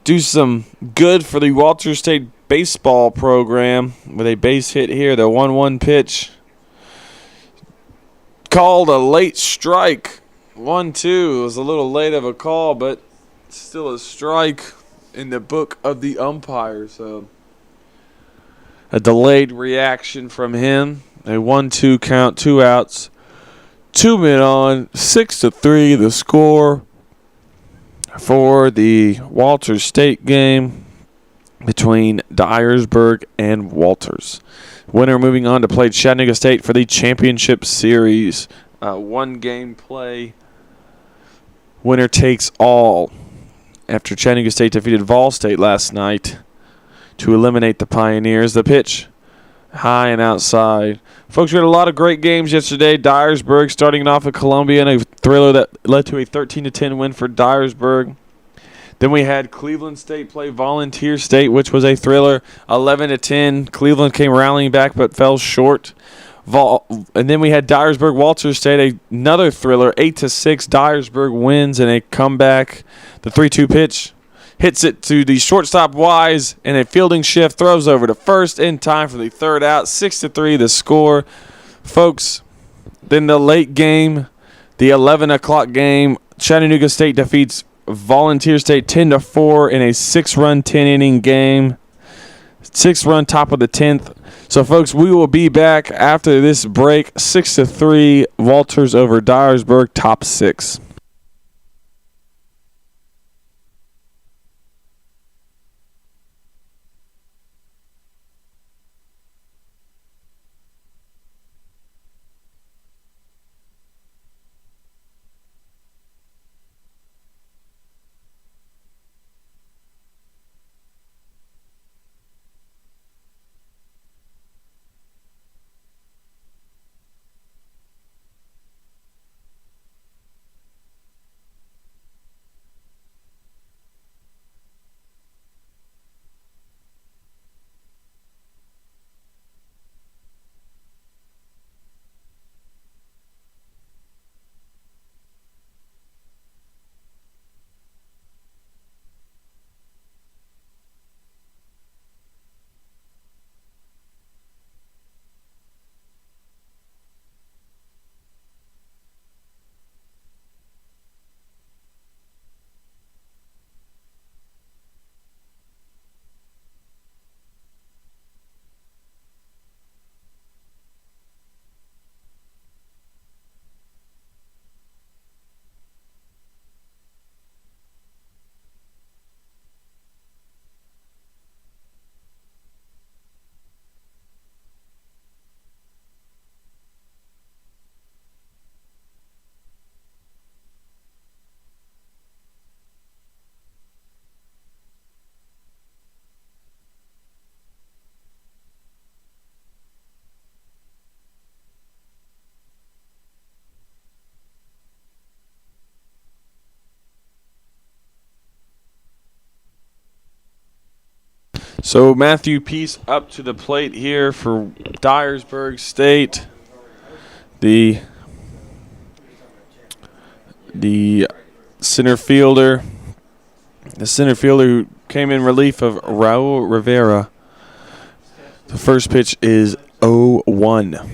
[SPEAKER 1] do some good for the Walters State baseball program with a base hit here. The 1-1 pitch called a late strike. 1-2 was a little late of a call, but still a strike in the book of the umpire. So a delayed reaction from him. A 1-2 count, 2 outs, 2 men on, 6-3 the score for the Walters State game between Dyersburg and Walters. Winner moving on to play Chattanooga State for the championship series. One game play. Winner takes all after Chattanooga State defeated Vol State last night to eliminate the Pioneers. The pitch high and outside. Folks, we had a lot of great games yesterday. Dyersburg starting off at Columbia in a thriller that led to a 13-10 win for Dyersburg. Then we had Cleveland State play Volunteer State, which was a thriller, 11-10. Cleveland came rallying back but fell short. And then we had Dyersburg Walters State, another thriller, 8-6. Dyersburg wins in a comeback. The 3-2 pitch hits it to the shortstop Wise, and a fielding shift throws over to first in time for the third out. 6-3 the score. Folks, then the late game, the 11 o'clock game, Chattanooga State defeats Volunteer State 10-4 in a 6-run, 10-inning game. 6-run top of the 10th. So, folks, we will be back after this break. 6-3, Walters over Dyersburg, top 6. So Matthew Peace up to the plate here for Dyersburg State. The center fielder. The center fielder who came in relief of Raul Rivera. The first pitch is 0-1.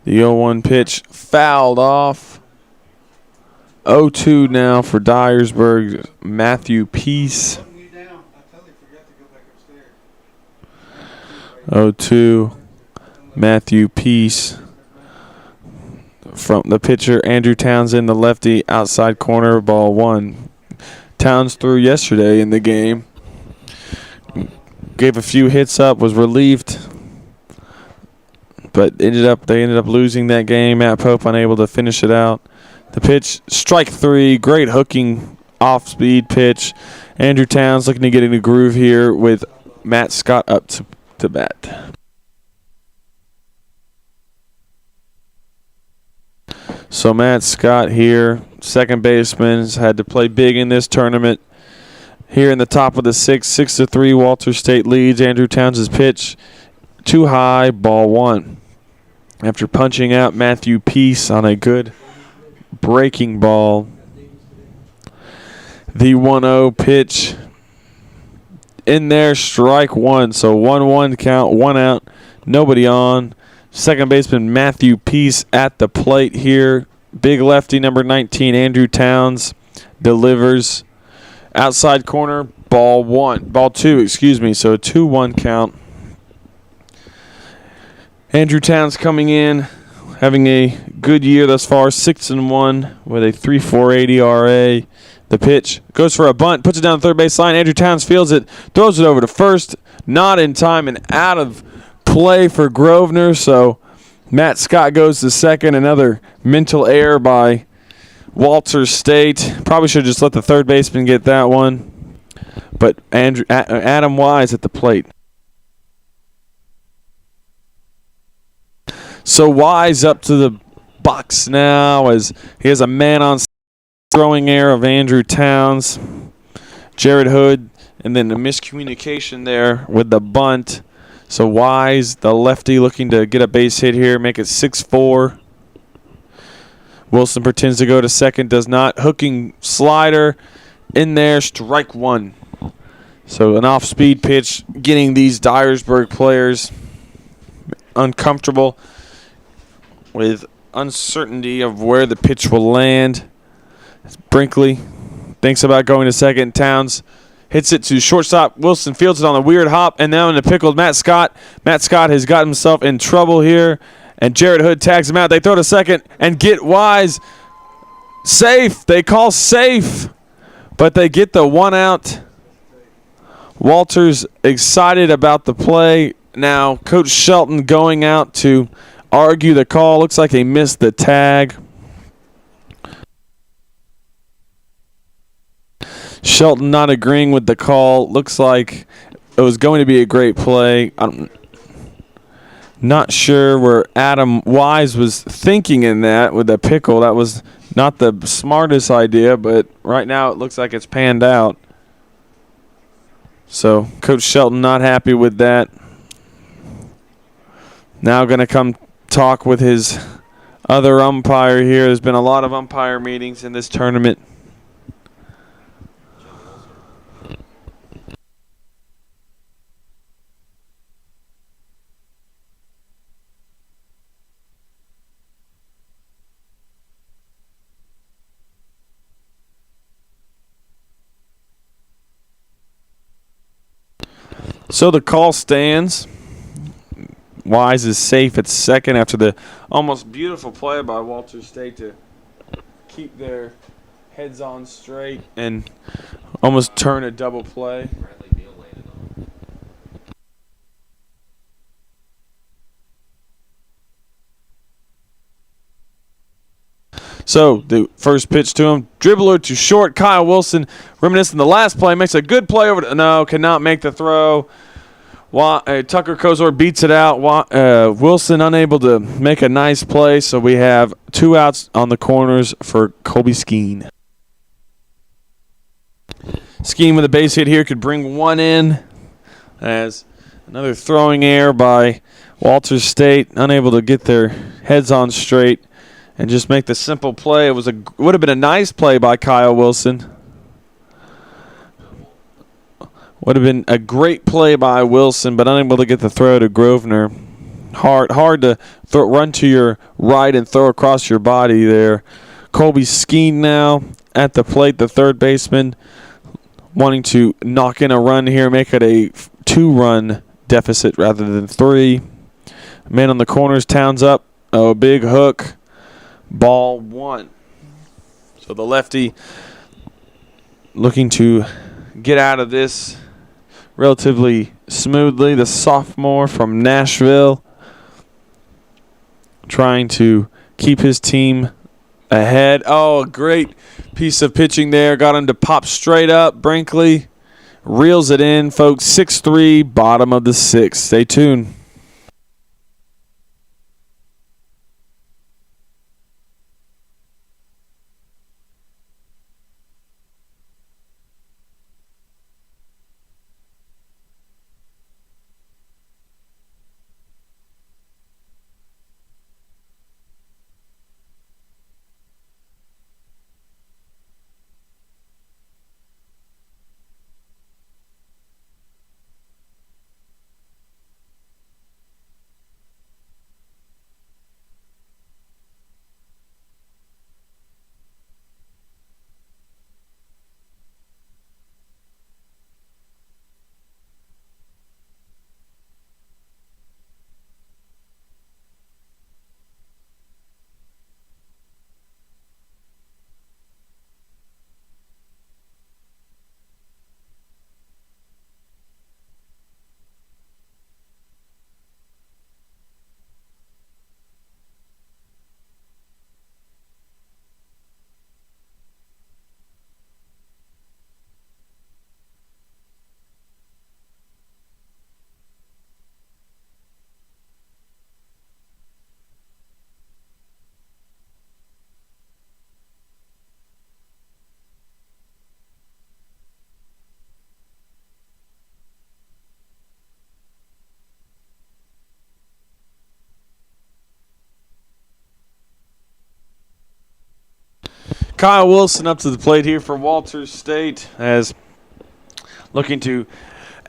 [SPEAKER 1] The 0-1 pitch fouled off. 0-2 now for Dyersburg. Matthew Peace. 0-2. Matthew Peace. From the pitcher, Andrew Townsend, the lefty, outside corner, ball 1. Towns threw yesterday in the game. Gave a few hits up, was relieved, but they ended up losing that game. Matt Pope unable to finish it out. The pitch, strike 3, great hooking off-speed pitch. Andrew Towns looking to get in a groove here with Matt Scott up to bat. So Matt Scott here, second baseman, has had to play big in this tournament. here in the top of the sixth. 6-3, Walters State leads. Andrew Towns' pitch too high, ball one. After punching out Matthew Peace on a good breaking ball. The 1-0 pitch in there, strike one. So 1-1 count, one out, nobody on. Second baseman Matthew Peace at the plate here. Big lefty number 19, Andrew Towns, delivers. Outside corner, ball two, excuse me. So 2-1 count. Andrew Towns coming in, having a good year thus far, 6-1 with a 3.48 ERA. The pitch goes for a bunt, puts it down the third base line. Andrew Towns fields it, throws it over to first, not in time and out of play for Grosvenor. So Matt Scott goes to second. Another mental error by Walters State. Probably should have just let the third baseman get that one. But Adam Wise at the plate. So Wise up to the box now as he has a man on throwing error of Andrew Towns. Jared Hood, and then a miscommunication there with the bunt. So Wise, the lefty, looking to get a base hit here, make it 6-4. Wilson pretends to go to second, does not. Hooking slider in there, strike one. So an off-speed pitch, getting these Dyersburg players uncomfortable with uncertainty of where the pitch will land. Brinkley thinks about going to second. Towns hits it to shortstop. Wilson fields it on a weird hop, and now in the pickle, Matt Scott. Matt Scott has got himself in trouble here, and Jared Hood tags him out. They throw to second and get Wise. Safe. They call safe, but they get the one out. Walters excited about the play. Now Coach Shelton going out to argue the call. Looks like he missed the tag. Shelton not agreeing with the call. Looks like it was going to be a great play. I'm not sure where Adam Wise was thinking in that with the pickle. That was not the smartest idea, but right now it looks like it's panned out. So Coach Shelton not happy with that. Now going to come talk with his other umpire here. There's been a lot of umpire meetings in this tournament. So the call stands. Wise is safe at second after the almost beautiful play by Walters State to keep their heads on straight and almost turn a double play. So the first pitch to him, dribbler to short. Kyle Wilson, reminiscing the last play, makes a good play over. Cannot make the throw. Tucker Kozor beats it out. Wilson unable to make a nice play, so we have two outs on the corners for Colby Skeen. Skeen with a base hit here could bring one in, as another throwing error by Walters State, unable to get their heads on straight and just make the simple play. It would have been a nice play by Kyle Wilson. Would have been a great play by Wilson, but unable to get the throw to Grosvenor. Hard to run to your right and throw across your body there. Colby Skeen now at the plate, the third baseman, wanting to knock in a run here, make it a 2-run deficit rather than 3. Man on the corners, Towns up. Oh, big hook. Ball 1. So the lefty looking to get out of this relatively smoothly. The sophomore from Nashville trying to keep his team ahead. Oh, a great piece of pitching there. Got him to pop straight up. Brinkley reels it in, folks. 6-3, bottom of the 6th. Stay tuned. Kyle Wilson up to the plate here for Walters State, as looking to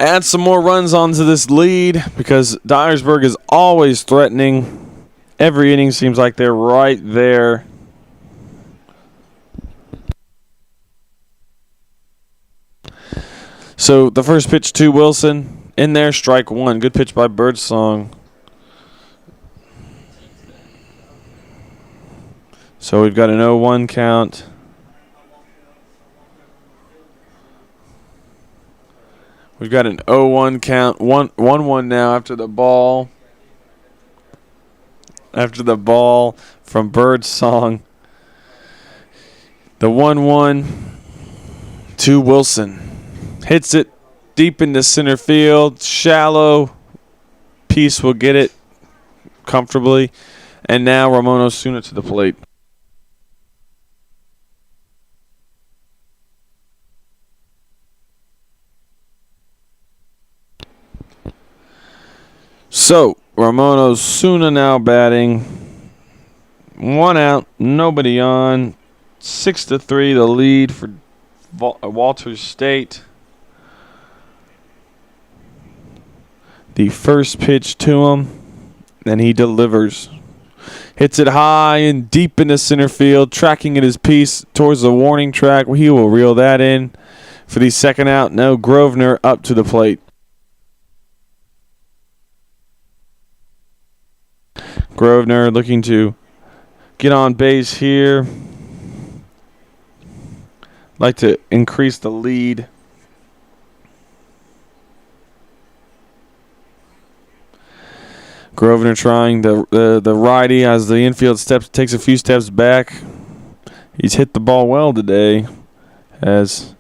[SPEAKER 1] add some more runs onto this lead, because Dyersburg is always threatening. Every inning seems like they're right there. So the first pitch to Wilson, in there, strike one. Good pitch by Birdsong. So we've got an 0-1 count. We've got an 0-1 count. 1-1 now after the ball. After the ball from Birdsong. The 1-1 to Wilson. Hits it deep into center field. Shallow. Peace will get it comfortably. And now Ramon Osuna to the plate. So, Ramon Osuna now batting. 1 out, nobody on. 6-3 the lead for Walters State. The first pitch to him, and he delivers. Hits it high and deep into center field, tracking at his piece towards the warning track. He will reel that in for the second out. No, Grosvenor up to the plate. Grosvenor looking to get on base here. Like to increase the lead. Grosvenor trying the righty as the infield takes a few steps back. He's hit the ball well today as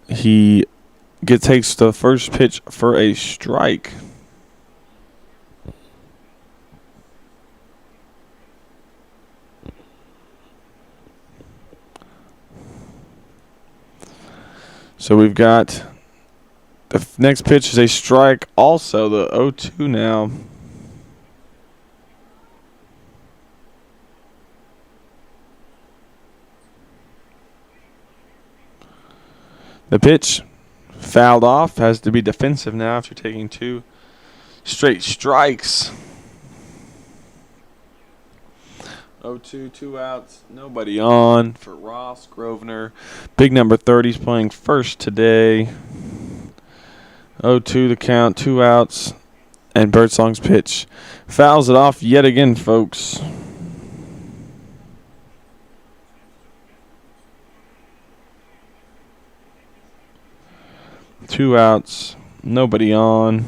[SPEAKER 1] he takes the first pitch for a strike. So we've got the next pitch is a strike, also the 0-2 now. The pitch fouled off, has to be defensive now after taking 2 straight strikes. 0-2, 2 outs, nobody on for Ross Grosvenor. Big number 30's playing first today. 0-2 the count, 2 outs, and Birdsong's pitch fouls it off yet again, folks. Two outs, nobody on.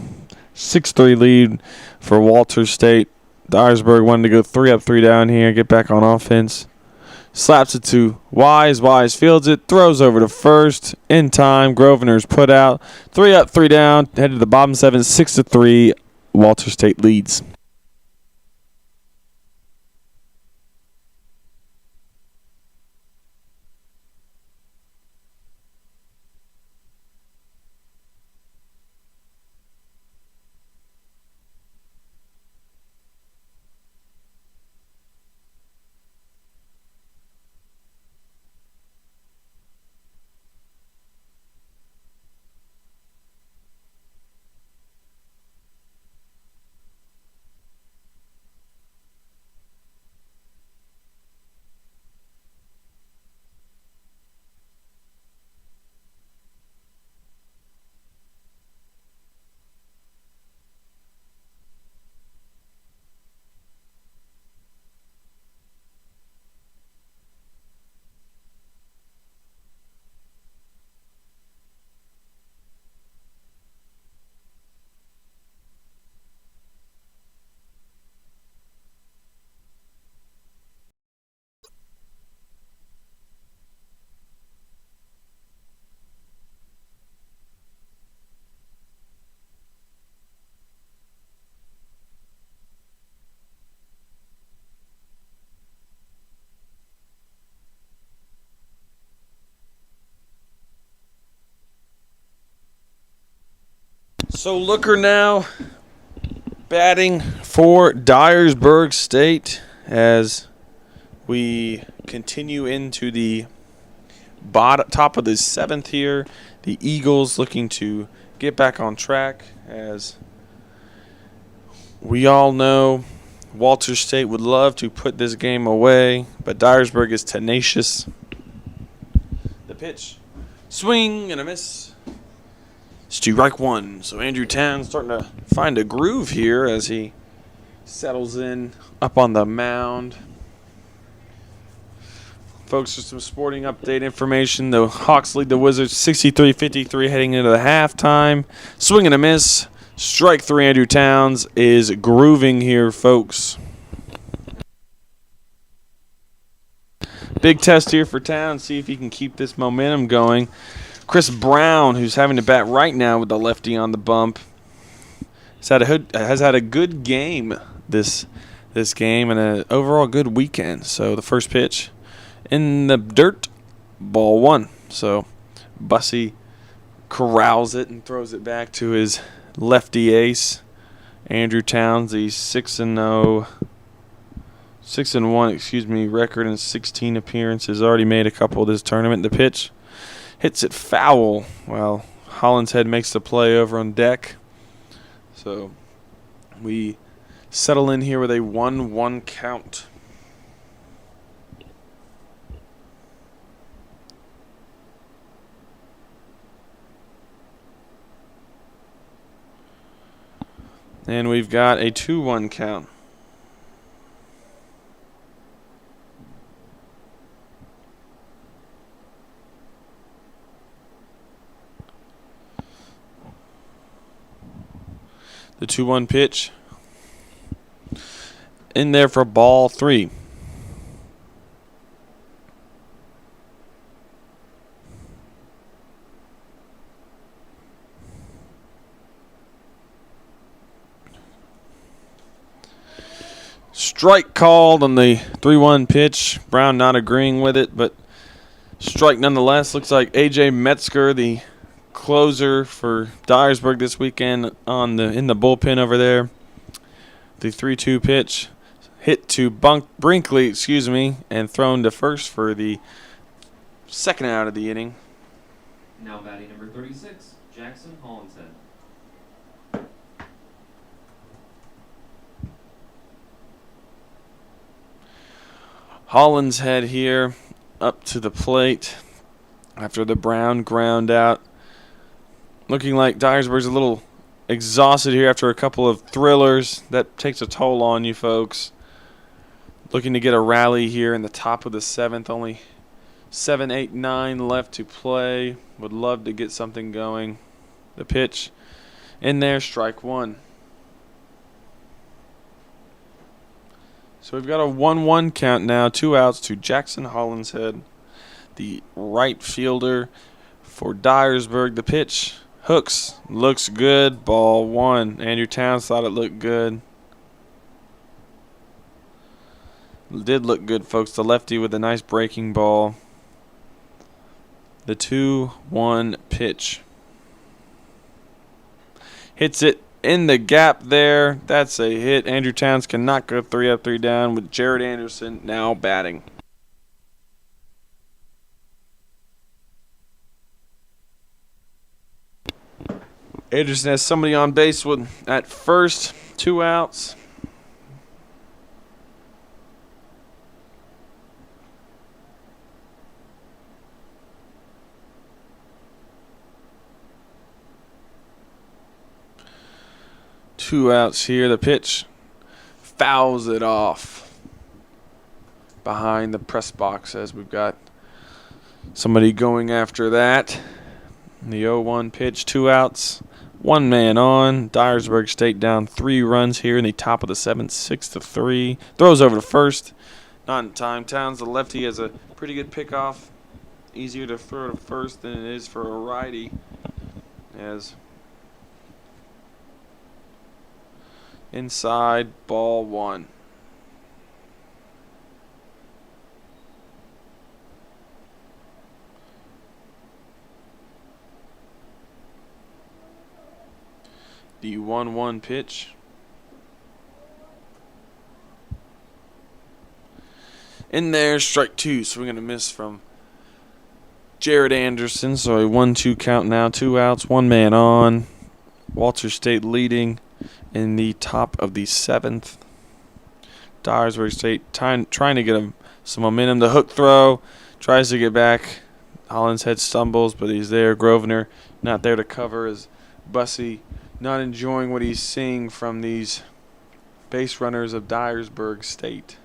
[SPEAKER 1] 6-3 lead for Walters State. Dyersburg wanted to go 3 up, 3 down here, get back on offense. Slaps it to Wise. Wise fields it, throws over to first. In time, Grosvenor's put out. 3 up, 3 down, headed to the bottom 7, 6-3. Walters State leads. So Looker now batting for Dyersburg State as we continue into the top of the 7th here. The Eagles looking to get back on track. As we all know, Walter State would love to put this game away, but Dyersburg is tenacious. The pitch. Swing and a miss. Strike one. So Andrew Towns starting to find a groove here as he settles in up on the mound. Folks, just some sporting update information. The Hawks lead the Wizards 63-53 heading into the halftime. Swing and a miss. Strike three. Andrew Towns is grooving here, folks. Big test here for Towns. See if he can keep this momentum going. Chris Brown, who's having to bat right now with the lefty on the bump, has had a good game this game and an overall good weekend. So the first pitch in the dirt, ball one. So Bussy corrals it and throws it back to his lefty ace, Andrew Towns, the 6-1 record in 16 appearances. Already made a couple this tournament. The pitch hits it foul while Hollinshead makes the play over on deck. So we settle in here with a 1-1 count. And we've got a 2-1 count. The 2-1 pitch in there for ball three. Strike called on the 3-1 pitch. Brown not agreeing with it, but strike nonetheless. Looks like A.J. Metzger, the closer for Dyersburg this weekend, in the bullpen over there. The 3-2 pitch hit to Brinkley, and thrown to first for the second out of the inning.
[SPEAKER 2] Now batting number 36, Jackson Hollinshead.
[SPEAKER 1] Hollinshead here up to the plate after the Brown ground out. Looking like Dyersburg's a little exhausted here after a couple of thrillers. That takes a toll on you folks. Looking to get a rally here in the top of the 7th. Only 7, 8, 9 left to play. Would love to get something going. The pitch in there, strike one. So we've got a 1-1 count now. 2 outs to Jackson Hollinshead, the right fielder for Dyersburg. The pitch hooks, looks good, ball one. Andrew Towns thought it looked good. Did look good, folks. The lefty with a nice breaking ball. The 2-1 pitch. Hits it in the gap there. That's a hit. Andrew Towns cannot go 3 up, 3 down with Jared Anderson now batting. Anderson has somebody on base at first. 2 outs. Two outs here. The pitch fouls it off behind the press box as we've got somebody going after that. The 0-1 pitch, 2 outs, 1 man on. Dyersburg State down 3 runs here in the top of the 7th, 6-3. Throws over to first. Not in time. Towns, the lefty, has a pretty good pickoff. Easier to throw to first than it is for a righty. As inside, ball one. The 1-1 pitch In there, strike two. So we're going to miss from Jared Anderson. So a 1-2 count now. 2 outs, 1 man on. Walter State leading in the top of the 7th. Dyersburg State trying to get him some momentum. The hook throw, tries to get back. Hollinshead stumbles, but he's there. Grosvenor not there to cover as Bussey not enjoying what he's seeing from these base runners of Dyersburg State.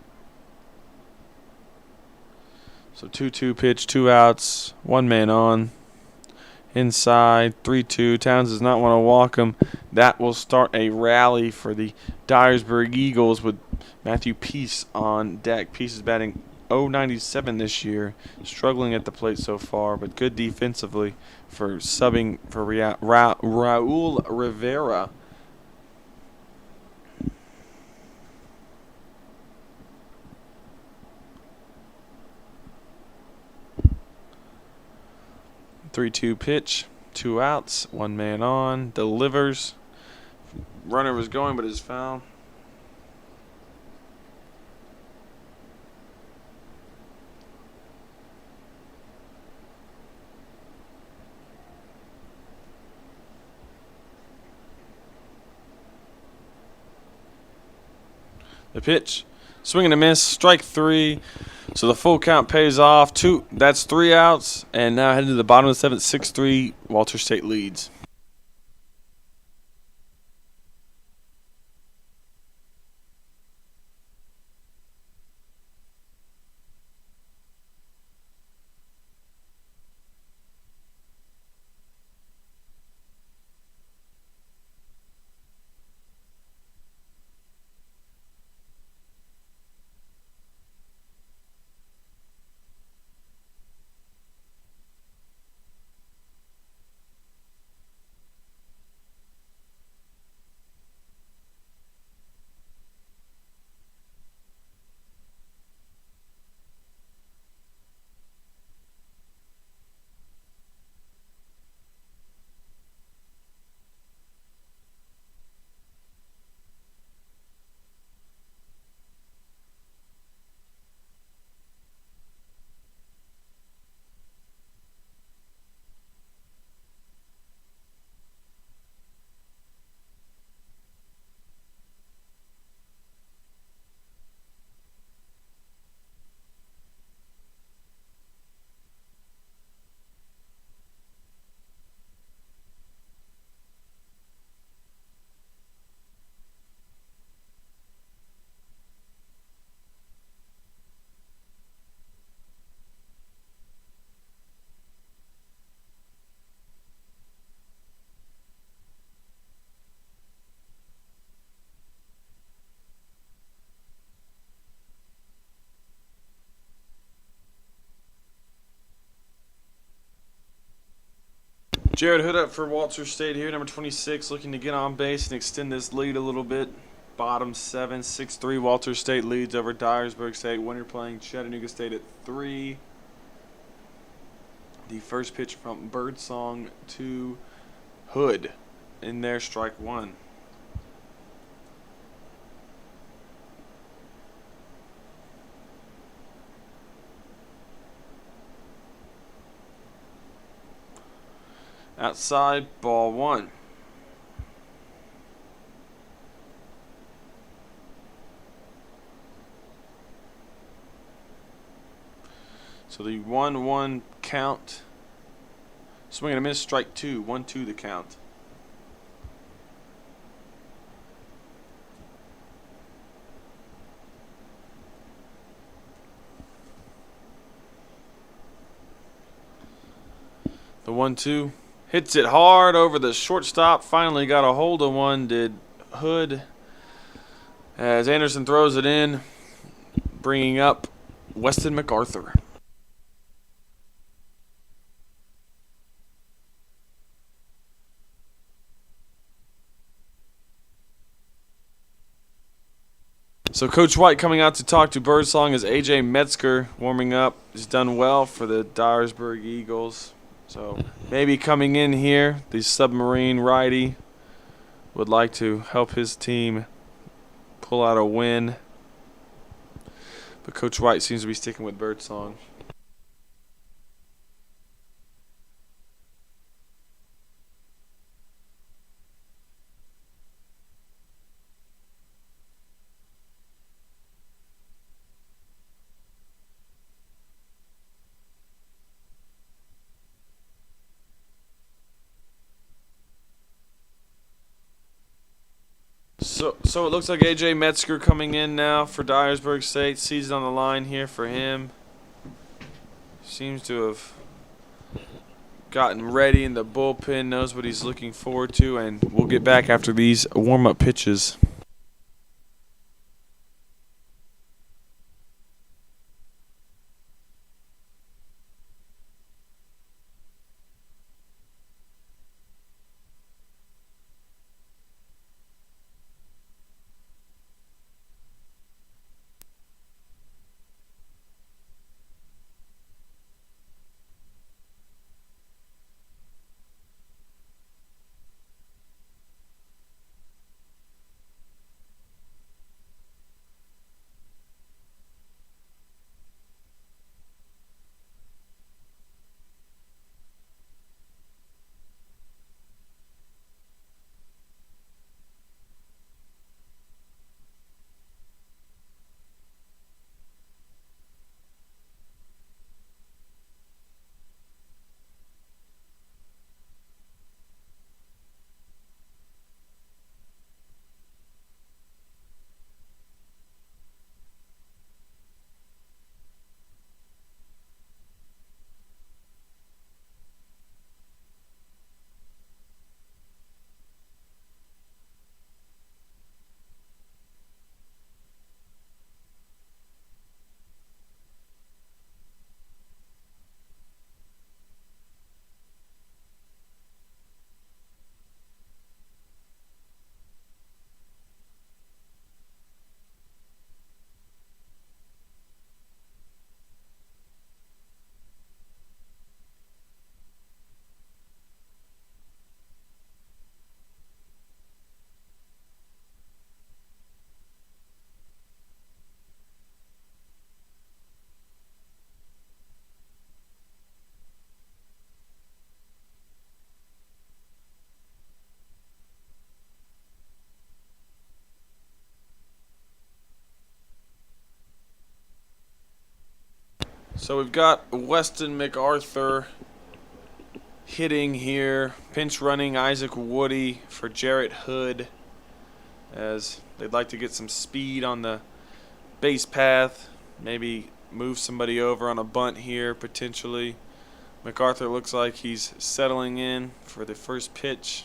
[SPEAKER 1] So 2-2 pitch, 2 outs, 1 man on. Inside, 3-2. Towns does not want to walk him. That will start a rally for the Dyersburg Eagles with Matthew Peace on deck. Peace is batting .097 this year, struggling at the plate so far, but good defensively for subbing for Raul Rivera. Three-two pitch, 2 outs, 1 man on. Delivers. Runner was going, but is foul. The pitch, swing and a miss, strike 3. So the full count pays off. That's 3 outs, and now heading to the bottom of the 7th, 6-3. Walter State leads. Jared Hood up for Walter State here, number 26, looking to get on base and extend this lead a little bit. Bottom 7, 6-3. Walter State leads over Dyersburg State. Winner playing Chattanooga State at 3. The first pitch from Birdsong to Hood. In there, strike 1. Outside, ball 1. So the 1-1 count. Swing and a miss, strike 2. 1-2 the count. The 1-2. Hits it hard over the shortstop. Finally got a hold of one, did Hood. As Anderson throws it in, bringing up Weston MacArthur. So Coach White coming out to talk to Birdsong as A.J. Metzger warming up. He's done well for the Dyersburg Eagles. So maybe coming in here, the submarine righty would like to help his team pull out a win. But Coach White seems to be sticking with Birdsong. So it looks like A.J. Metzger coming in now for Dyersburg State. Season on the line here for him. Seems to have gotten ready in the bullpen, knows what he's looking forward to, and we'll get back after these warm-up pitches. So we've got Weston MacArthur hitting here. Pinch running Isaac Woody for Jarrett Hood, as they'd like to get some speed on the base path. Maybe move somebody over on a bunt here potentially. MacArthur looks like he's settling in for the first pitch.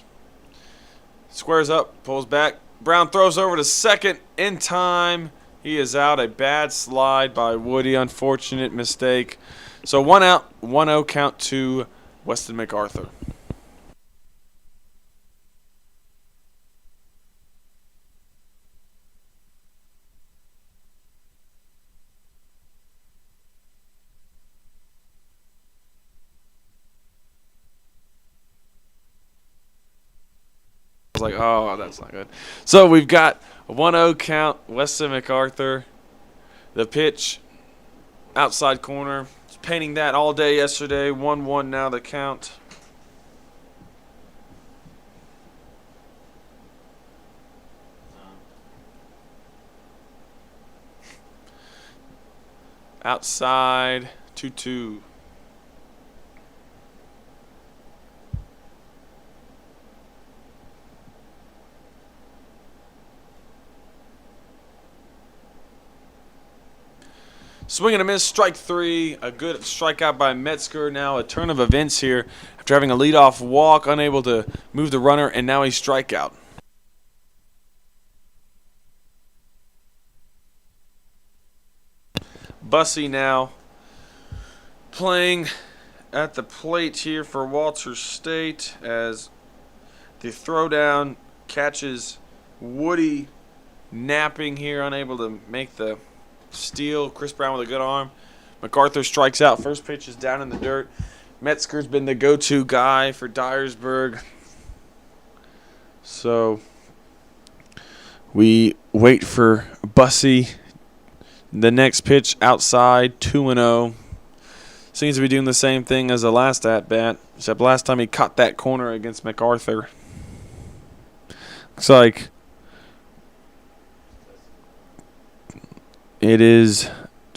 [SPEAKER 1] Squares up, pulls back. Brown throws over to second in time. He is out. A bad slide by Woody. Unfortunate mistake. So 1 out, 1-0 count to Weston MacArthur. I was like, oh, that's not good. So we've got a 1-0 count, Weston MacArthur. The pitch, outside corner. Was painting that all day yesterday. 1-1 now the count. Outside, 2-2. Swing and a miss, strike three. A good strikeout by Metzger. Now a turn of events here after having a leadoff walk, unable to move the runner, and now a strikeout. Bussey now playing at the plate here for Walter State, as the throwdown catches Woody napping here, unable to make the steal. Chris Brown with a good arm. MacArthur strikes out. First pitch is down in the dirt. Metzger's been the go-to guy for Dyersburg. So we wait for Bussey The next pitch outside, 2-0. Seems to be doing the same thing as the last at-bat, except last time he caught that corner against MacArthur. Looks like it is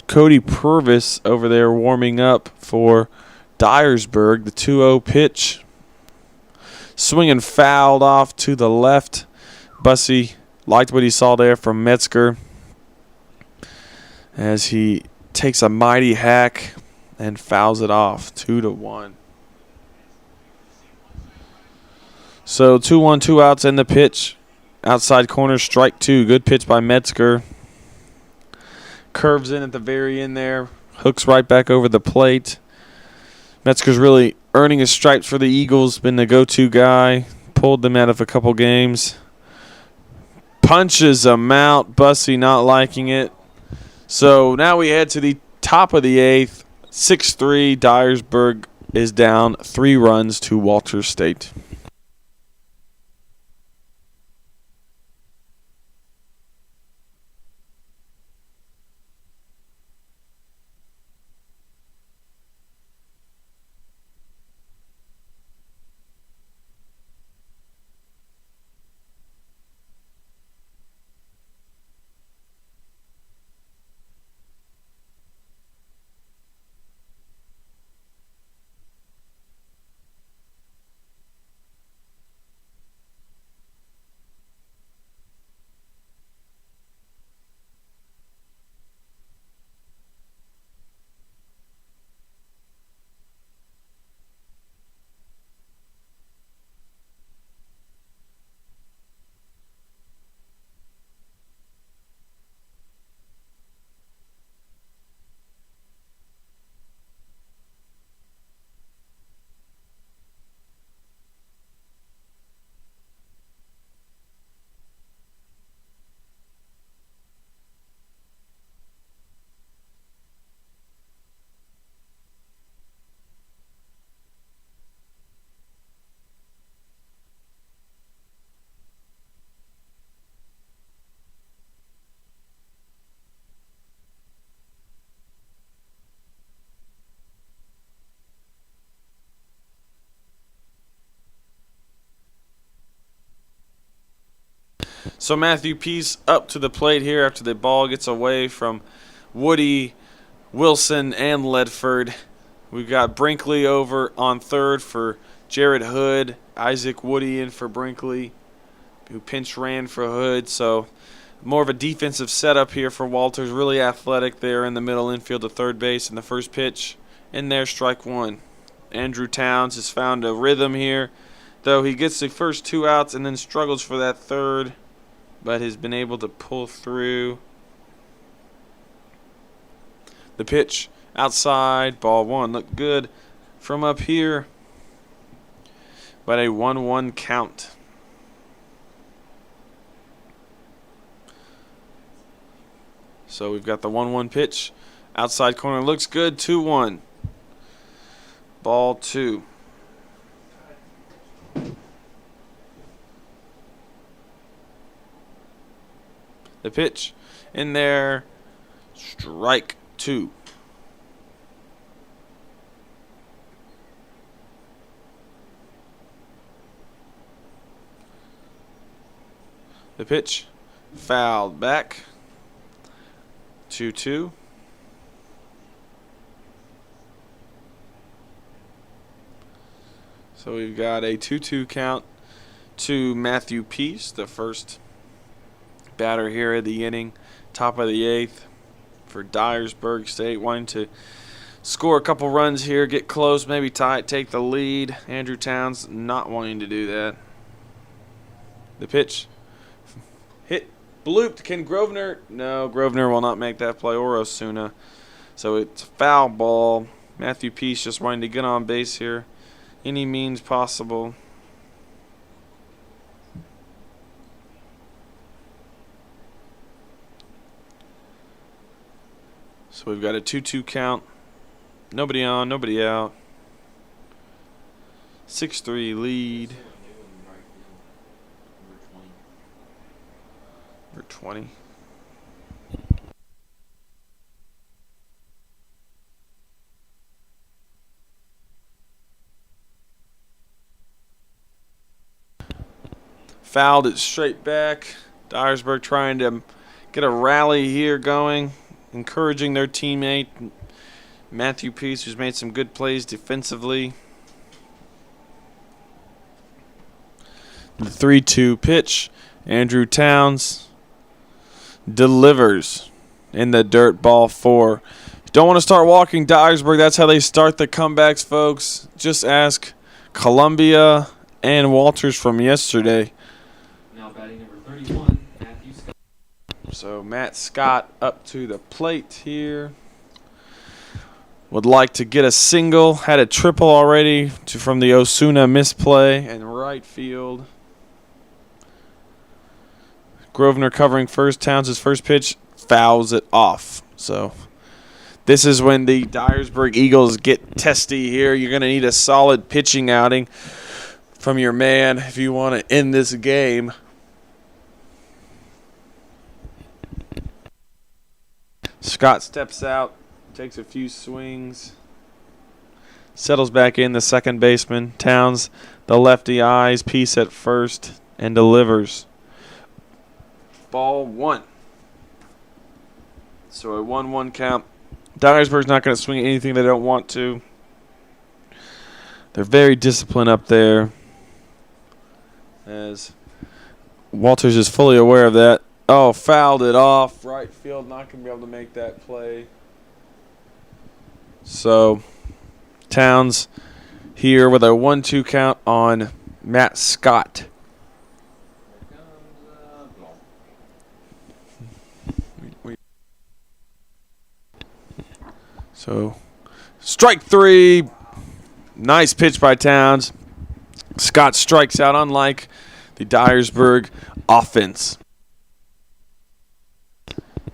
[SPEAKER 1] Cody Purvis over there warming up for Dyersburg. The 2-0 pitch. Swinging fouled off to the left. Bussey liked what he saw there from Metzger as he takes a mighty hack and fouls it off, 2-1. So 2-1, 2 outs in the pitch. Outside corner, strike 2. Good pitch by Metzger. Curves in at the very end there. Hooks right back over the plate. Metzger's really earning his stripes for the Eagles. Been the go-to guy. Pulled them out of a couple games. Punches them out. Bussey not liking it. So now we head to the top of the 8th. 6-3. Dyersburg is down 3 runs to Walters State. So Matthew Peace up to the plate here after the ball gets away from Woody, Wilson, and Ledford. We've got Brinkley over on third for Jared Hood. Isaac Woody in for Brinkley, who pinch ran for Hood. So more of a defensive setup here for Walters. Really athletic there in the middle infield to third base in the first pitch. In there, strike 1. Andrew Towns has found a rhythm here, though he gets the first 2 outs and then struggles for that third, but has been able to pull through. The pitch outside, ball 1. Looked good from up here, but a 1-1 count. So we've got the 1-1 pitch. Outside corner looks good, 2-1. Ball 2. The pitch in there, strike 2. The pitch fouled back, 2-2. So we've got a 2-2 count to Matthew Peace, the first batter here of the inning, top of the 8th for Dyersburg State, wanting to score a couple runs here, get close, maybe tie it, take the lead. Andrew Towns not wanting to do that. The pitch hit, blooped. Can Grosvenor? No, Grosvenor will not make that play, or Osuna. So it's a foul ball. Matthew Peace just wanting to get on base here, any means possible. So we've got a 2-2 count. Nobody on, nobody out. 6-3 lead. Number 20. Fouled it straight back. Dyersburg trying to get a rally here going, encouraging their teammate, Matthew Peace, who's made some good plays defensively. The 3-2 pitch. Andrew Towns delivers in the dirt, ball 4. Don't want to start walking Dyersburg. That's how they start the comebacks, folks. Just ask Columbia and Walters from yesterday.
[SPEAKER 2] Now batting number 31, Matthew Scott.
[SPEAKER 1] So Matt Scott up to the plate here. Would like to get a single. Had a triple already from the Osuna misplay in right field. Grosvenor covering first. Towns' first pitch fouls it off. So this is when the Dyersburg Eagles get testy here. You're going to need a solid pitching outing from your man if you want to end this game. Scott steps out, takes a few swings, settles back in, the second baseman. Towns, the lefty, eyes Peace at first, and delivers. Ball 1. So a 1-1 count. Dyersburg's not going to swing at anything they don't want to. They're very disciplined up there, as Walters is fully aware of that. Oh, fouled it off. Right field, not going to be able to make that play. So Towns here with a 1-2 count on Matt Scott. So strike 3. Nice pitch by Towns. Scott strikes out, unlike the Dyersburg offense.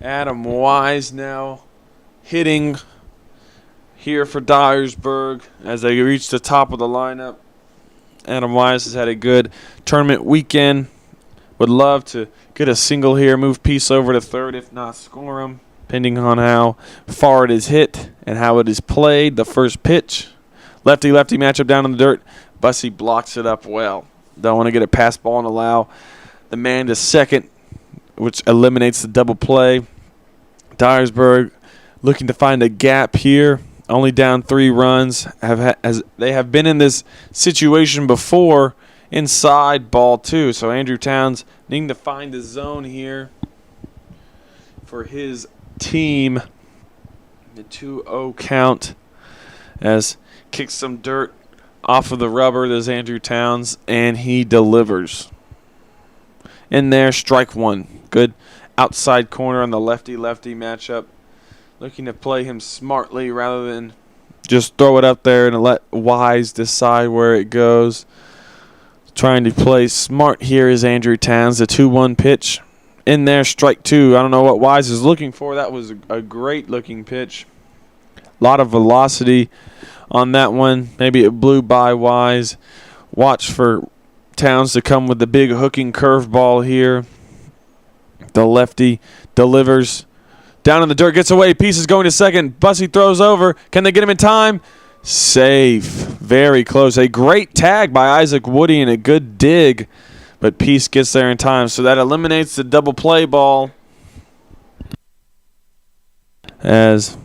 [SPEAKER 1] Adam Wise now hitting here for Dyersburg as they reach the top of the lineup. Adam Wise has had a good tournament weekend. Would love to get a single here, move Peace over to third, if not score him, depending on how far it is hit and how it is played. The first pitch, lefty-lefty matchup down in the dirt. Bussey blocks it up well. Don't want to get a pass ball and allow the man to second, which eliminates the double play. Dyersburg looking to find a gap here. Only down 3 runs. As they have been in this situation before inside ball 2. So Andrew Towns needing to find the zone here for his team. The 2-0 count as kicks some dirt off of the rubber. There's Andrew Towns, and he delivers. In there, strike 1. Good outside corner on the lefty-lefty matchup. Looking to play him smartly rather than just throw it up there and let Wise decide where it goes. Trying to play smart here is Andrew Towns. The 2-1 pitch. In there, strike 2. I don't know what Wise is looking for. That was a great-looking pitch. A lot of velocity on that one. Maybe it blew by Wise. Watch for Towns to come with the big hooking curveball here. The lefty delivers. Down in the dirt, gets away. Peace is going to second. Bussey throws over. Can they get him in time? Safe. Very close. A great tag by Isaac Woody and a good dig. But Peace gets there in time. So that eliminates the double play ball. As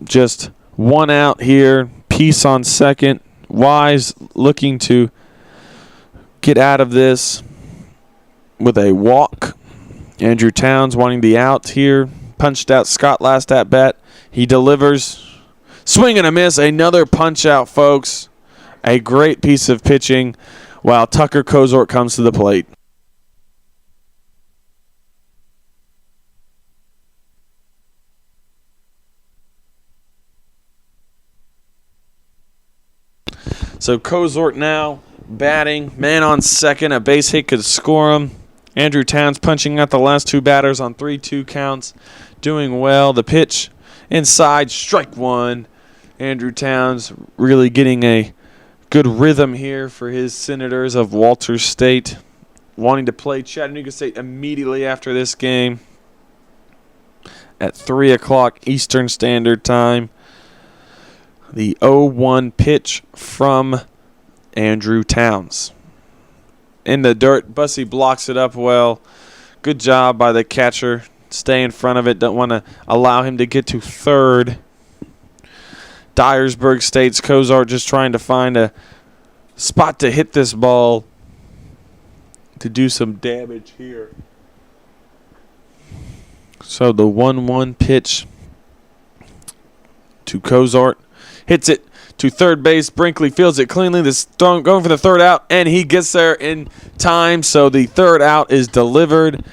[SPEAKER 1] just one out here. Peace on second. Wise looking to get out of this with a walk. Andrew Towns wanting the out here. Punched out Scott last at bat. He delivers. Swing and a miss. Another punch out, folks. A great piece of pitching while Tucker Kozort comes to the plate. So Kozort now batting. Man on second. A base hit could score him. Andrew Towns punching out the last 2 batters on 3-2 counts. Doing well. The pitch inside, strike 1. Andrew Towns really getting a good rhythm here for his Senators of Walters State. Wanting to play Chattanooga State immediately after this game at 3 o'clock Eastern Standard Time. The 0-1 pitch from Andrew Towns. in the dirt. Bussey blocks it up well. Good job by the catcher. Stay in front of it. Don't want to allow him to get to third. Dyersburg State's Cozart just trying to find a spot to hit this ball to do some damage here. So the 1-1 pitch to Cozart. Hits it to third base. Brinkley fields it cleanly. This going for the third out, and he gets there in time. So the third out is delivered.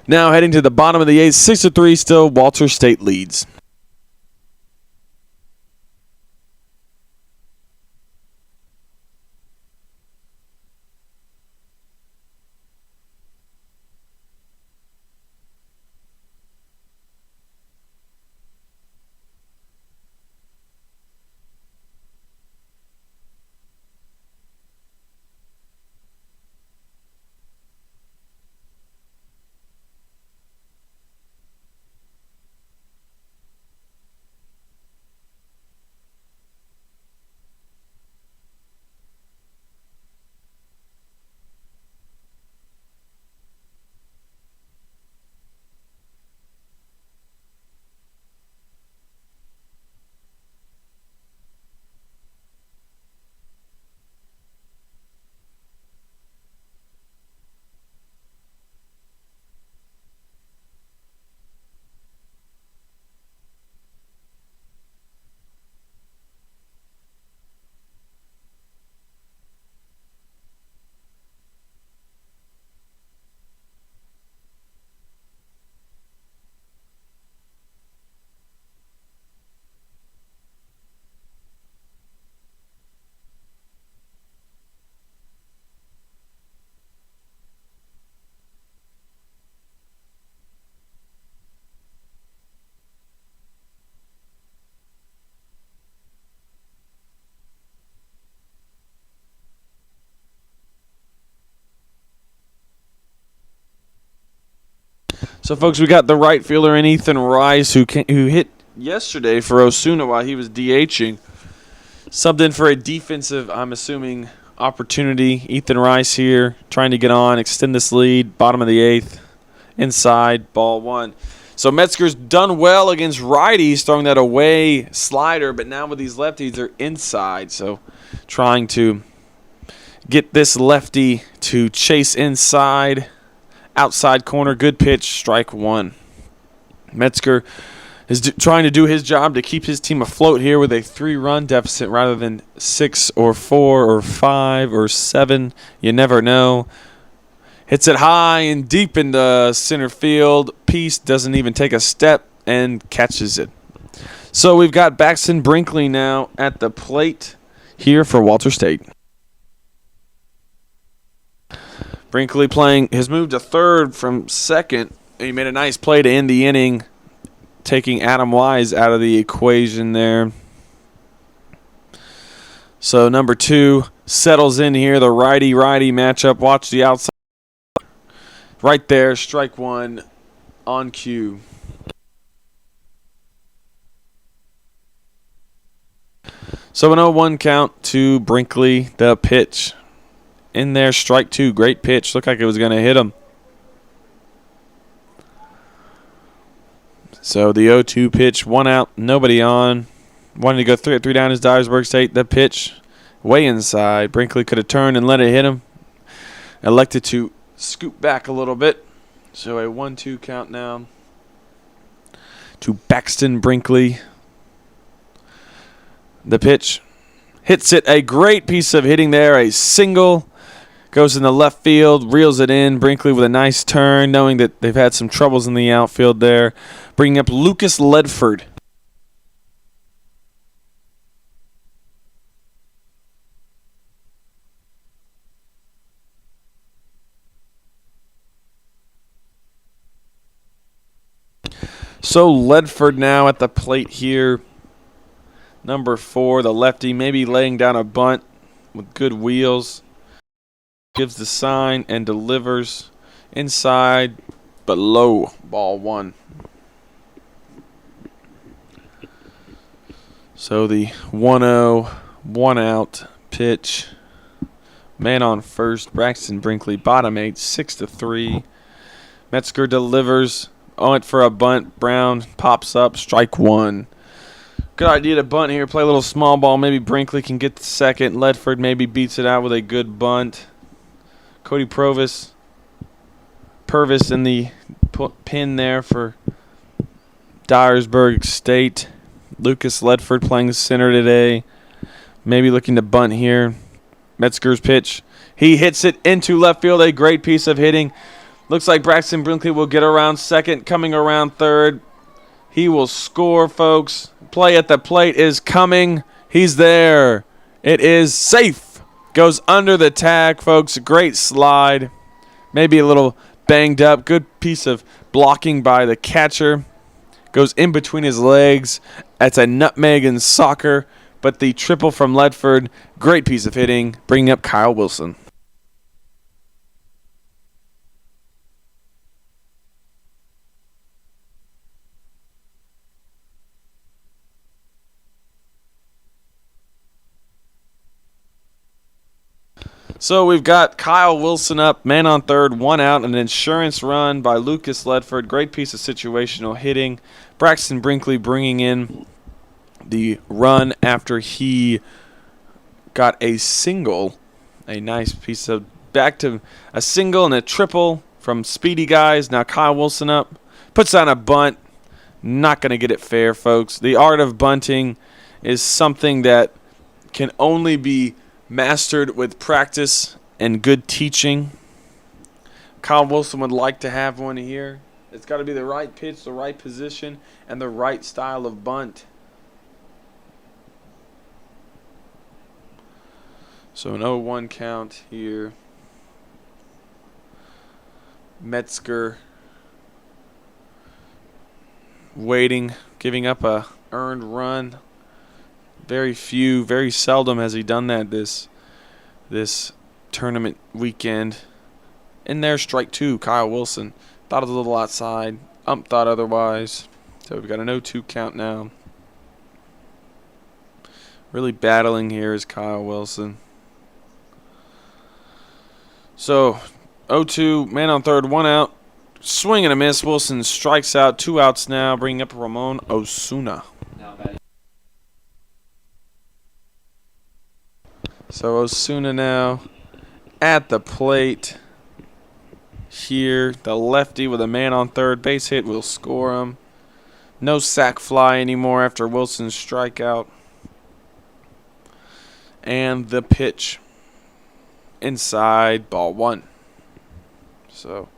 [SPEAKER 1] Now heading to the bottom of the eighth, 6-3. Still, Walter State leads. So, folks, we got the right fielder in Ethan Rice, who hit yesterday for Osuna while he was DHing. Subbed in for a defensive, I'm assuming, opportunity. Ethan Rice here trying to get on, extend this lead. Bottom of the eighth. Inside, ball one. So Metzger's done well against righties, throwing that away slider, but now with these lefties, they're inside. So trying to get this lefty to chase inside. Outside corner, good pitch, strike one. Metzger is trying to do his job to keep his team afloat here with a 3-run deficit rather than 6 or 4 or 5 or 7. You never know. Hits it high and deep in the center field. Peace doesn't even take a step and catches it. So we've got Baxton Brinkley now at the plate here for Walter State. Brinkley playing his move to third from second. He made a nice play to end the inning, taking Adam Wise out of the equation there. So number 2 settles in here, the righty-righty matchup. Watch the outside. Right there, strike one on cue. So an 0-1 count to Brinkley, the pitch. In there, strike two. Great pitch. Looked like it was going to hit him. So the 0-2 pitch, 1 out, nobody on. Wanted to go 3 down is Dyersburg State. The pitch, way inside. Brinkley could have turned and let it hit him. Elected to scoop back a little bit. So a 1-2 count now to Baxton Brinkley. The pitch hits it. A great piece of hitting there. A single. Goes in the left field, reels it in. Brinkley with a nice turn, knowing that they've had some troubles in the outfield there. Bringing up Lucas Ledford. So Ledford now at the plate here. Number 4, the lefty, maybe laying down a bunt with good wheels. Gives the sign and delivers inside, but low. Ball 1. So the 1-0, 1 out pitch. Man on first, Braxton Brinkley, bottom 8, 6-3. Metzger delivers, on it for a bunt. Brown pops up, strike one. Good idea to bunt here, play a little small ball. Maybe Brinkley can get the second. Ledford maybe beats it out with a good bunt. Cody Purvis in the pin there for Dyersburg State. Lucas Ledford playing center today. Maybe looking to bunt here. Metzger's pitch. He hits it into left field. A great piece of hitting. Looks like Braxton Brinkley will get around second, coming around third. He will score, folks. Play at the plate is coming. He's there. It is safe. Goes under the tag, folks. Great slide. Maybe a little banged up. Good piece of blocking by the catcher. Goes in between his legs. That's a nutmeg in soccer. But the triple from Ledford, great piece of hitting, bringing up Kyle Wilson. So we've got Kyle Wilson up, man on third, one out, an insurance run by Lucas Ledford. Great piece of situational hitting. Braxton Brinkley bringing in the run after he got a single. A nice piece of back to a single and a triple from speedy guys. Now Kyle Wilson up, puts on a bunt. Not going to get it fair, folks. The art of bunting is something that can only be mastered with practice and good teaching. Kyle Wilson would like to have one here. It's got to be the right pitch, the right position, and the right style of bunt. So an 0-1 count here. Metzger waiting, giving up a earned run. Very seldom has he done that this tournament weekend. In there, strike two, Kyle Wilson. Thought it was a little outside. Ump thought otherwise. So we've got an 0-2 count now. Really battling here is Kyle Wilson. So 0-2, man on third, one out. Swing and a miss. Wilson strikes out, 2 outs now, bringing up Ramon Osuna. So Osuna now at the plate here. The lefty with a man on third, base hit will score him. No sac fly anymore after Wilson's strikeout. And the pitch inside, ball one. So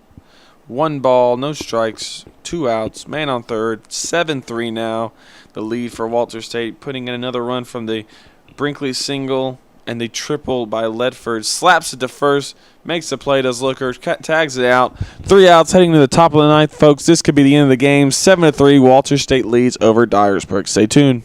[SPEAKER 1] 1 ball, no strikes, 2 outs, man on third, 7-3 now. The lead for Walter State, putting in another run from the Brinkley single and the triple by Ledford. Slaps it to first, makes the play, does Looker, tags it out. 3 outs heading to the top of the ninth, folks. This could be the end of the game. 7-3, Walter State leads over Dyersburg. Stay tuned.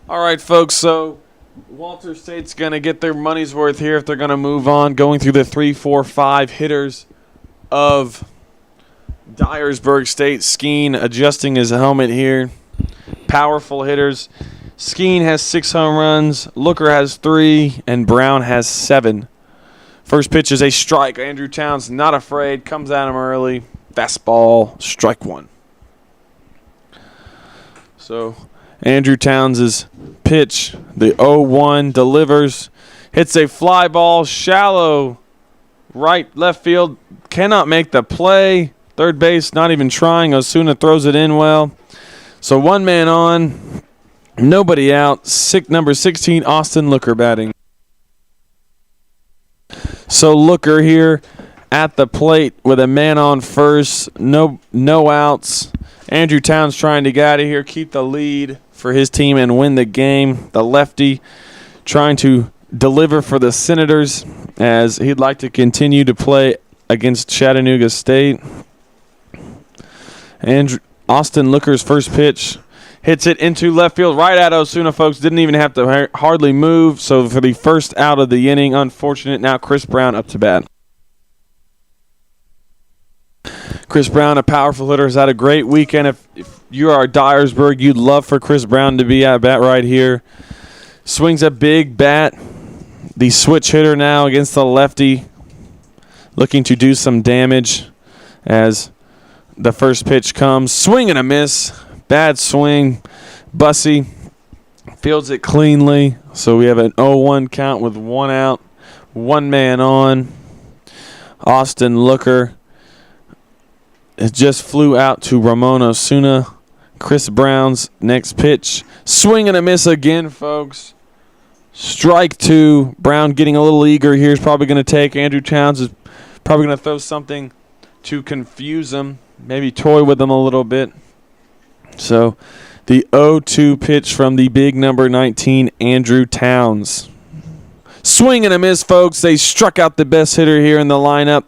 [SPEAKER 1] All right, folks, so Walter State's going to get their money's worth here if they're going to move on, going through the 3, 4, 5 hitters of Dyersburg State. Skeen adjusting his helmet here. Powerful hitters. Skeen has 6 home runs, Looker has 3, and Brown has 7. First pitch is a strike. Andrew Towns not afraid, comes at him early. Fastball, strike 1. So Andrew Towns' pitch, the 0-1, delivers, hits a fly ball, shallow, right left field, cannot make the play. Third base, not even trying. Osuna throws it in well. So 1 man on, nobody out. Number 16, Austin Looker batting. So Looker here at the plate with a man on first, no outs. Andrew Towns trying to get out of here, keep the lead for his team and win the game. The lefty trying to deliver for the Senators as he'd like to continue to play against Chattanooga State. And Austin Looker's first pitch hits it into left field right at Osuna, folks. Didn't even have to hardly move. So for the first out of the inning, unfortunate. Now Chris Brown up to bat. Chris Brown, a powerful hitter, has had a great weekend. If you are Dyersburg, you'd love for Chris Brown to be at bat right here. Swings a big bat. The switch hitter now against the lefty, looking to do some damage as the first pitch comes. Swing and a miss. Bad swing. Bussey fields it cleanly. So we have an 0-1 count with 1 out. 1 man on. Austin Looker. It just flew out to Ramon Osuna. Chris Brown's next pitch. Swing and a miss again, folks. Strike 2. Brown getting a little eager here. He's probably going to take. Andrew Towns is probably going to throw something to confuse him. Maybe toy with him a little bit. So the 0-2 pitch from the big number 19, Andrew Towns. Swing and a miss, folks. They struck out the best hitter here in the lineup.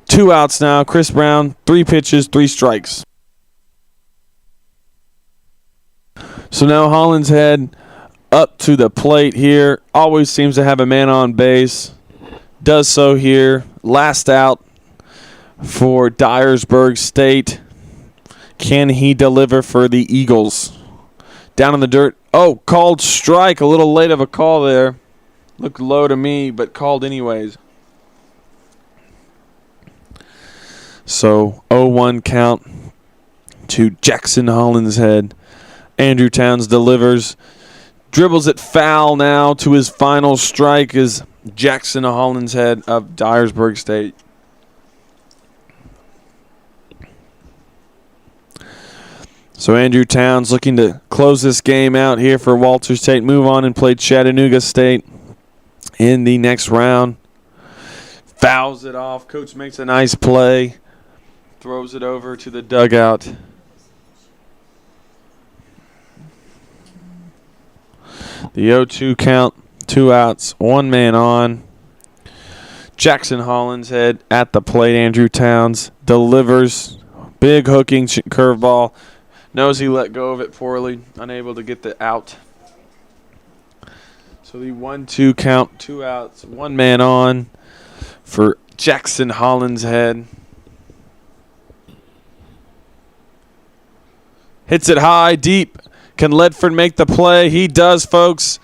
[SPEAKER 1] 2 outs now. Chris Brown, 3 pitches, 3 strikes. So now Hollinshead up to the plate here. Always seems to have a man on base. Does so here. Last out for Dyersburg State. Can he deliver for the Eagles? Down in the dirt. Oh, called strike. A little late of a call there. Looked low to me, but called anyways. So 0-1 count to Jackson Hollinshead. Andrew Towns delivers. Dribbles it foul now to his final strike is Jackson Hollinshead of Dyersburg State. So Andrew Towns looking to close this game out here for Walter State. Move on and play Chattanooga State in the next round. Fouls it off. Coach makes a nice play. Throws it over to the dugout. The 0-2 count. 2 outs. 1 man on. Jackson Hollinshead at the plate. Andrew Towns delivers. Big hooking curveball. Knows he let go of it poorly. Unable to get the out. So the 1-2 count. 2 outs. 1 man on for Jackson Hollinshead. Hits it high, deep. Can Ledford make the play? He does, folks.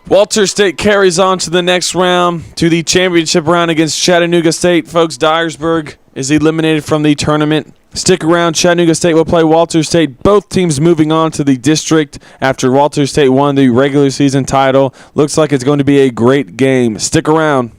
[SPEAKER 1] Walter State carries on to the next round, to the championship round against Chattanooga State. Folks, Dyersburg is eliminated from the tournament. Stick around. Chattanooga State will play Walter State. Both teams moving on to the district after Walter State won the regular season title. Looks like it's going to be a great game. Stick around.